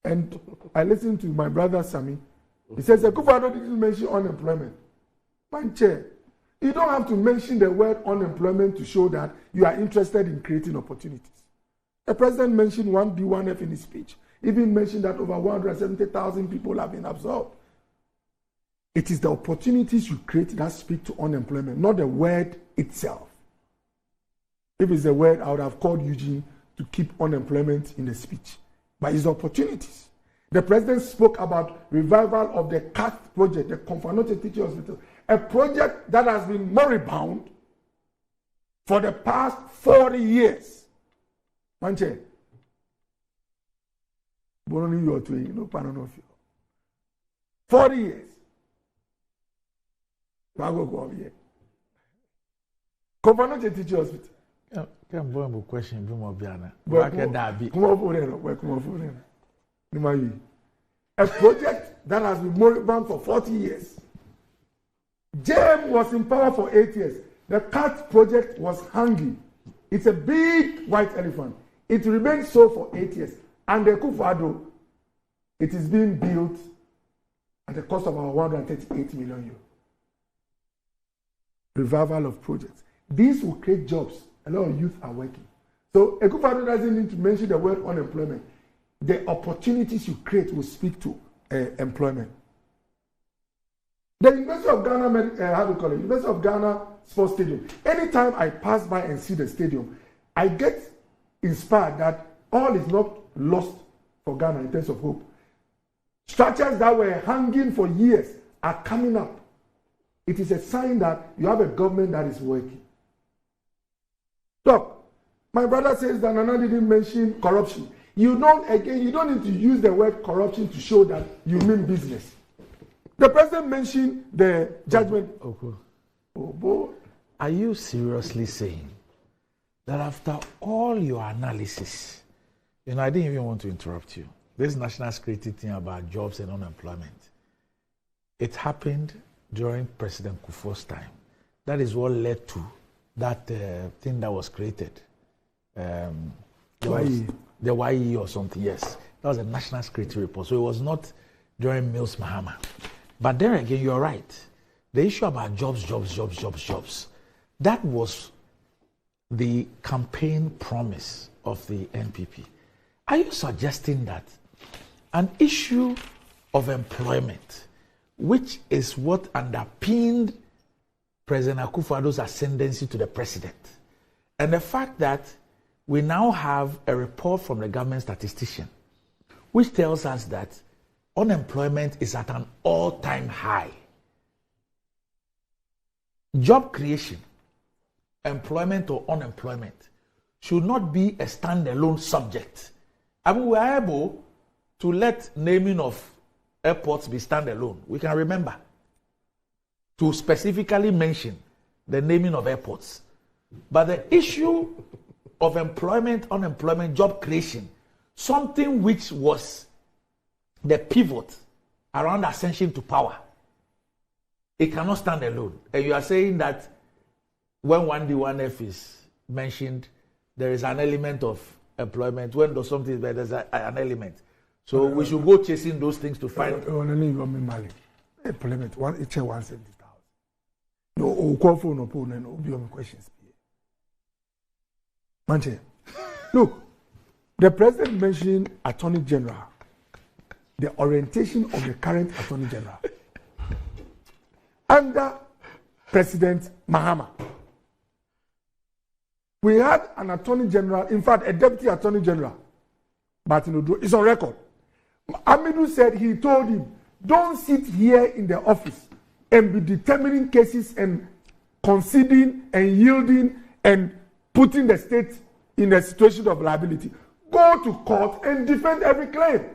And I listened to my brother Sami. He says Akufo-Addo didn't mention unemployment. Man, chair, you don't have to mention the word unemployment to show that you are interested in creating opportunities. The president mentioned 1B, 1F in his speech. Even mentioned that over 170,000 people have been absorbed. It is the opportunities you create that speak to unemployment, not the word itself. If it's a word, I would have called Eugene to keep unemployment in the speech. But it's the opportunities. The president spoke about revival of the CAT project, the Confanote Teaching Hospital, a project that has been moribund for the past 40 years. Manche, Boroni you are to no panonofio. 40 years. Bago go over here. Confanote Teaching Hospital. Can boy question be more biana. Come over there. A project that has been moribund for 40 years. JM was in power for 8 years. The CAT project was hanging. It's a big white elephant. It remained so for 8 years. And the Akufo-Addo, it is being built at a cost of about 138 million euros. Revival of projects. These will create jobs. A lot of youth are working. So Akufo-Addo doesn't need to mention the word unemployment. The opportunities you create will speak to employment. The University of Ghana, University of Ghana Sports Stadium. Anytime I pass by and see the stadium, I get inspired that all is not lost for Ghana in terms of hope. Structures that were hanging for years are coming up. It is a sign that you have a government that is working. Look, my brother says that Nana didn't mention corruption. You don't need to use the word corruption to show that you mean business. The president mentioned the judgment. Okay. Oh boy. Are you seriously saying that after all your analysis, I didn't even want to interrupt you. This national security thing about jobs and unemployment, it happened during President Kufuor's time. That is what led to that thing that was created. The YE or something, yes. That was a national security report. So it was not during Mills Mahama. But there again, you're right. The issue about jobs. That was the campaign promise of the NPP. Are you suggesting that an issue of employment, which is what underpinned President Akufo-Addo's ascendancy to the president, and the fact that we now have a report from the government statistician which tells us that unemployment is at an all-time high, job creation, employment or unemployment, should not be a standalone subject. I mean, we are able to let naming of airports be standalone. We can remember to specifically mention the naming of airports. But the issue of employment, unemployment, job creation, something which was the pivot around ascension to power, it cannot stand alone. And you are saying that when 1D1F is mentioned, there is an element of employment. When there's something, there's an element. So we should go chasing those things to find. Employment, one each 170,000. No, call for no phone and be on questions. Manche, look, the president mentioned Attorney General, the orientation of the current Attorney General. Under President Mahama, we had an Attorney General, in fact, a Deputy Attorney General, Martin Odu, it's on record. Amidu said he told him, don't sit here in the office and be determining cases and conceding and yielding and putting the state in a situation of liability. Go to court and defend every claim.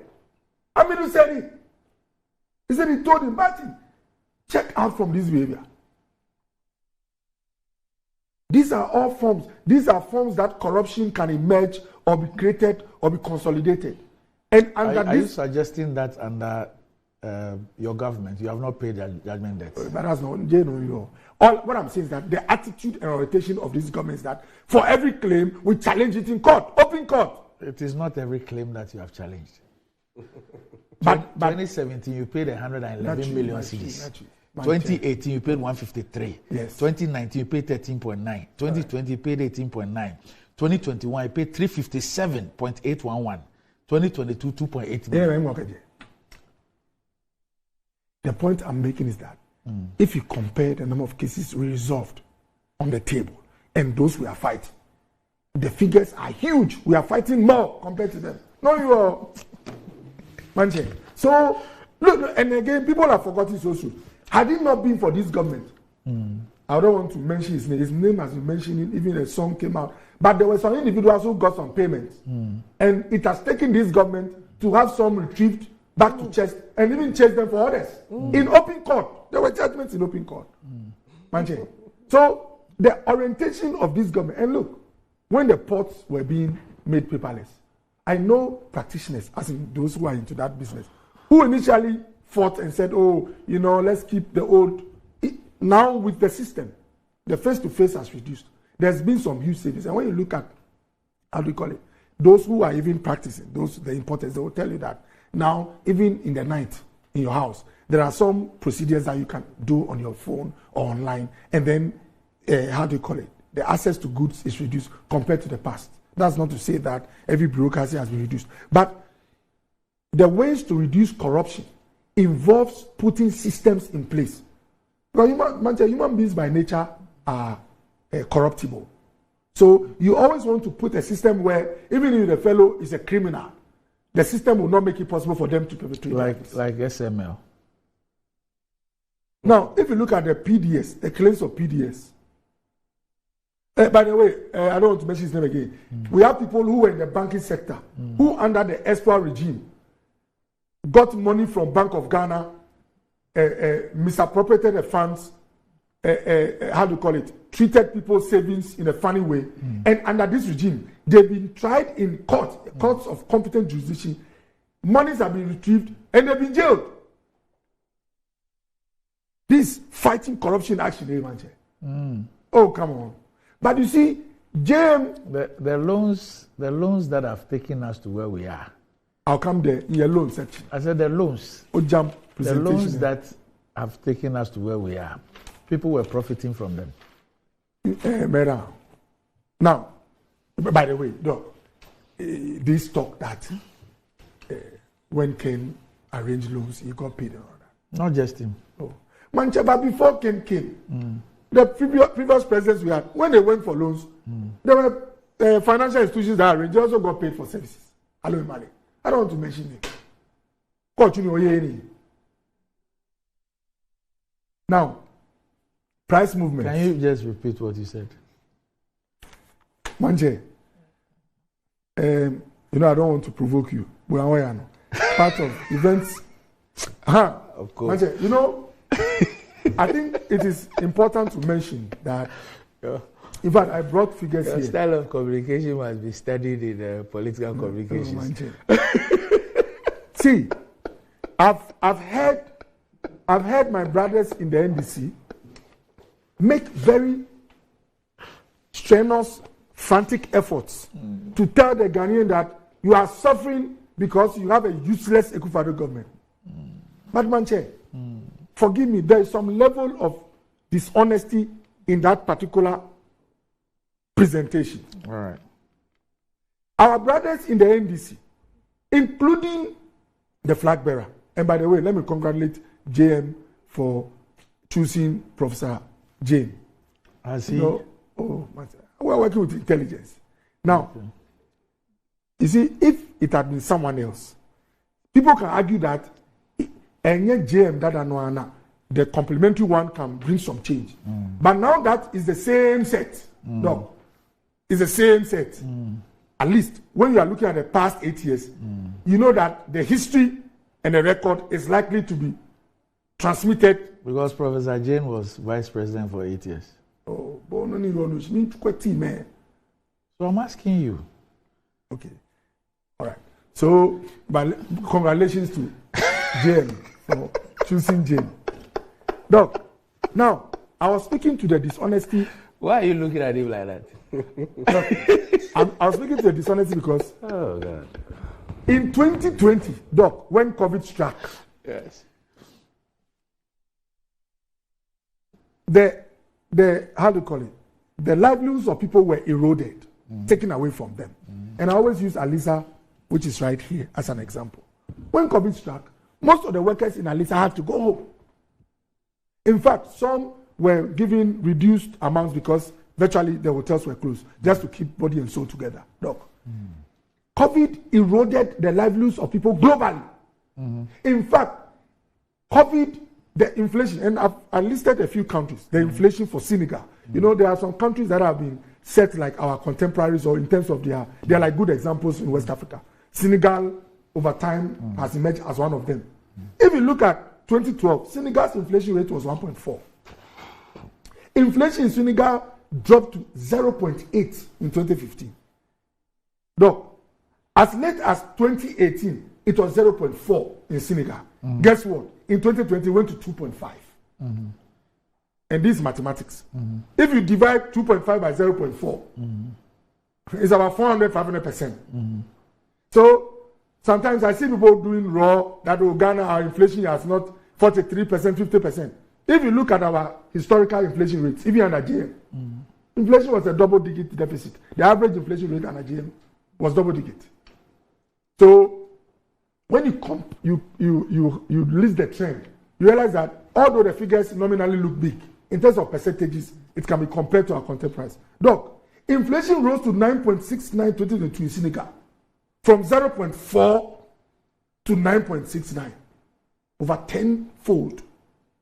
Amidu said it. He said he told him, Martin, check out from this behavior. These are all forms. These are forms that corruption can emerge or be created or be consolidated. And under are you suggesting that under your government, you have not paid their judgment debts? But that's not, all what I'm saying is that the attitude and orientation of this government is that for every claim, we challenge it in court, open court. It is not every claim that you have challenged. But 2017, you paid 111 million cedis. 2018, you paid 153. Yes. 2019, you paid 13.9. 2020, you paid 18.9. 2021, you paid 357.811. 2022, 2.8 million. The point I'm making is that if you compare the number of cases resolved on the table and those we are fighting, the figures are huge. We are fighting more compared to them. No, you are. Manche. So, look, and again, people have forgotten so soon. Had it not been for this government, I don't want to mention his name. His name has been mentioned, even a song came out. But there were some individuals who got some payments. And it has taken this government to have some retrieved back to chest and even chase them for others. In open court. There were judgments in open court. Manche. So, the orientation of this government, and look, when the ports were being made paperless, I know practitioners, as in those who are into that business, who initially fought and said, oh, let's keep the old. Now with the system, the face-to-face has reduced. There's been some huge savings. And when you look at, how do you call it, those who are even practicing, the importers, they will tell you that now, even in the night, in your house, there are some procedures that you can do on your phone or online. And then, how do you call it, the access to goods is reduced compared to the past. That's not to say that every bureaucracy has been reduced. But the ways to reduce corruption involves putting systems in place. Because human beings by nature are corruptible. So you always want to put a system where even if the fellow is a criminal, the system will not make it possible for them to perpetrate. Like SML. Now, if you look at the PDS, the claims of PDS, by the way, I don't want to mention his name again. We have people who were in the banking sector, who under the ESPA regime got money from Bank of Ghana, misappropriated the funds, how do you call it, treated people's savings in a funny way. And under this regime, they've been tried in courts of competent jurisdiction. Monies have been retrieved and they've been jailed. This fighting corruption action, oh, come on. But you see, James, the loans that have taken us to where we are. I'll come there in your loan section. I said the loans. The loans that have taken us to where we are. People were profiting from them. Now, by the way, Doc, this talk that when Ken arranged loans, he got paid and all that. Not just him. Oh. But before Ken came, the previous presidents we had, when they went for loans, there were financial institutions that arranged, they also got paid for services. I don't want to mention it. Continue. Now, price movement. Can you just repeat what you said? Manje, I don't want to provoke you. Part of events. Of course. Manje, I think it is important to mention that. In fact, I brought figures Your here. Style of communication must be studied in political communications. See, I've heard my brothers in the NDC make very strenuous, frantic efforts to tell the Ghanaian that you are suffering because you have a useless Akufo-Addo government. But Manche, forgive me, there is some level of dishonesty in that particular presentation. All right. Our brothers in the NDC, including the flag bearer, and by the way, let me congratulate JM for choosing Professor Jane. We're working with intelligence. Now, you see, if it had been someone else, people can argue that JM that the complementary one can bring some change. But now that is the same set. No, it's the same set. At least when you are looking at the past 8 years, you know that the history and the record is likely to be transmitted. Because Professor Jane was vice president for 8 years. Oh, man. So I'm asking you. Okay. All right. So, but congratulations to Jane for choosing Jane. Doc, now, I was speaking to the dishonesty. Why are you looking at him like that? I was speaking to the dishonesty because oh, God. In 2020, Doc, when COVID struck, yes, the how do you call it? The livelihoods of people were eroded, taken away from them. And I always use Alisa, which is right here, as an example. When COVID struck, most of the workers in Alisa had to go home. In fact, some were given reduced amounts because virtually the hotels were closed, just to keep body and soul together. Doc, COVID eroded the livelihoods of people globally. In fact, COVID, the inflation, and I listed a few countries, the inflation for Senegal. You know, there are some countries that have been set like our contemporaries, or in terms of they are like good examples in West Africa. Senegal, over time, has emerged as one of them. If you look at 2012, Senegal's inflation rate was 1.4. Inflation in Senegal dropped to 0.8 in 2015. Though, as late as 2018, it was 0.4 in Senegal. Guess what? In 2020, it went to 2.5. And this is mathematics. If you divide 2.5 by 0.4, it's about 500%. So sometimes I see people doing raw that Ghana, our inflation is not 43%, 50%. If you look at our historical inflation rates, even under GM, inflation was a double-digit deficit. The average inflation rate under GM was double-digit. So when you list the trend, you realize that although the figures nominally look big, in terms of percentages, it can be compared to our contemporaries. Doc, inflation rose to 9.69 in 2022 in Senegal, from 0.4 to 9.69, over 10-fold.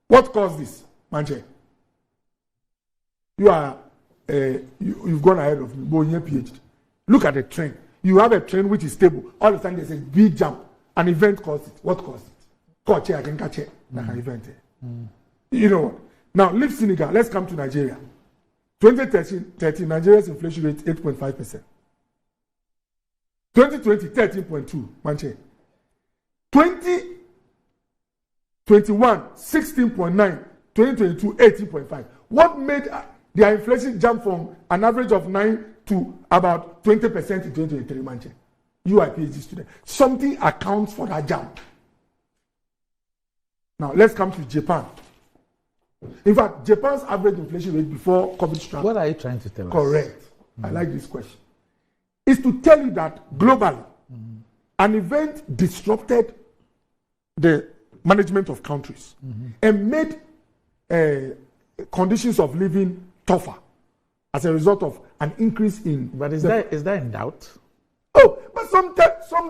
What caused this, Manche? You are you've gone ahead of me, but you're PhD. Look at the trend. You have a trend which is stable. All of a sudden, there's a big jump. An event caused it. What caused it? Catch it, I can catch it. Like an event. You know what? Now, leave Senegal. Let's come to Nigeria. 2013, Nigeria's inflation rate 8.5%. 2020, 13.2. Manche. 2021, 16.9. 2022, 18.5. What made their inflation jump from an average of 9 to about 20% in 2023, Manche? You are a PhD student. Something accounts for that jump. Now, let's come to Japan. In fact, Japan's average inflation rate before COVID struck. What are you trying to tell us? Correct. I like this question. Is to tell you that globally, an event disrupted the management of countries and made conditions of living tougher as a result of an increase in. But is that in doubt? Oh, but some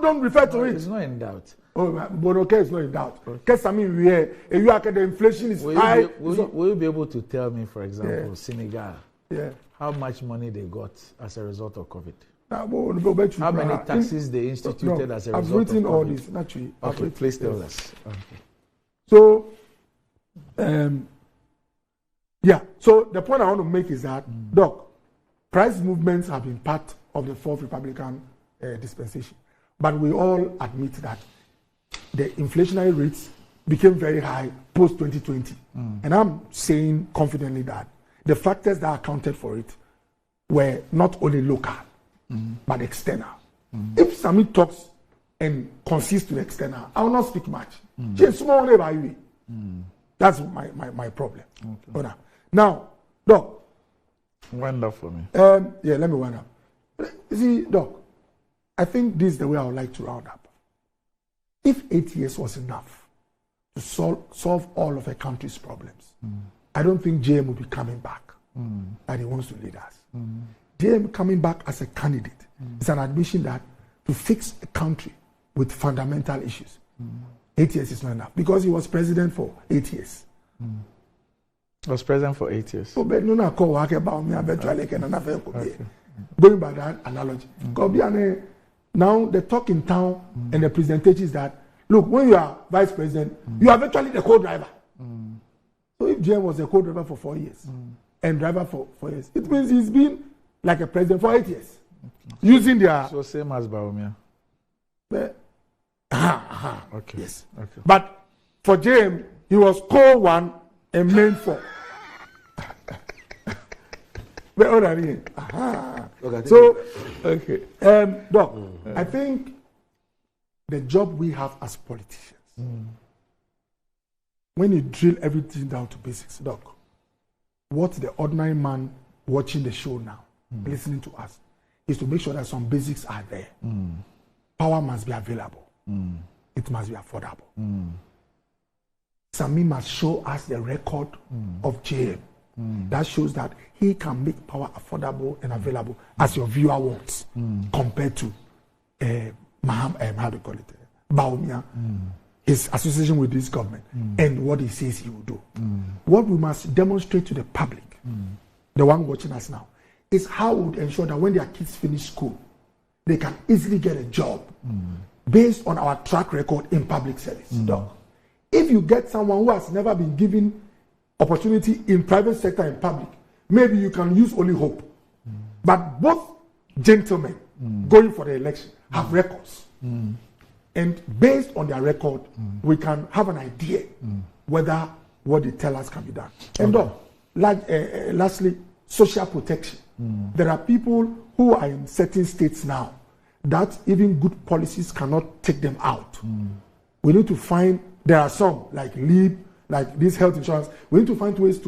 don't refer to it. It's not in doubt. Oh, Bonoke is not in doubt. Because I mean, the inflation is high. Will you be able to tell me, for example, Senegal, yeah, how much money they got as a result of COVID? How many taxes they instituted as a result of COVID? I've written all this, naturally. Okay, please tell us. Okay. So, yeah, so the point I want to make is that, Doc, price movements have been part of the Fourth Republican dispensation. But we all admit that the inflationary rates became very high post-2020. And I'm saying confidently that the factors that accounted for it were not only local, but external. If Sami talks and concedes to the external, I will not speak much. That's my problem. Okay. Now, Doc. Wind up for me. Yeah, let me wind up. You see, Doc, I think this is the way I would like to round up. If 8 years was enough to solve all of a country's problems, I don't think JM will be coming back and he wants to lead us. JM coming back as a candidate is an admission that to fix a country with fundamental issues, 8 years is not enough because he was president for 8 years. Was president for 8 years. Going by that analogy. Now the talk in town and the presentation is that, look, when you are vice president, you are virtually the co-driver. So if JM was a co-driver for 4 years and driver for 4 years, it means he's been like a president for 8 years. Using their... So same as Bawumia. Okay. Yes. Okay. But for JM, he was co-1 and main 4. So, okay. Doc, I think the job we have as politicians, when you drill everything down to basics, Doc, what the ordinary man watching the show now, listening to us, is to make sure that some basics are there. Power must be available. It must be affordable. Sami must show us the record of JM. That shows that he can make power affordable and available as your viewer wants, compared to Bawumia, his association with this government, and what he says he will do. What we must demonstrate to the public, the one watching us now, is how we would ensure that when their kids finish school, they can easily get a job based on our track record in public service. If you get someone who has never been given opportunity in private sector and public, maybe you can use only hope. But both gentlemen going for the election have records. And based on their record, we can have an idea whether what they tell us can be done. And lastly, social protection. There are people who are in certain states now that even good policies cannot take them out. We need to find, there are some like LEAP, like this health insurance, we need to find ways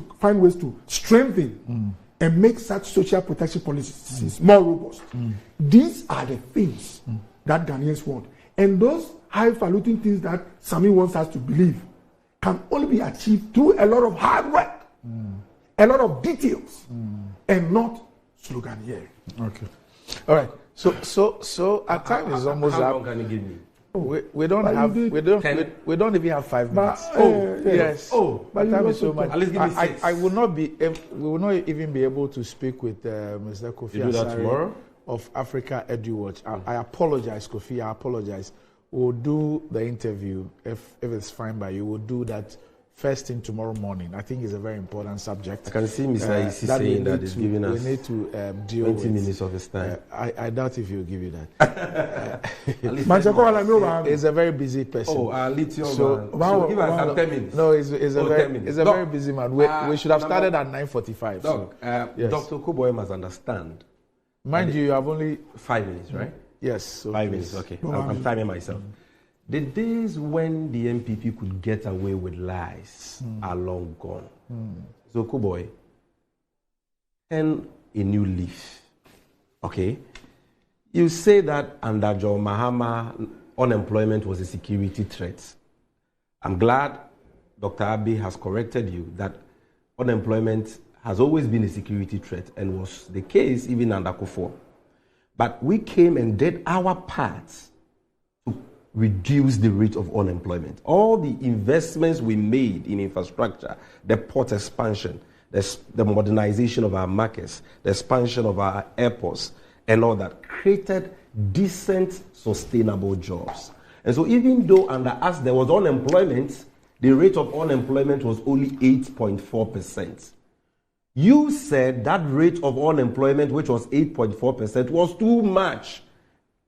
to strengthen and make such social protection policies more robust. These are the things that Ghanaians want. And those highfalutin things that Sami wants us to believe can only be achieved through a lot of hard work, a lot of details, and not slogan here. Okay. All right. So our time is almost up. How long can you give me? We don't even have 5 minutes. Yes. But time is so much. At least give me 6. I will not be. We will not even be able to speak with Mr. Kofi Asare of Africa EduWatch. I apologize, Kofi. I apologize. We'll do the interview if it's fine by you. We'll do that first thing tomorrow morning. I think it's a very important subject. I can see Mr. Isi saying that he's giving us we need to deal 20 with. minutes of his time. I doubt if he'll give you that. He's a very busy person. So give us 10 minutes. No, he's a very busy man. We should have started at 9:45. Yes. Dr. Koboy must understand. Mind you have only 5 minutes, right? Yes. So 5 minutes, okay. I'm timing myself. The days when the MPP could get away with lies are long gone. So, Koboy, turn a new leaf. Okay? You say that under John Mahama, unemployment was a security threat. I'm glad Dr. Abiy has corrected you that unemployment has always been a security threat and was the case even under Kufuor. But we came and did our part to reduce the rate of unemployment. All the investments we made in infrastructure, the port expansion, the modernization of our markets, the expansion of our airports, and all that created decent, sustainable jobs. And so even though under us there was unemployment, the rate of unemployment was only 8.4%. You said that rate of unemployment, which was 8.4%, was too much.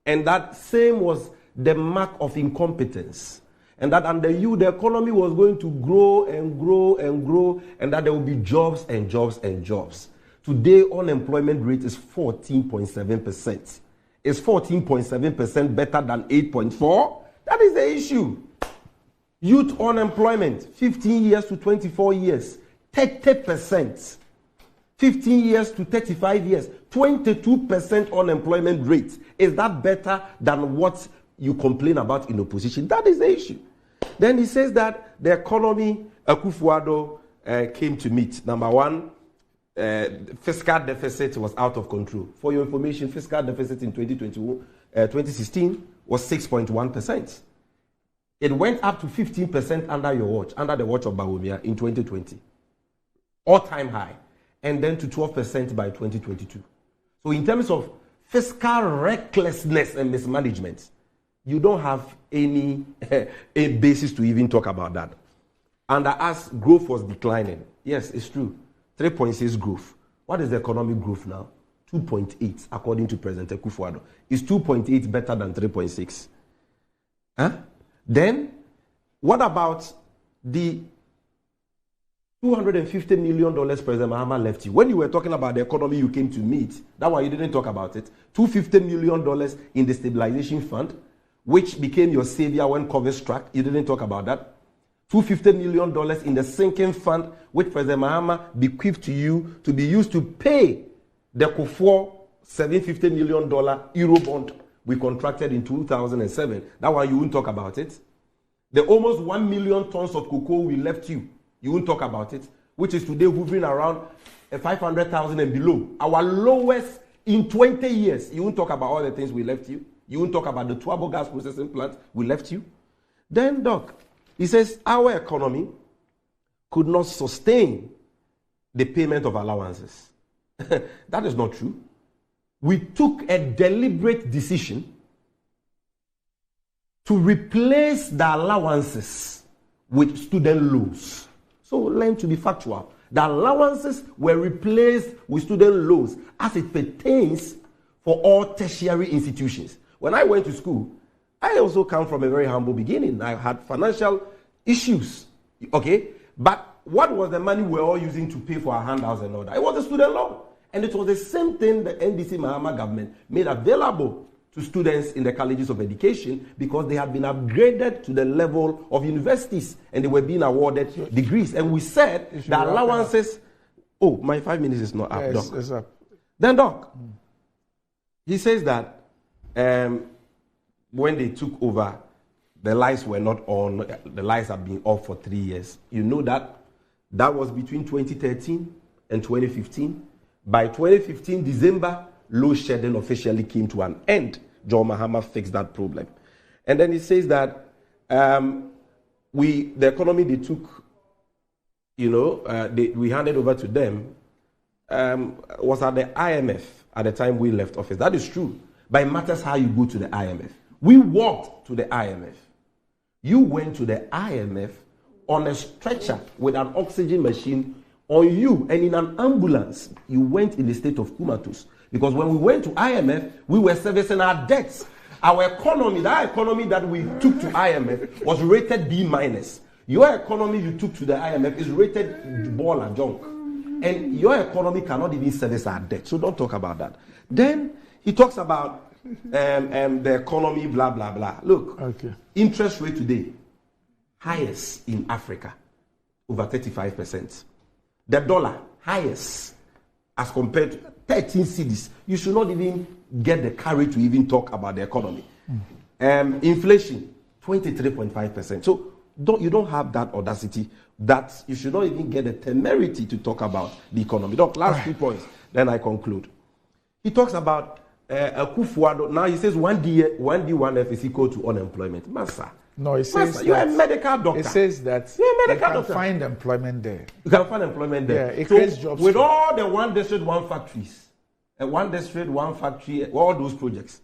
And that same was the mark of incompetence. And that under you, the economy was going to grow and grow and grow, and that there will be jobs and jobs and jobs. Today, unemployment rate is 14.7%. Is 14.7% better than 8.4%? That is the issue. Youth unemployment, 15 years to 24 years, 30%. 15 years to 35 years, 22% unemployment rate. Is that better than what you complain about in opposition? That is the issue. Then he says that the economy, Akufo-Addo came to meet. Number one, fiscal deficit was out of control. For your information, fiscal deficit in 2016 was 6.1%. It went up to 15% under your watch, under the watch of Bawumia in 2020. All-time high. And then to 12% by 2022. So in terms of fiscal recklessness and mismanagement, you don't have any a basis to even talk about that. Under us, growth was declining. Yes, it's true. 3.6 growth. What is the economic growth now? 2.8, according to President Akufo-Addo. Is 2.8 better than 3.6? Huh? Then, what about the $250 million President Mahama left you? When you were talking about the economy you came to meet, that one you didn't talk about it. $250 million in the stabilization fund, which became your savior when COVID struck. You didn't talk about that. $250 million in the sinking fund, which President Mahama bequeathed to you to be used to pay the Kufuor $750 million Eurobond we contracted in 2007. That one you won't talk about it. The almost 1 million tons of cocoa we left you. You won't talk about it, which is today hovering around 500,000 and below. Our lowest in 20 years. You won't talk about all the things we left you. You won't talk about the Tuabo gas processing plant we left you. Then, Doc, he says our economy could not sustain the payment of allowances. That is not true. We took a deliberate decision to replace the allowances with student loans. So learn to be factual. The allowances were replaced with student loans as it pertains for all tertiary institutions. When I went to school, I also come from a very humble beginning. I had financial issues, okay? But what was the money we were all using to pay for our handouts and all that? It was the student loan. And it was the same thing the NDC Mahama government made available to students in the colleges of education because they had been upgraded to the level of universities and they were being awarded degrees. And we said the allowances... Oh, my 5 minutes is not up, yes, Doc. It's up. Then, Doc, he says that when they took over, the lights were not on. The lights have been off for 3 years. You know that? That was between 2013 and 2015. By 2015, December, load shedding officially came to an end. John Mahama fixed that problem. And then he says that the economy they took, we handed over to them, was at the IMF at the time we left office. That is true. But it matters how you go to the IMF. We walked to the IMF. You went to the IMF on a stretcher with an oxygen machine on you, and in an ambulance, you went in the state of comatose. Because when we went to IMF, we were servicing our debts. Our economy, that economy that we took to IMF was rated B-. Your economy you took to the IMF is rated ball and junk. And your economy cannot even service our debt. So don't talk about that. Then he talks about the economy, blah, blah, blah. Look, interest rate today, highest in Africa, over 35%. The dollar, highest as compared to 13 cities. You should not even get the courage to even talk about the economy. Inflation, 23.5%. So you don't have that audacity that you should not even get the temerity to talk about the economy. Last 2 points, then I conclude. He talks about Akufo-Addo, now he says 1D, 1F is equal to unemployment. Massa. No, it says Massa, you're a medical doctor. It says that you're a medical you can doctor. find employment there. You can find employment there. Yeah, it creates jobs. With all the one district, one factories, one district, one factory, all those projects,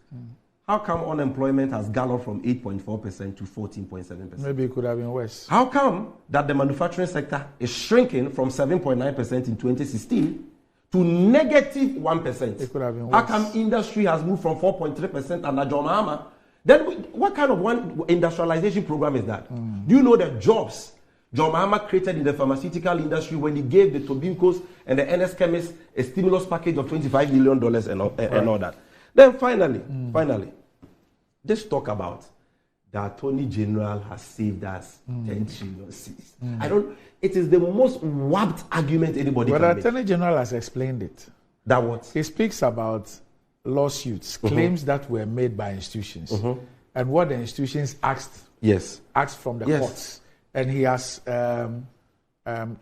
how come unemployment has galloped from 8.4% to 14.7%? Maybe it could have been worse. How come that the manufacturing sector is shrinking from 7.9% in 2016 to negative 1%? It could have been worse. How come industry has moved from 4.3% under John Mahama? Then what kind of one industrialization program is that? Do you know the jobs John Mahama created in the pharmaceutical industry when he gave the Tobinkos and the NS Chemists a stimulus package of $25 million and all that? Then finally, let's talk about the Attorney General has saved us 10 trillion cedis. It is the most warped argument anybody can make. But the Attorney General has explained it. That what? He speaks about lawsuits, claims that were made by institutions, and what the institutions asked from the courts, and he has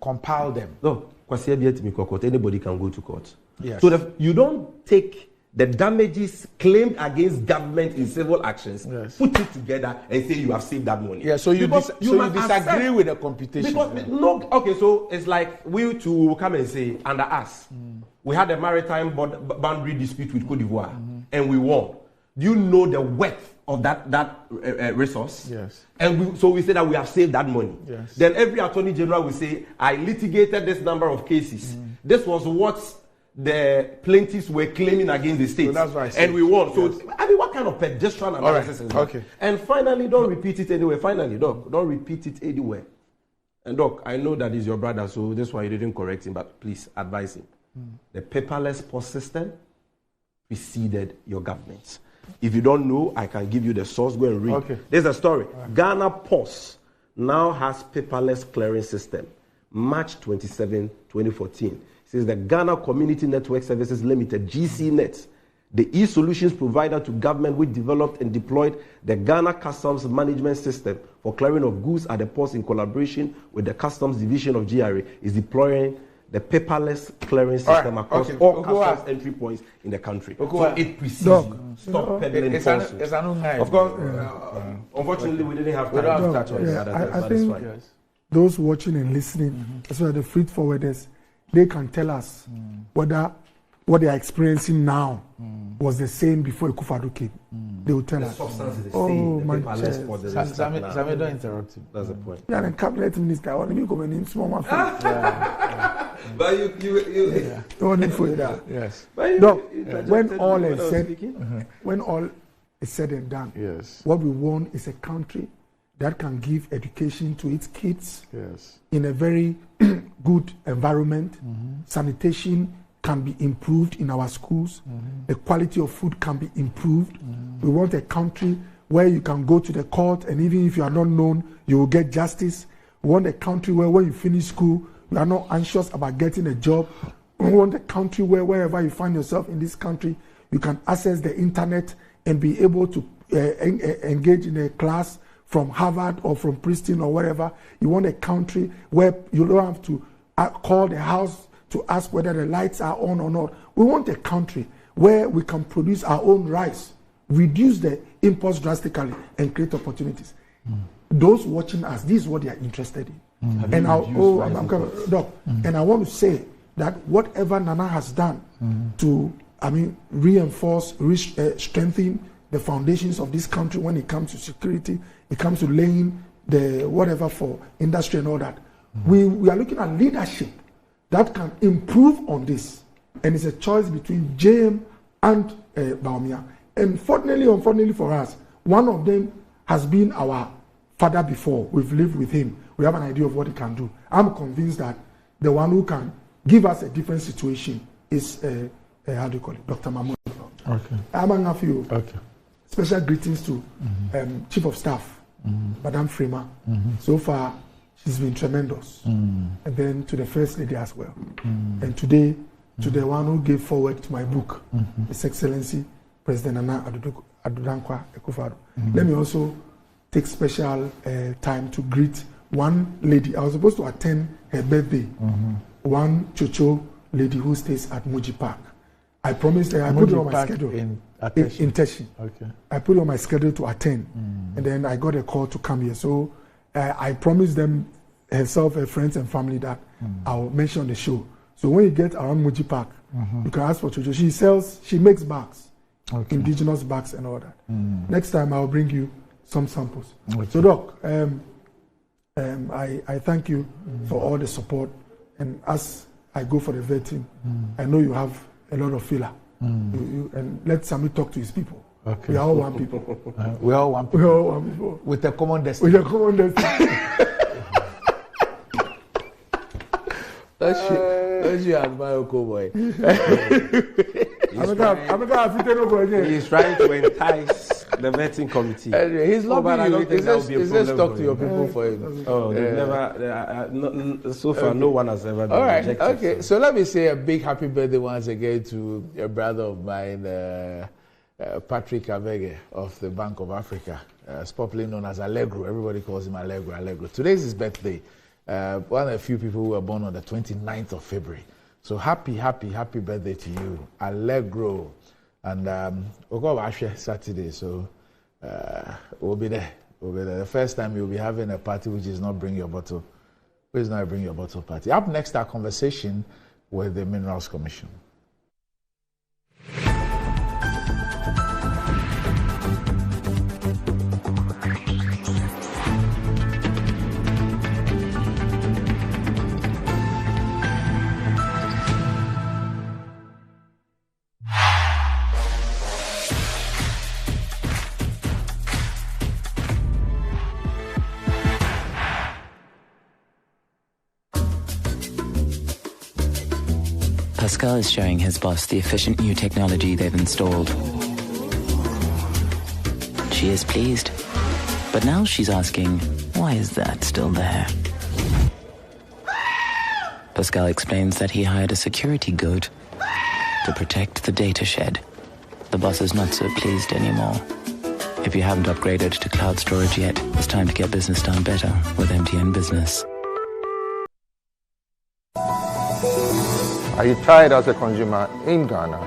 compiled them. No, anybody can go to court. Yes. So you don't take the damages claimed against government in civil actions, put it together and say you have saved that money. Yeah, so you disagree with the computation. So it's like we to come and say, under us, we had a maritime boundary dispute with Cote d'Ivoire, and we won. Do you know the worth of that resource? Yes. And we say that we have saved that money. Yes. Then every Attorney General will say, I litigated this number of cases. This was what the plaintiffs were claiming against the state. So that's why I and we won. So, what kind of pedestrian analysis is that? Okay. And finally, don't repeat it anywhere. Finally, Doc, don't repeat it anywhere. And Doc, I know that he's your brother, so that's why you didn't correct him, but please advise him. The paperless POS system preceded your government. If you don't know, I can give you the source. Go and read. Okay. There's a story. Ghana POS now has paperless clearing system. March 27, 2014. It says the Ghana Community Network Services Limited, GCNet, the e-solutions provider to government which developed and deployed the Ghana Customs Management System for clearing of goods at the ports in collaboration with the Customs Division of GRA, is deploying the paperless clearing system across all customs entry points in the country. So it precedes stop peddling falsehoods. Of course, unfortunately, we didn't have time to touch on the other I think those watching and listening, especially the freight forwarders, they can tell us whether what they are experiencing now was the same before Akufo-Addo came. They will tell us. The substance is the same. My Sammy, don't interrupt him. That's the point. Yeah, and cabinet minister, I want to be coming in small man. But you don't need for that. Yes. No, when all is said, when all is said and done, what we want is a country that can give education to its kids in a very good environment. Sanitation can be improved in our schools. The quality of food can be improved. We want a country where you can go to the court, and even if you are not known, you will get justice. We want a country where when you finish school, you are not anxious about getting a job. We want a country where wherever you find yourself in this country, you can access the internet and be able to engage in a class from Harvard or from Princeton or wherever. You want a country where you don't have to call the house to ask whether the lights are on or not. We want a country where we can produce our own rice, reduce the imports drastically, and create opportunities. Those watching us, this is what they are interested in. And and I want to say that whatever Nana has done to, reinforce, strengthen the foundations of this country when it comes to security, it comes to laying the whatever for industry and all that. We are looking at leadership that can improve on this. And it's a choice between JM and Bawumia. And unfortunately for us, one of them has been our father before. We've lived with him. We have an idea of what he can do. I'm convinced that the one who can give us a different situation is, Dr. Mahmoud. Okay. I'm a few. Okay. Special greetings to Chief of Staff, Madame Freema. So far, she's been tremendous. And then to the First Lady as well. And today, to the one who gave forward to my book, His Excellency, President Nana Addo Dankwa Akufo-Addo. Let me also take special time to greet one lady. I was supposed to attend her birthday. One Chocho lady who stays at Muji Park. I promised her, I put it on my schedule. In in Teshi. Okay. I put it on my schedule to attend, and then I got a call to come here. So I promised them, herself, her friends and family, that I'll mention on the show. So when you get around Muji Park, you can ask for Jojo. She makes bags, indigenous bags and all that. Next time I'll bring you some samples. Okay. So Doc, I thank you for all the support, and as I go for the vetting, I know you have a lot of filler. And let Sammy talk to his people. Okay. We are all one people. We are all one people. We are all one people. With a common destiny. With a common destiny. Don't you admire Cowboy? He's trying to entice the vetting committee. Anyway, he's lobbying you. Is this talk to your people for him? Oh, they've never. So far, no one has ever been rejected. Okay. So let me say a big happy birthday once again to a brother of mine, Patrick Abege of the Bank of Africa. It's popularly known as Allegro. Everybody calls him Allegro. Today is his birthday. One of the few people who were born on the 29th of February. So happy birthday to you, Allegro. And we'll go Ashe Saturday, so we'll be there. The first time you'll be having a party which is not Bring Your Bottle. Please not Bring Your Bottle party. Up next, our conversation with the Minerals Commission. Pascal is showing his boss the efficient new technology they've installed. She is pleased, but now she's asking, why is that still there? Pascal explains that he hired a security goat to protect the data shed. The boss is not so pleased anymore. If you haven't upgraded to cloud storage yet, it's time to get business done better with MTN Business. Are you tired as a consumer in Ghana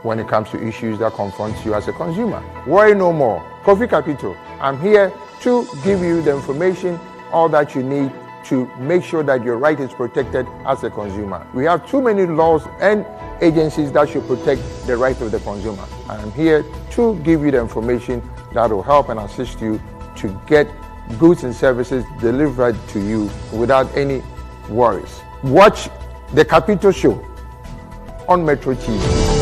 when it comes to issues that confront you as a consumer? Worry no more. Kofi Capito, I'm here to give you the information, all that you need to make sure that your right is protected as a consumer. We have too many laws and agencies that should protect the right of the consumer. I'm here to give you the information that will help and assist you to get goods and services delivered to you without any worries. Watch The Capito Show on Metro TV.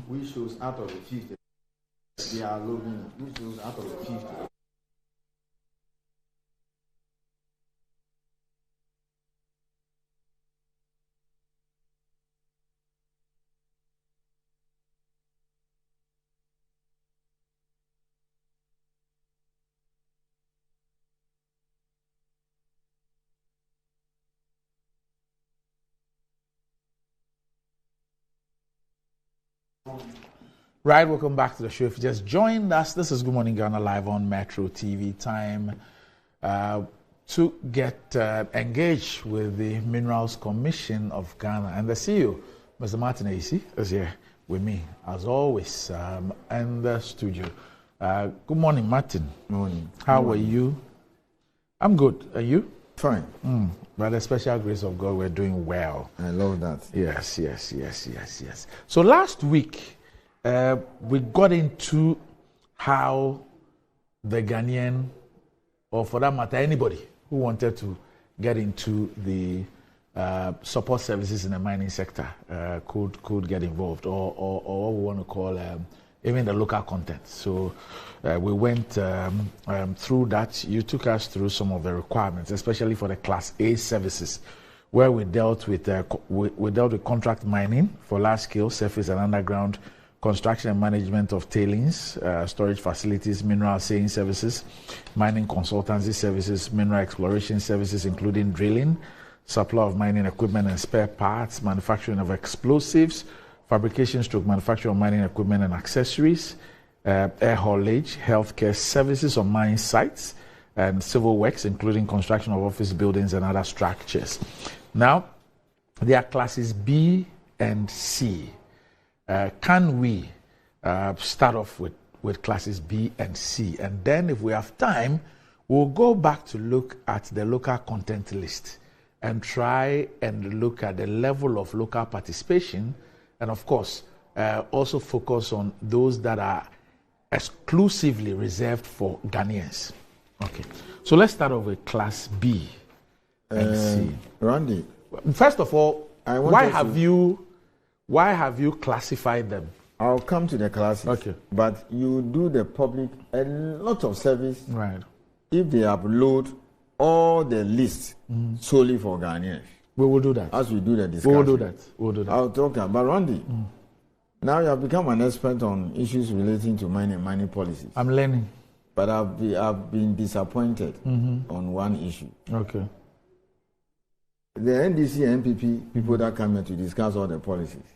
Which shows out of the 50, they are loading. Which shows out of the 50. Right, welcome back to the show. If you just joined us, this is Good Morning Ghana live on Metro TV. Time to get engaged with the Minerals Commission of Ghana. And the CEO, Mr. Martin Ayisi, is here with me, as always, in the studio. Good morning, Martin. Morning. How are you? I'm good. Are you? Fine. By the special grace of God, we're doing well. I love that. Yes. So last week, we got into how the Ghanaian, or for that matter, anybody who wanted to get into the support services in the mining sector could get involved, or what we want to call even the local content. So we went through that. You took us through some of the requirements, especially for the Class A services, where we dealt with contract mining for large-scale surface and underground construction and management of tailings, storage facilities, mineral assaying services, mining consultancy services, mineral exploration services, including drilling, supply of mining equipment and spare parts, manufacturing of explosives, fabrication stroke manufacture of mining equipment and accessories, air haulage, healthcare services on mine sites, and civil works, including construction of office buildings and other structures. Now, there are classes B and C. Can we start off with classes B and C? And then if we have time, we'll go back to look at the local content list and try and look at the level of local participation, and of course, also focus on those that are exclusively reserved for Ghanaians. Okay, so let's start off with Class B and C. Randy, first of all, why have you classified them? I'll come to the classes. Okay, but you do the public a lot of service. Right. If they upload all the lists solely for Ghanaians. We will do that. As we do the discussion. We'll do that. I'll talk about Randy. Now you have become an expert on issues relating to mining policies. I'm learning. But I've been disappointed on one issue. Okay. The NDC and NPP people that come here to discuss all the policies.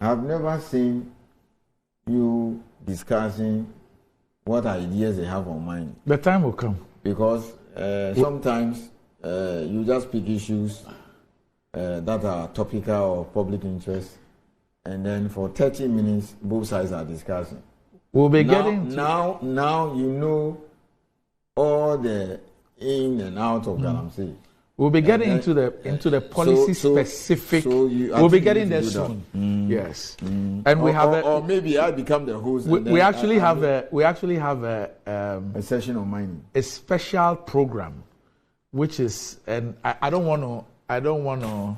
I've never seen you discussing what ideas they have on mining. The time will come. Because sometimes you just pick issues that are topical or public interest, and then for 30 minutes, both sides are discussing. We'll be getting to... Now you know all the in and out of Galamsey. We'll be getting into the policy specific. We'll be getting there soon. Yes, and we have or maybe I become the host. We actually have a session on mining, a special program, which is, and I don't want to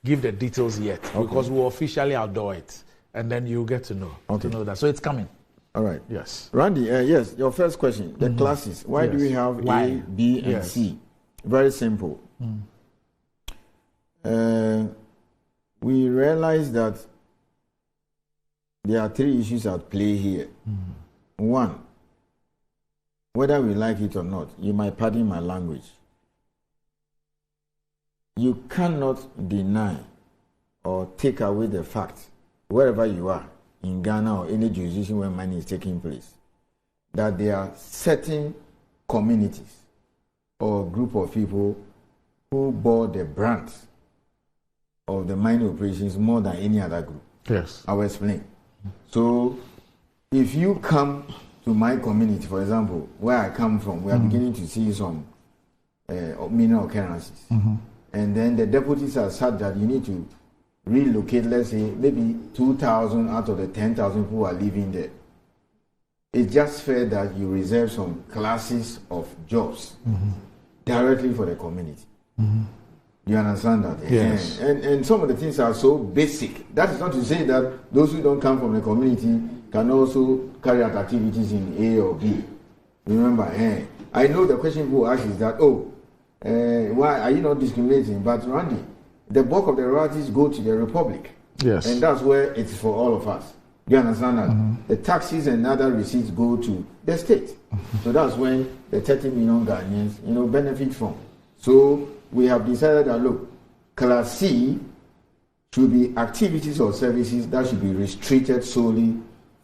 give the details yet because we'll officially outdoor it, and then you'll get to know that. So it's coming. All right. Yes. Randy. Yes. Your first question. The classes. Why do we have A, B, and C? Very simple. We realize that there are three issues at play here. One, whether we like it or not, you might pardon my language. You cannot deny or take away the fact, wherever you are, in Ghana or any jurisdiction where mining is taking place, that there are certain communities or group of people who bore the brunt of the mining operations more than any other group. Yes. I will explain. So, if you come to my community, for example, where I come from, we are beginning to see some mineral occurrences. And then the deputies are said that you need to relocate, let's say, maybe 2,000 out of the 10,000 who are living there. It's just fair that you reserve some classes of jobs directly for the community. You understand that? Yes. And some of the things are so basic. That is not to say that those who don't come from the community can also carry out activities in A or B. Remember, I know the question people ask is that, why are you not discriminating? But Randy, the bulk of the royalties go to the Republic. Yes. And that's where it's for all of us. Do you understand that? The taxes and other receipts go to the state. So that's when the 30 million Ghanaians, benefit from. So we have decided that, look, Class C should be activities or services that should be restricted solely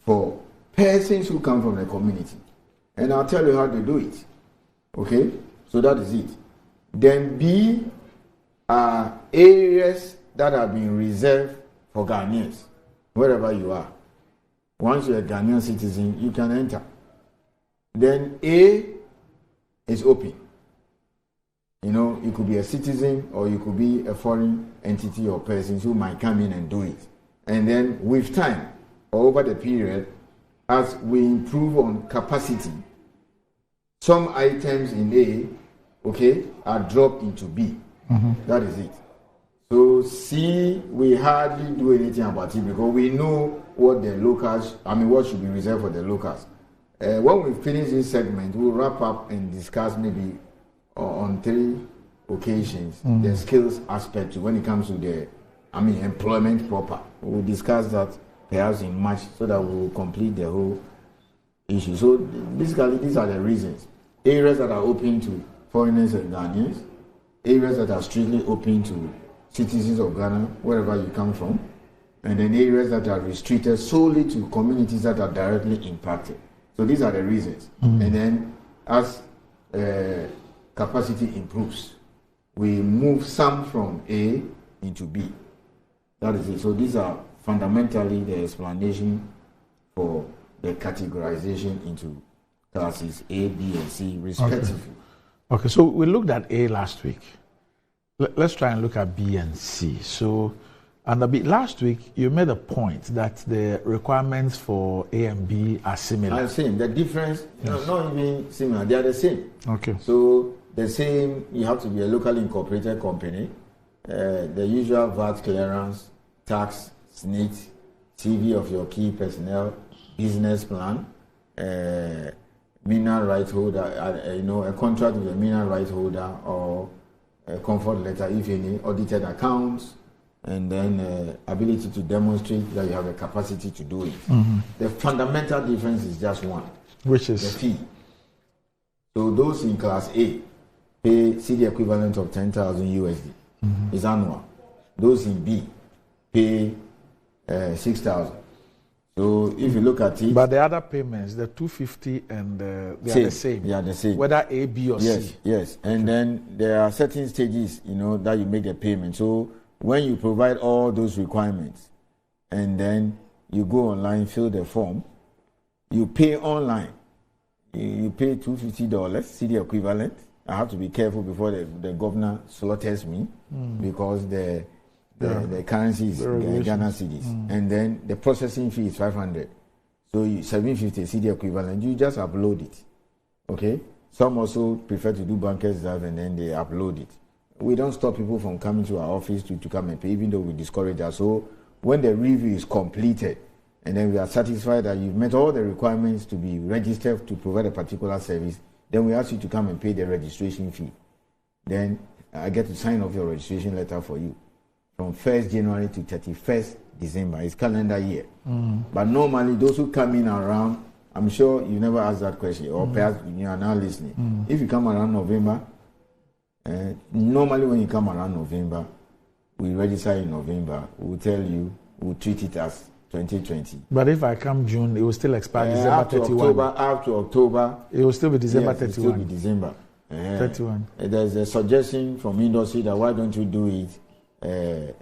for persons who come from the community. And I'll tell you how to do it. Okay? So that is it. Then B are areas that have been reserved for Ghanaians, wherever you are. Once you're a Ghanaian citizen, you can enter. Then A is open. You could be a citizen or you could be a foreign entity or persons who might come in and do it. And then with time, or over the period, as we improve on capacity, some items in A, are dropped into B. That is it. So C, we hardly do anything about it because we know what the locals, what should be reserved for the locals. When we finish this segment, we'll wrap up and discuss maybe on 3 occasions the skills aspect when it comes to the employment proper. We'll discuss that perhaps in March so that we'll complete the whole issue. So basically these are the reasons. Areas that are open to foreigners and Ghanaians, areas that are strictly open to citizens of Ghana, wherever you come from, and then areas that are restricted solely to communities that are directly impacted. So these are the reasons. And then as capacity improves, we move some from A into B. That is it. So these are fundamentally the explanation for the categorization into classes A, B, and C, respectively. Okay, so we looked at A last week. Let's try and look at B and C. So, under B, last week you made a point that the requirements for A and B are similar. Are same. The difference, not even similar, they are the same. Okay. So, the same, you have to be a locally incorporated company, the usual VAT clearance, tax, SNIT, CV of your key personnel, business plan, mineral right holder, a contract with a mineral right holder or a comfort letter, if any, audited accounts, and then ability to demonstrate that you have a capacity to do it. The fundamental difference is just one, which is the fee. So those in class A pay the equivalent of 10,000 USD. It's annual. Those in B pay 6,000. So if you look at it, but the other payments, the 250 and they are the same. They are the same. Whether A, B, or C. C. Yes. And then there are certain stages, that you make the payment. So when you provide all those requirements, and then you go online, fill the form, you pay online. You pay $250, CD equivalent. I have to be careful before the governor slaughters me because the currency is Ghana cedis, and then the processing fee is 500. So 750 CD equivalent. You just upload it. Okay. Some also prefer to do banker's reserve and then they upload it. We don't stop people from coming to our office to come and pay, even though we discourage that. So when the review is completed, and then we are satisfied that you've met all the requirements to be registered to provide a particular service, then we ask you to come and pay the registration fee. Then I get to sign off your registration letter for you from 1st January to 31st December. It's calendar year. But normally those who come in around, I'm sure you never asked that question, or perhaps you are now listening. If you come around November, normally when you come around November, we register in November, we'll tell you, we'll treat it as 2020. But if I come June, it will still expire December 31. After October, it will still be December 31. It will still be December 31. There's a suggestion from industry that why don't you do it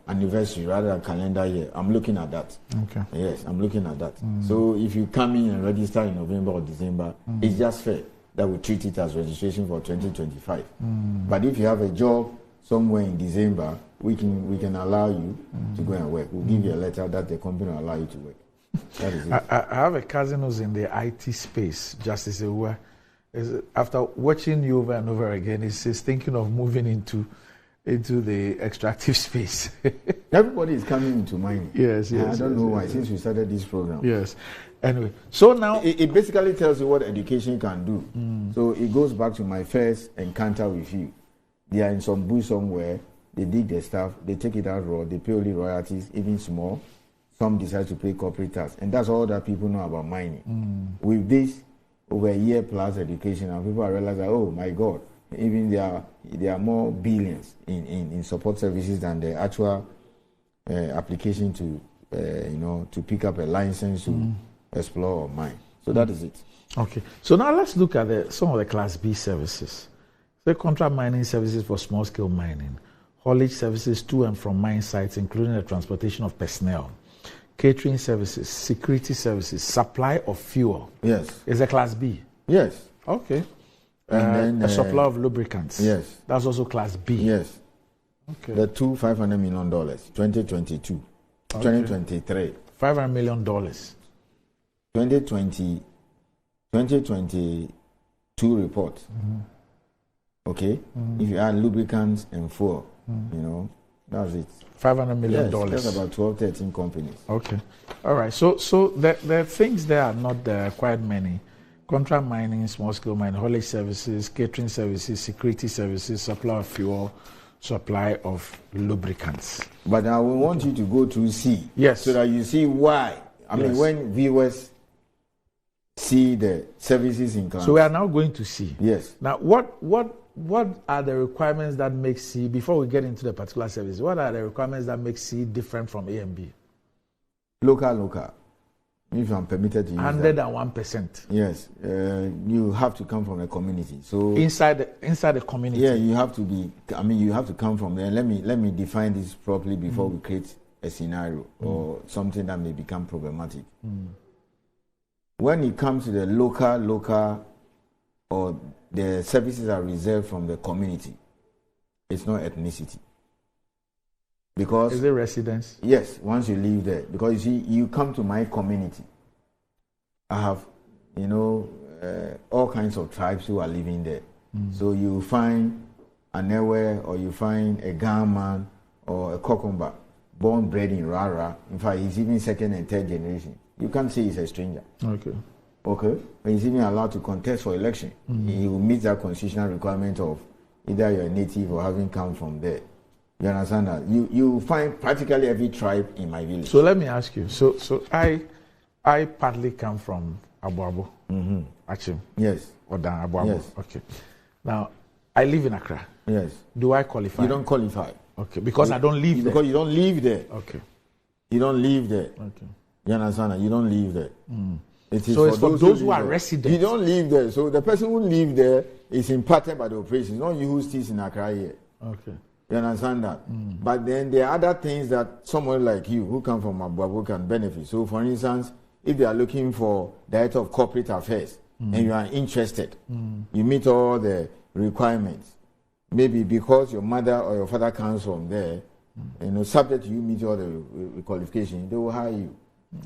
anniversary rather than calendar year. I'm looking at that. Okay. Yes, I'm looking at that. So if you come in and register in November or December, it's just fair that we treat it as registration for 2025. But if you have a job somewhere in December, we can allow you to go and work. We'll give you a letter that the company will allow you to work. That is it. I have a cousin who's in the IT space, Justice Ewa. After watching you over and over again, he's thinking of moving into the extractive space. Everybody is coming into mining. Yes. I don't know why, since we started this program. Yes. Anyway, so now it basically tells you what education can do. So it goes back to my first encounter with you. They are in some bush somewhere, they dig their stuff, they take it out raw, they pay only royalties, even small. Some decide to pay corporate tax. And that's all that people know about mining. With this over a year plus education, and people are realizing, oh my God, even there are more billions in support services than the actual application to pick up a license to explore or mine. So that is it. Okay. So now let's look at some of the Class B services. The contract mining services for small-scale mining, haulage services to and from mine sites, including the transportation of personnel, catering services, security services, supply of fuel. Yes. Is a Class B? Yes. Okay. And then a supply of lubricants. Yes. That's also Class B. Yes. Okay. The $500 million, 2022, okay. 2023. $500 million. 2022 report. Okay. If you add lubricants and fuel, That's it. $500 million. Yes, that's about 12, 13 companies. Okay. All right. So the things there are not quite many. Contract mining, small-scale mining, haulage services, catering services, security services, supply of fuel, supply of lubricants. But I will want you to go to C. Yes. So that you see why. I mean, when viewers see the services in class. So we are now going to C. Yes. Now, what are the requirements that make C, before we get into the particular service, what are the requirements that make C different from A and B? Local. If I'm permitted to use 101%. Yes. You have to come from the community. So inside the community. Yeah, you have to be. I mean, you have to come from there. Let me define this properly before we create a scenario or something that may become problematic. When it comes to the local, or the services are reserved from the community, it's not ethnicity. Because is it residence? Yes, once you live there. Because you see, you come to my community. I have, all kinds of tribes who are living there. So you find an Ewe, or you find a Ghana or a Kokomba, born bred in Rara. In fact, he's even second and third generation. You can't say he's a stranger. Okay. But he's even allowed to contest for election. He will meet that constitutional requirement of either you're a native or having come from there. You understand that? You find practically every tribe in my village. So let me ask you. So I partly come from Abuabo. Achim. Yes. Or Dan Abuabo. Yes. Okay. Now, I live in Accra. Yes. Do I qualify? You don't qualify. Okay. Because I don't live there. Because you don't live there. Okay. You don't live there. Okay. You understand that? You don't live there. It is so it's for those who are residents. You don't live there. So the person who live there is impacted by the operation. Not you who stays in Accra here. Okay. You understand that? But then there are other things that someone like you who come from Abuabo can benefit. So for instance, if they are looking for Director of Corporate Affairs and you are interested, you meet all the requirements. Maybe because your mother or your father comes from there, subject to you meet all the qualifications, they will hire you.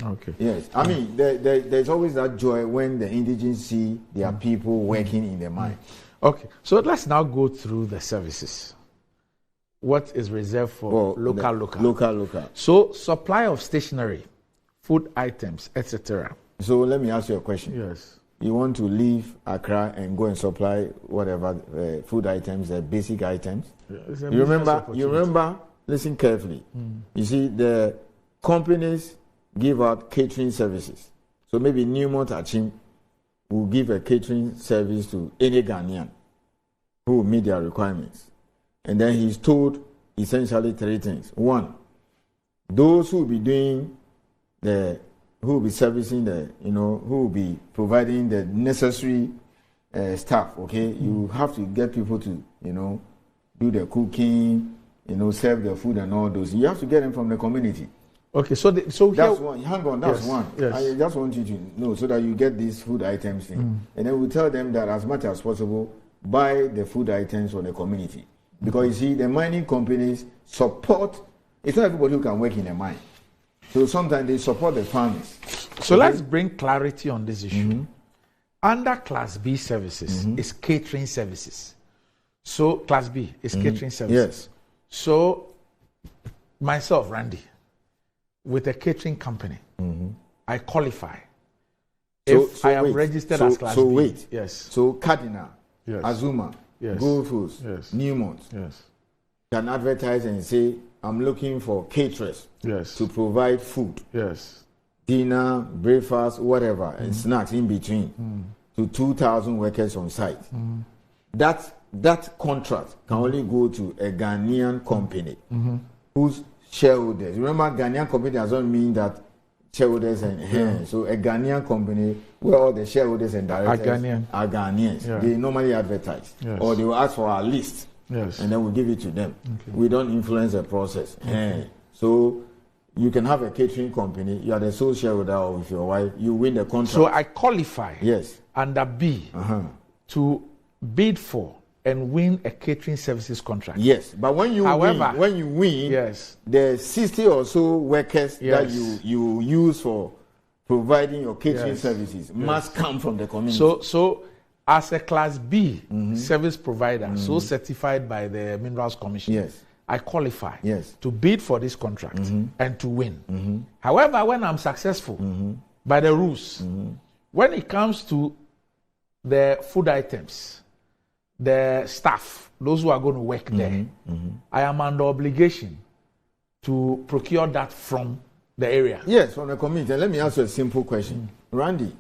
Okay. Yes. I mean, there's always that joy when the indigents see their people working in the mine. Okay. So let's now go through the services. What is reserved for local? So supply of stationery, food items, etc. So let me ask you a question. Yes. You want to leave Accra and go and supply whatever food items, basic items. Yeah, you remember, listen carefully. You see, the companies give out catering services. So maybe Newmont Achim will give a catering service to any Ghanaian who will meet their requirements. And then he's told essentially three things. One, those who will be doing who will be servicing who will be providing the necessary staff, okay? You have to get people to, do the cooking, serve the food and all those. You have to get them from the community. Okay, so that's one. Hang on, that's one. Yes. I just want you to know so that you get these food items in. And then we tell them that as much as possible, buy the food items from the community. Because you see, the mining companies support, it's not everybody who can work in a mine. So sometimes they support the farmers. So let's bring clarity on this issue. Under Class B services is catering services. So Class B is catering services. Yes. So myself, Randy, with a catering company, I qualify. If I am registered as Class B. So wait. Yes. So Cardinal, yes. Azuma, yes. Gold Foods, yes. Newmont, yes. can advertise and say, I'm looking for caterers yes. to provide food, yes. dinner, breakfast, whatever, and snacks in between to 2,000 workers on site. That contract can only go to a Ghanaian company whose shareholders. Remember, Ghanaian company doesn't mean that shareholders and so a Ghanaian company where all the shareholders and directors are Ghanaians. Yeah. They normally advertise or they will ask for our list. Yes. And then we'll give it to them. Okay. We don't influence the process. Okay. So you can have a catering company, you are the sole shareholder or with your wife, you win the contract. So I qualify under B to bid for and win a catering services contract. Yes, but when you win, yes, the 60 or so workers that you use for providing your catering services must come from the community. So as a Class B service provider, so certified by the Minerals Commission, I qualify Yes. to bid for this contract and to win. However, when I'm successful by the rules, when it comes to the food items, the staff, those who are going to work there, I am under obligation to procure that from the area. Yes, from the community. Let me ask you a simple question. Randy,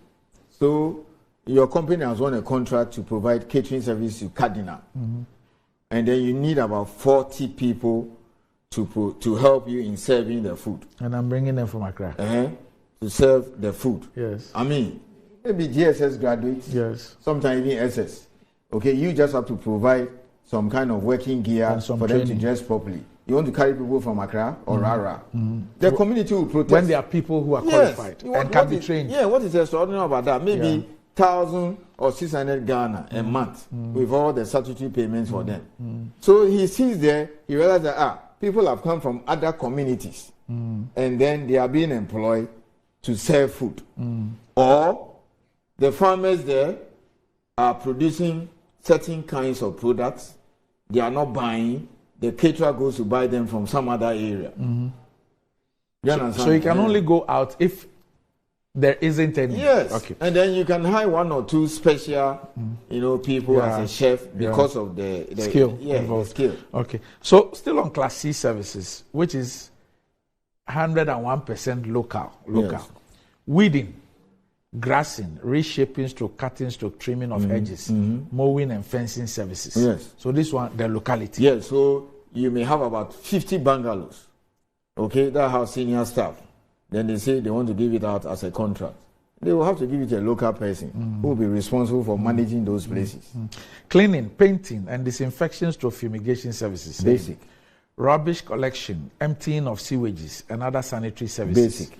so your company has won a contract to provide catering service to Cardinal. And then you need about 40 people to help you in serving the food. And I'm bringing them from Accra. To serve the food. Yes. I mean, maybe GSS graduates. Yes. Sometimes even SS. Okay, you just have to provide some kind of working gear for them to dress properly. You want to carry people from Accra or Rara. The community will protest. When there are people who are qualified and can be trained. Yeah, what is extraordinary about that? Maybe 1,000 or 600 Ghana a month with all the statutory payments for them. So he sees there, he realizes that people have come from other communities and then they are being employed to sell food. Or the farmers there are producing certain kinds of products, they are not buying, the caterer goes to buy them from some other area. You understand? So you can only go out if there isn't any. Yes. Okay. And then you can hire one or two special, people as a chef because of the skill involved. Skill. Okay. So still on Class C services, which is 101% local. Yes. Weeding, grassing, reshaping, stroke cutting, stroke trimming of edges, mowing and fencing services. Yes. So this one, the locality. Yes. So you may have about 50 bungalows. Okay, that have senior staff. Then they say they want to give it out as a contract. They will have to give it to a local person who will be responsible for managing those places. Cleaning, painting, and disinfection stroke fumigation services. Basic. Rubbish collection, emptying of sewages, and other sanitary services. Basic.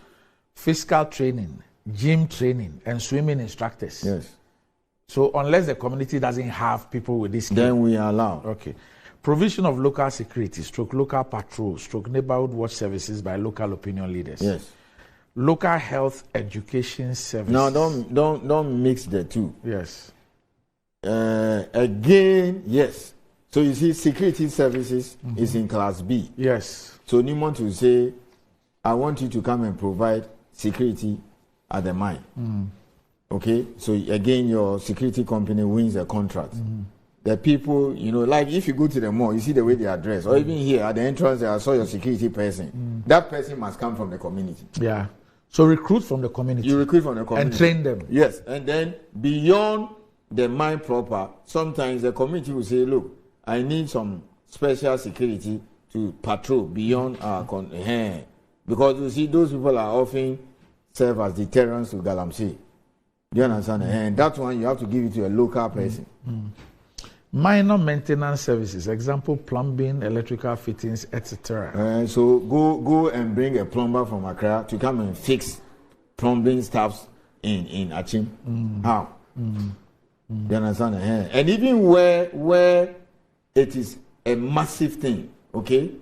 Physical training, gym training, and swimming instructors. Yes. So unless the community doesn't have people with this skill, then we are allowed. Okay. Provision of local security, stroke local patrol, stroke neighborhood watch services by local opinion leaders. Yes. Local health education services. Now don't mix the two. Yes. Again, yes. So you see, security services is in Class B. Yes. So Newmont will say, I want you to come and provide security at the mine. Okay. So again, your security company wins a contract. The people, like if you go to the mall, you see the way they are dressed, or even here at the entrance, I saw your security person. That person must come from the community. Yeah. So recruit from the community. You recruit from the community. And train them. Yes. And then beyond the mine proper, sometimes the community will say, look, I need some special security to patrol beyond our because you see, those people are often serve as deterrents to Galamsey. Do you understand? And that one, you have to give it to a local person. Minor maintenance services, example, plumbing, electrical fittings, etc. So go and bring a plumber from Accra to come and fix plumbing stuffs in Achim. How? You understand? And even where it is a massive thing, okay?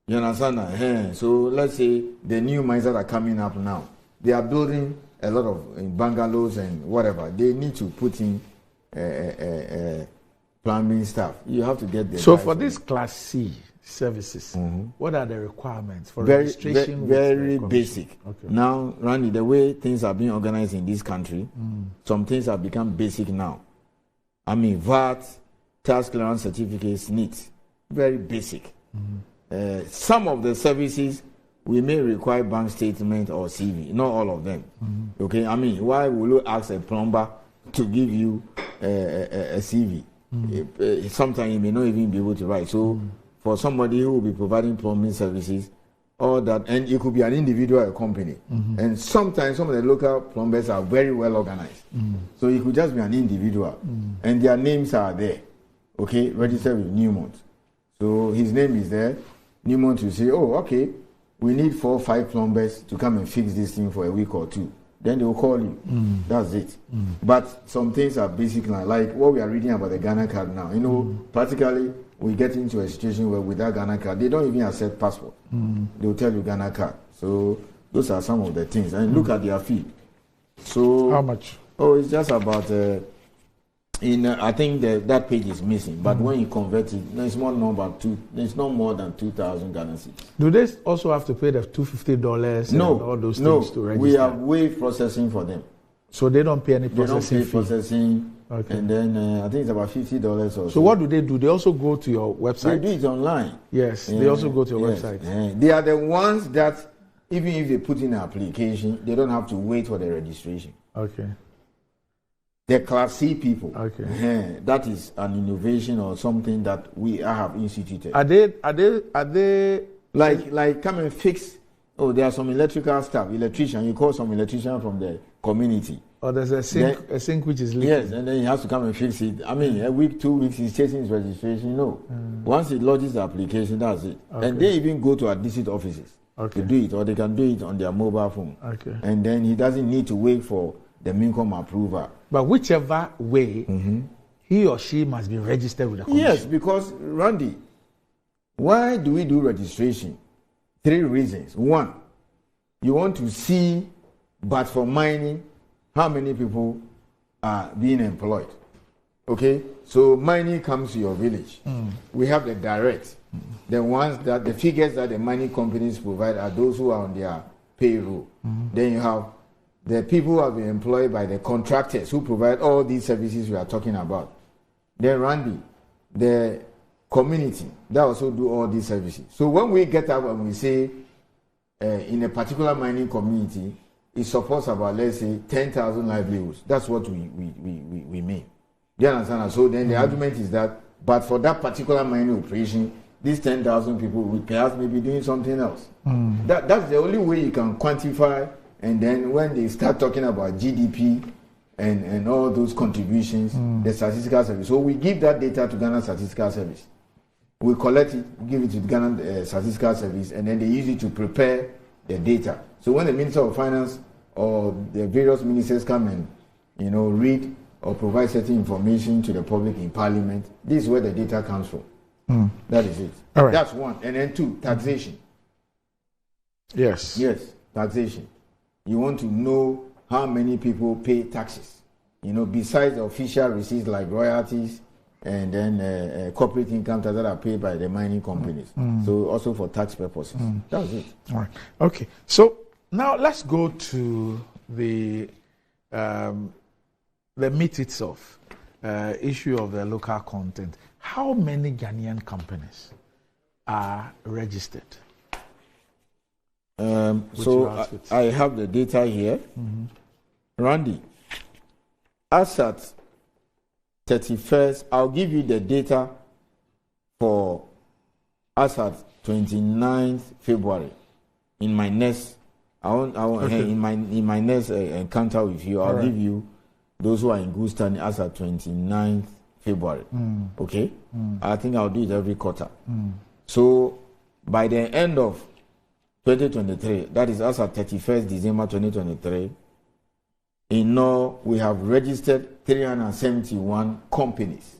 You understand? So let's say the new mines that are coming up now, they are building a lot of bungalows and whatever. They need to put in plumbing stuff. You have to get the. So for this Class C services, what are the requirements for registration? Very basic. Okay. Now, Randy, the way things are being organized in this country, some things have become basic now. I mean, VAT, tax clearance certificates, NEET, very basic. Some of the services we may require bank statement or CV, not all of them. Okay, I mean, why will you ask a plumber to give you a CV? Sometimes you may not even be able to write. So for somebody who will be providing plumbing services, all that, and it could be an individual or a company. And sometimes some of the local plumbers are very well organized. So it could just be an individual. And their names are there. Okay, registered with Newmont. So his name is there. Newmont will say, oh, okay, we need 4 or 5 plumbers to come and fix this thing for a week or 2. Then they will call you. That's it. But some things are basic, like what we are reading about the Ghana card now. Practically we get into a situation where without Ghana card, they don't even accept passport. They will tell you Ghana card. So those are some of the things. And look at their fee. So how much? Oh, it's just about I think that page is missing, but when you convert it, there's more there's no more than 2,000 Ghana cedis. Do they also have to pay the $250 and all those things to register? We have waived processing for them. So they don't pay any processing They don't pay processing, and then I think it's about $50 or so. So what do? They also go to your website? They do it online. Yes, they also go to your website. They are the ones that, even if they put in an application, they don't have to wait for the registration. Okay. The Class C people. Okay. That is an innovation or something that I have instituted. Are they like come and fix? Oh, there are some electrician. You call some electrician from the community. Or there's a sink which is leaking. Yes, and then he has to come and fix it. I mean, a week, 2 weeks, he's chasing his registration. No. Once he lodges the application, that's it. Okay. And they even go to our district offices to do it, or they can do it on their mobile phone. Okay. And then he doesn't need to wait for the MINCOM approval. But whichever way, he or she must be registered with the commission. Yes, because, Randy, why do we do registration? 3 reasons. 1, you want to see, but for mining, how many people are being employed. Okay? So mining comes to your village. We have the direct. The ones that the figures that the mining companies provide are those who are on their payroll. Then you have the people who have been employed by the contractors who provide all these services we are talking about. Then Randy, the community that also do all these services. So when we get up and we say in a particular mining community, it supports about, let's say, 10,000 livelihoods. That's what we mean. Do you understand? So then the argument is that, but for that particular mining operation, these 10,000 people would perhaps maybe doing something else. That's the only way you can quantify. And then when they start talking about GDP and all those contributions, the statistical service. So we give that data to Ghana Statistical Service. We collect it, give it to Ghana Statistical Service, and then they use it to prepare the data. So when the Minister of Finance or the various ministers come and read or provide certain information to the public in Parliament, this is where the data comes from. That is it. All right. That's 1. And then 2, taxation. Yes. Yes, taxation. You want to know how many people pay taxes. Besides the official receipts like royalties and then corporate income tax that are paid by the mining companies. So also for tax purposes. That's it. All right. Okay. So now let's go to the meat itself, issue of the local content. How many Ghanaian companies are registered? So I have the data here. Randy, as at 31st, I'll give you the data for as at 29th February. In my next, in my next encounter with you, I'll give you those who are in good standing as at 29th February. Okay? I think I'll do it every quarter. So by the end of 2023, that is as at 31st December 2023, in all, we have registered 371 companies.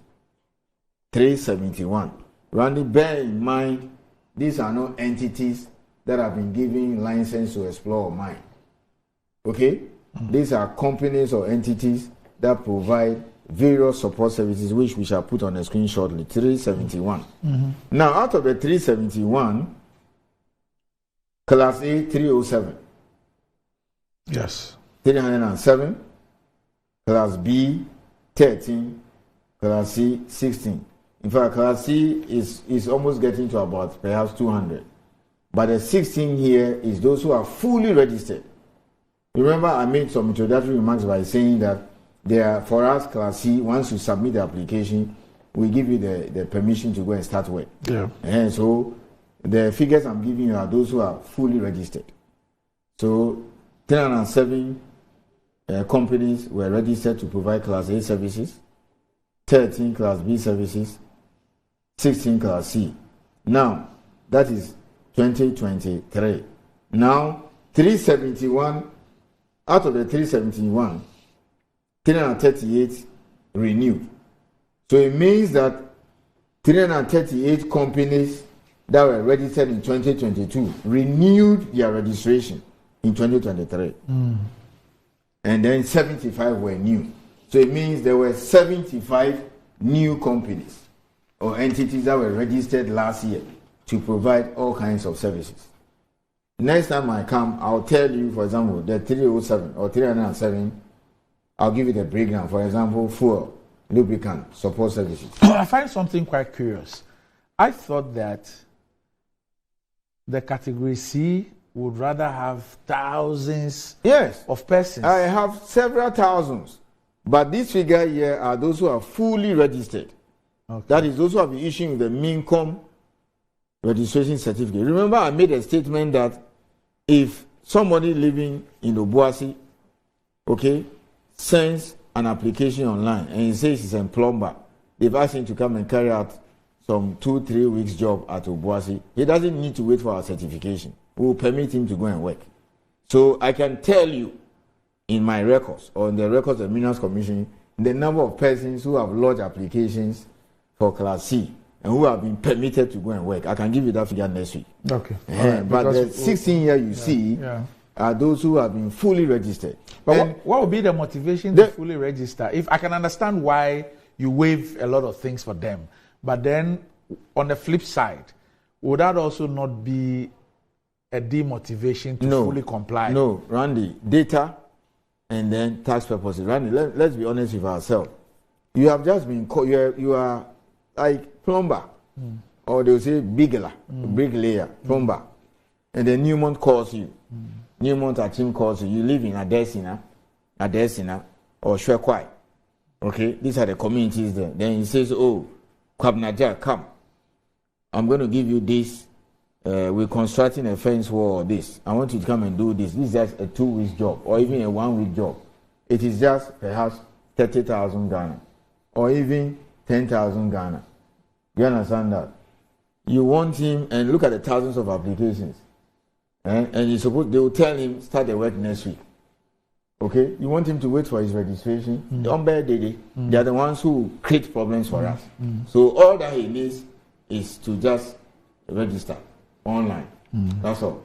371. Randy, bear in mind, these are not entities that have been given license to explore or mine. Okay? These are companies or entities that provide various support services, which we shall put on the screen shortly. 371. Now, out of the 371, Class A, 307. Yes. 307. Class B, 13. Class C, 16. In fact, Class C is almost getting to about perhaps 200. But the 16 here is those who are fully registered. Remember, I made some introductory remarks by saying that for us, Class C, once you submit the application, we give you the permission to go and start work. Yeah. And so the figures I'm giving you are those who are fully registered. So 307 companies were registered to provide Class A services, 13 Class B services, 16 Class C. Now, that is 2023. Now, 371, out of the 371, 338 renewed. So it means that 338 companies that were registered in 2022 renewed their registration in 2023. And then 75 were new. So it means there were 75 new companies or entities that were registered last year to provide all kinds of services. Next time I come, I'll tell you, for example, the 307 or 307, I'll give you the breakdown. For example, fuel, lubricant, support services. I find something quite curious. I thought that the category C would rather have thousands of persons. I have several thousands. But this figure here are those who are fully registered. Okay. That is those who have been issuing the MINCOM registration certificate. Remember, I made a statement that if somebody living in Obuasi, okay, sends an application online and he says he's a plumber, they've asked him to come and carry out some 2-3 weeks job at Obuasi, he doesn't need to wait for our certification. We will permit him to go and work. So I can tell you in my records or in the records of the Minerals Commission the number of persons who have lodged applications for Class C and who have been permitted to go and work. I can give you that figure next week. Okay. Right, but the 16 here you see are those who have been fully registered. But what would be the motivation to fully register? If I can understand why you waive a lot of things for them, but then on the flip side, would that also not be a demotivation to fully comply? No, Randy, data and then tax purposes. Randy, let's be honest with ourselves. You have just been you are like plumber, or they'll say bricklayer, plumber, and then Newmont calls you. Newmont Achim calls you. You live in Adesina, or Shwekwai. Okay, these are the communities there. Then he says, "Oh, Kwabnaja, come. I'm going to give you this. We're constructing a fence wall or this. I want you to come and do this. This is just a 2-week job or even a 1-week job. It is just perhaps 30,000 Ghana or even 10,000 Ghana. You understand that? You want him, and look at the thousands of applications. And they will tell him, start the work next week. Okay? You want him to wait for his registration. They are the ones who create problems for us. So all that he needs is to just register online. That's all.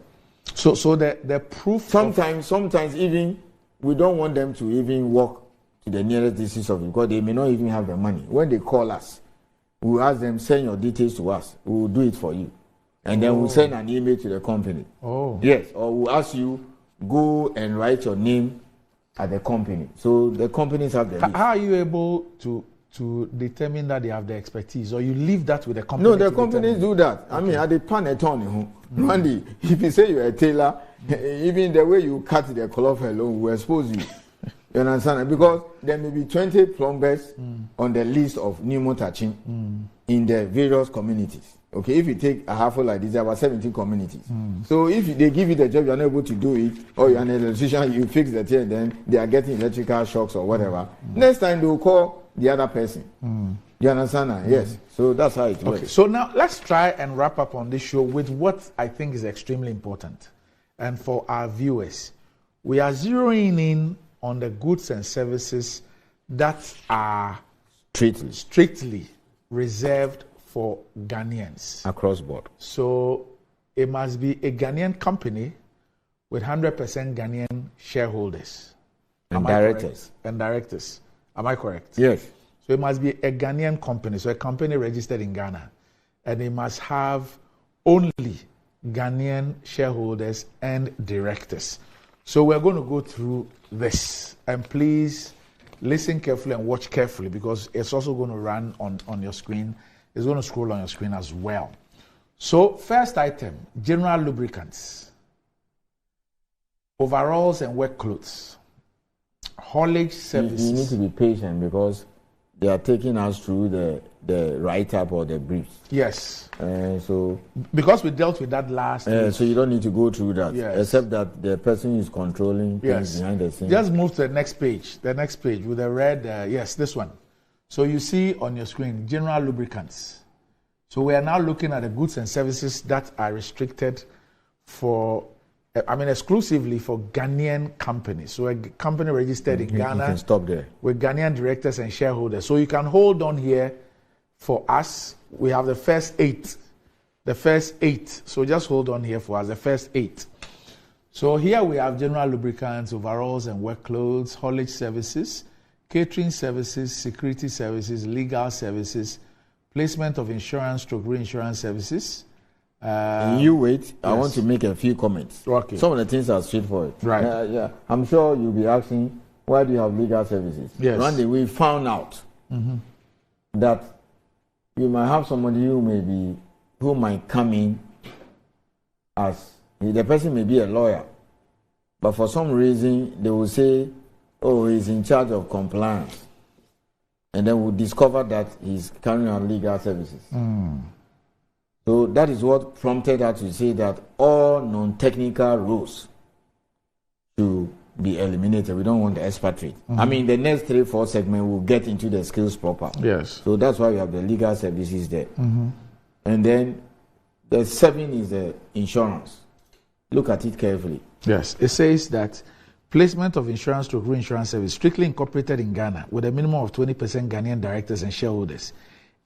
So the proof. Sometimes even we don't want them to even walk to the nearest district office because they may not even have the money. When they call us, we'll ask them, send your details to us. We will do it for you. And then we'll send an email to the company. Yes, or we'll ask you, go and write your name at the company. So the companies have the list. How are you able to determine that they have the expertise, or you leave that with the company? No, the companies do that. Okay. I mean, at the pan attorney, Randy, if you say you're a tailor, even the way you cut the cloth alone will expose you. You understand? Because there may be 20 plumbers on the list of Newmont Achim in the various communities. Okay, if you take a handful like this, there are about 17 communities. So if they give you the job, you're not able to do it, or you're an electrician, you fix the thing, and then they are getting electrical shocks or whatever. Next time they will call the other person. You understand that? Yes. So that's how it works. Okay. So now let's try and wrap up on this show with what I think is extremely important. And for our viewers, we are zeroing in on the goods and services that are strictly reserved for Ghanaians. Across board. So it must be a Ghanaian company with 100% Ghanaian shareholders. And directors. And directors. Am I correct? Yes. So it must be a Ghanaian company, so a company registered in Ghana. And it must have only Ghanaian shareholders and directors. So we're going to go through this. And please listen carefully and watch carefully, because it's also going to run on your screen. It's going to scroll on your screen as well. So first item, general lubricants, overalls and work clothes, haulage services. You need to be patient because they are taking us through the write-up or the briefs. Yes. So because we dealt with that last week. So you don't need to go through that. Yes. Except that the person is controlling things behind the scenes. Just move to the next page. The next page with the red, yes, this one. So you see on your screen, general lubricants. So we are now looking at the goods and services that are restricted for, exclusively for Ghanaian companies. So a company registered in Ghana. You can stop there. With Ghanaian directors and shareholders. So you can hold on here for us. We have the first 8. So just hold on here for us, the first 8. So here we have general lubricants, overalls and work clothes, haulage services, catering services, security services, legal services, placement of insurance to reinsurance services. You wait. I want to make a few comments. Okay. Some of the things are straightforward. Right. Yeah. I'm sure you'll be asking, why do you have legal services? Yes. One day we found out that you might have somebody who might come in as the person may be a lawyer, but for some reason they will say, "Oh, he's in charge of compliance," and then we'll discover that he's carrying on legal services. So that is what prompted us to say that all non-technical roles to be eliminated. We don't want the expatriate. I mean, the next 3-4 segment will get into the skills proper. Yes. So that's why we have the legal services there. And then the 7 is the insurance. Look at it carefully. Yes. It says that placement of insurance to reinsurance service strictly incorporated in Ghana with a minimum of 20% Ghanaian directors and shareholders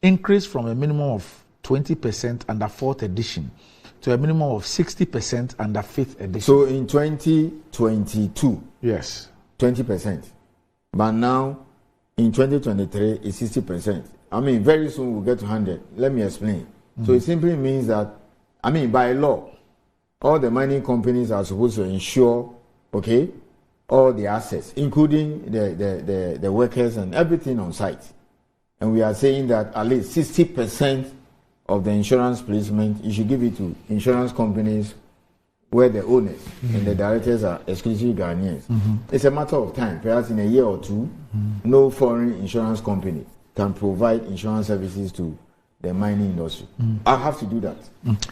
increased from a minimum of 20% under 4th edition to a minimum of 60% under 5th edition. So in 2022, yes, 20%. But now in 2023, it's 60%. I mean, very soon we'll get to 100. Let me explain. So it simply means that, I mean, by law, all the mining companies are supposed to insure, okay, all the assets, including the workers and everything on site. And we are saying that at least 60% of the insurance placement, you should give it to insurance companies where the owners and the directors are exclusively Ghanaians. It's a matter of time. Perhaps in a year or two, no foreign insurance company can provide insurance services to the mining industry. I have to do that.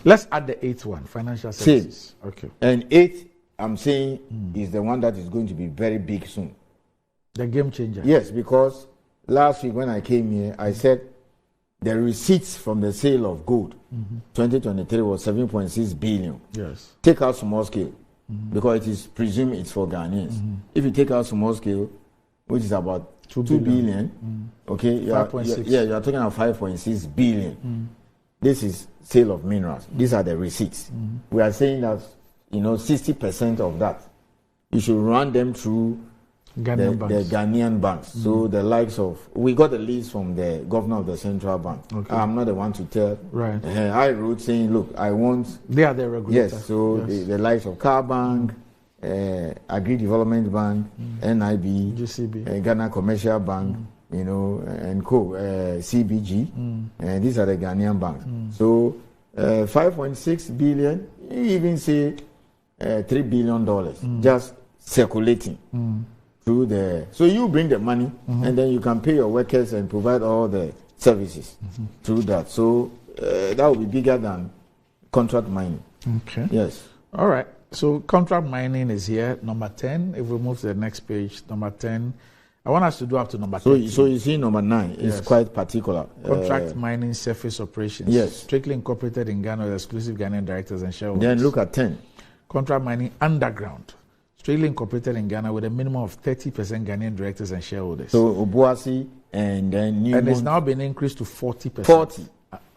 Let's add the 8th one, financial services. Same. Okay. And 8, I'm saying, is the one that is going to be very big soon. The game changer. Yes, because last week when I came here, I said the receipts from the sale of gold 2023 was 7.6 billion. Yes. Take out small scale because it is presumed it's for Ghanaians. If you take out small scale, which is about 2 billion, okay, you are talking about 5.6 billion. This is sale of minerals. These are the receipts. We are saying that 60% of that you should run them through the Ghanaian banks. So the likes of, we got a list from the governor of the central bank. Okay. I'm not the one to tell. Right. I wrote saying, look, I want. They are the regulators. Yes. So the likes of Car Bank, Agri Development Bank, NIB, GCB, Ghana Commercial Bank, and CBG. And these are the Ghanaian banks. So 5.6 billion, you even say $3 billion just circulating. Through so you bring the money and then you can pay your workers and provide all the services through that. So that will be bigger than contract mining. Okay. Yes. All right. So contract mining is here. Number 10. If we move to the next page, number 10. I want us to do up to number 10. So you see number 9 is quite particular. Contract mining surface operations. Yes. Strictly incorporated in Ghana with exclusive Ghanaian directors and shareholders. Then look at 10. Contract mining underground. Strictly incorporated in Ghana with a minimum of 30% Ghanaian directors and shareholders. So Obuasi and then Newmont. And it's now been increased to 40%. 40.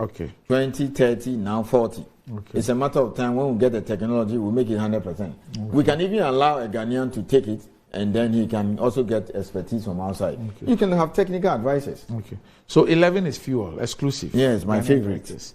Okay. 20, 30, now 40. Okay. It's a matter of time. When we get the technology, we'll make it 100%. Okay. We can even allow a Ghanaian to take it, and then he can also get expertise from outside. Okay. You can have technical advisors. Okay. So 11 is fuel, exclusive. Yes, my favorite.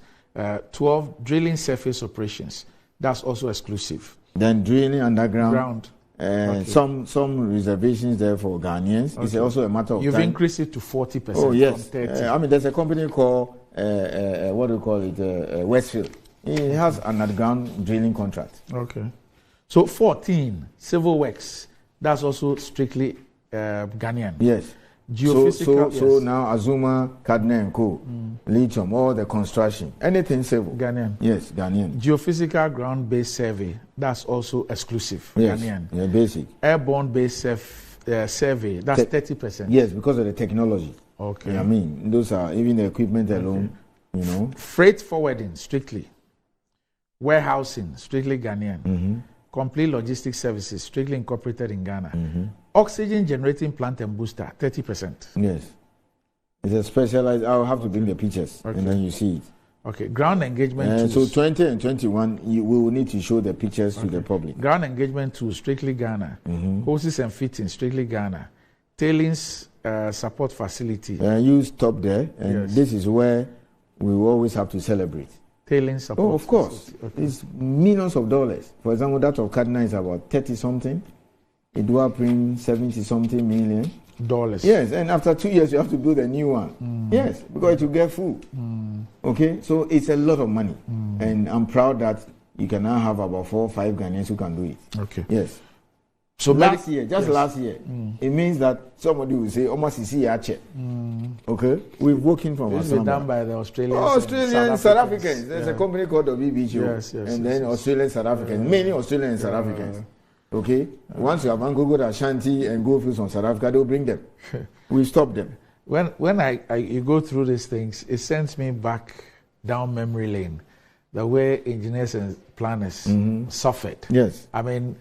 12, drilling surface operations. That's also exclusive. Then drilling underground. Okay. Some reservations there for Ghanaians. Okay. It's also a matter of You've time. Increased it to 40%. Oh, yes. From 30. There's a company called, what do you call it, Westfield. It has an underground drilling contract. Okay. So 14, civil works. That's also strictly Ghanaian. Yes. Geophysical. So now Azuma, Cadena & Co., lithium, all the construction, anything civil. Ghanaian. Yes, Ghanaian. Geophysical ground-based survey, that's also exclusive. Yes. Ghanaian. Yeah, basic. Airborne-based survey, that's 30%. Yes, because of the technology. Okay. Yeah, those are even the equipment alone, Freight forwarding, strictly. Warehousing, strictly Ghanaian. Complete logistics services, strictly incorporated in Ghana. Oxygen generating plant and booster, 30%. Yes. It's a specialized, I'll have to bring the pictures and then you see it. Okay, ground engagement tools. So 20 and 21, we will need to show the pictures to the public. Ground engagement tools, strictly Ghana. Hoses and fittings, strictly Ghana. Tailings support facility. You stop there, and this is where we always have to celebrate. Tailing support. Oh, of course. Okay. It's millions of dollars. For example, that of Cardinal is about 30-something. Eduaprim, 70-something million. Dollars. Yes, and after 2 years, you have to build a new one. Yes, because it will get full. Okay, so it's a lot of money. And I'm proud that you can now have about 4 or 5 Ghanaians who can do it. Okay. Yes. So last year, last year, it means that somebody will say, almost is here. Okay, we've working from this is done by the Australians. Australian South Africans. There's a company called the WBGO. And then Australian South Africans, many Australian and South Africans. Okay, once you have Angogo, Ashanti, and Goldfields from South Africa, they'll bring them. We stop them. When you go through these things, it sends me back down memory lane, the way engineers and planners suffered. Yes. I mean,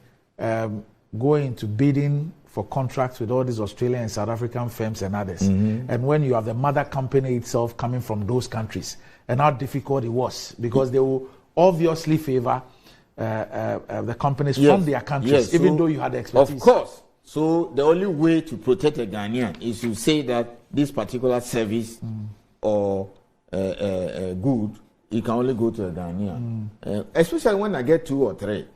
going into bidding for contracts with all these Australian and South African firms and others. And when you have the mother company itself coming from those countries, and how difficult it was, because they will obviously favor the companies from their countries, even though you had the expertise. Of course. So the only way to protect a Ghanaian is to say that this particular service or good, it can only go to a Ghanaian. Especially when I get 2 or 3.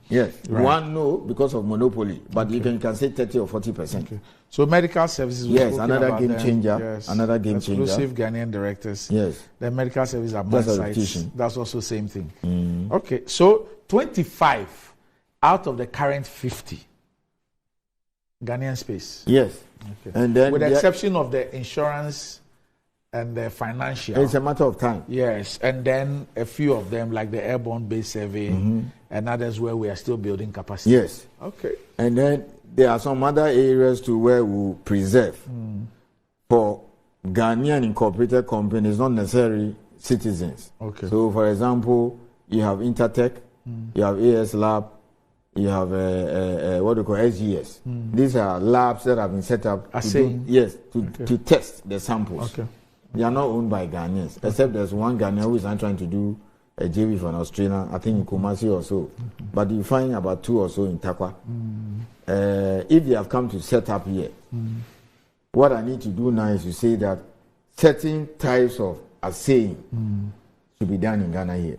Yes. Right. One, no, because of monopoly. But you can say 30 or 40%. Okay. So medical services. Yes, another game changer. Yes. Another game changer. Exclusive Ghanaian directors. Yes. The medical services are both sites. That's also the same thing. Okay. So 25 out of the current 50 Ghanaian space. Yes. Okay. And then with the exception of the insurance and the financial. It's a matter of time. Yes. And then a few of them, like the airborne base survey and others where we are still building capacity. Yes. Okay. And then there are some other areas to where we preserve for Ghanaian incorporated companies, not necessarily citizens. Okay. So, for example, you have Intertech, you have AS Lab, you have what we call SGS. These are labs that have been set up to test the samples. Okay. They are not owned by Ghanaians, except there's one Ghanaian who is not trying to do a JV for an Australian, I think in Kumasi or so. But you find about 2 or so in Takwa. If they have come to set up here, what I need to do now is to say that certain types of assaying should be done in Ghana here.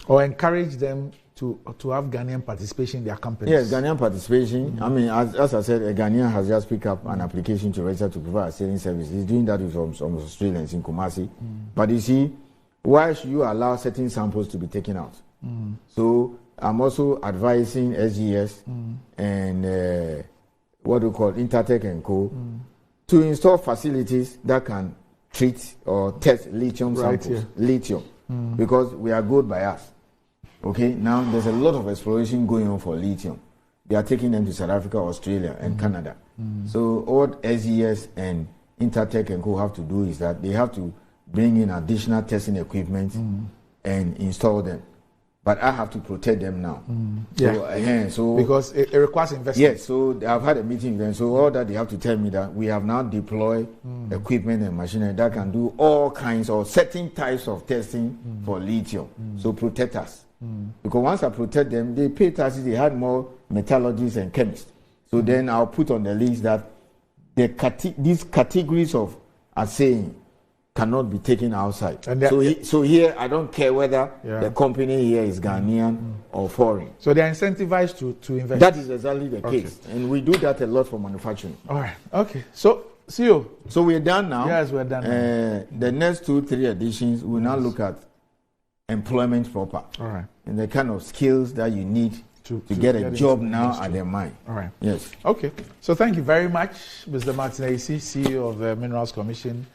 Or encourage them to have Ghanaian participation in their companies. Yes, Ghanaian participation. I mean, as I said, a Ghanaian has just picked up an application to register to provide assaying service. He's doing that with some Australians in Kumasi. But you see, why should you allow certain samples to be taken out? So I'm also advising SGS and what we call Intertech and Co. to install facilities that can treat or test lithium samples. Lithium. Because we are good by us. Okay, now there's a lot of exploration going on for lithium. They are taking them to South Africa, Australia, and Canada. So what SGS and Intertech and Co have to do is that they have to bring in additional testing equipment and install them. But I have to protect them now. So because it requires investment. Yes, so I've had a meeting with them. So all that they have to tell me that we have now deployed equipment and machinery that can do all kinds or certain types of testing for lithium. So protect us. Because once I protect them, they pay taxes, they had more metallurgists and chemists. So then I'll put on the list that these categories of assaying cannot be taken outside. So here, I don't care whether the company here is Ghanaian or foreign. So they are incentivized to invest. That is exactly the case. And we do that a lot for manufacturing. All right. Okay. So, CEO. So we're done now. Yes, we're done now. The next 2-3 editions, we'll now look at employment proper. All right. And the kind of skills that you need to get a job now at the mine. All right. Yes. Okay. So thank you very much, Mr. Martin Ayisi, CEO of the Minerals Commission,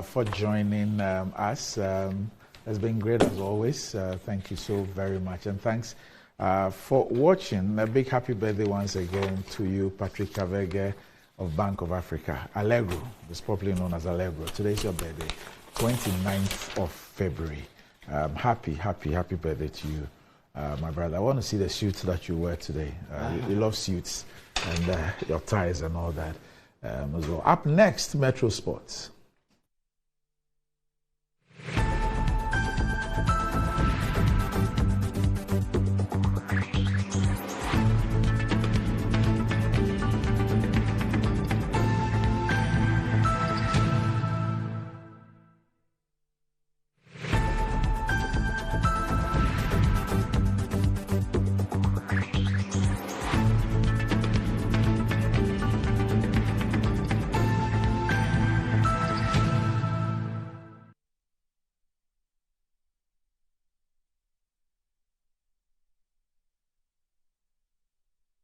for joining us. It's been great as always. Thank you so very much. And thanks for watching. A big happy birthday once again to you, Patrick Kavege of Bank of Africa. Allegro is popularly known as Allegro. Today's your birthday, 29th of February. Happy birthday to you, my brother. I want to see the suits that you wear today. You love suits and your ties and all that as well. Up next, Metro Sports.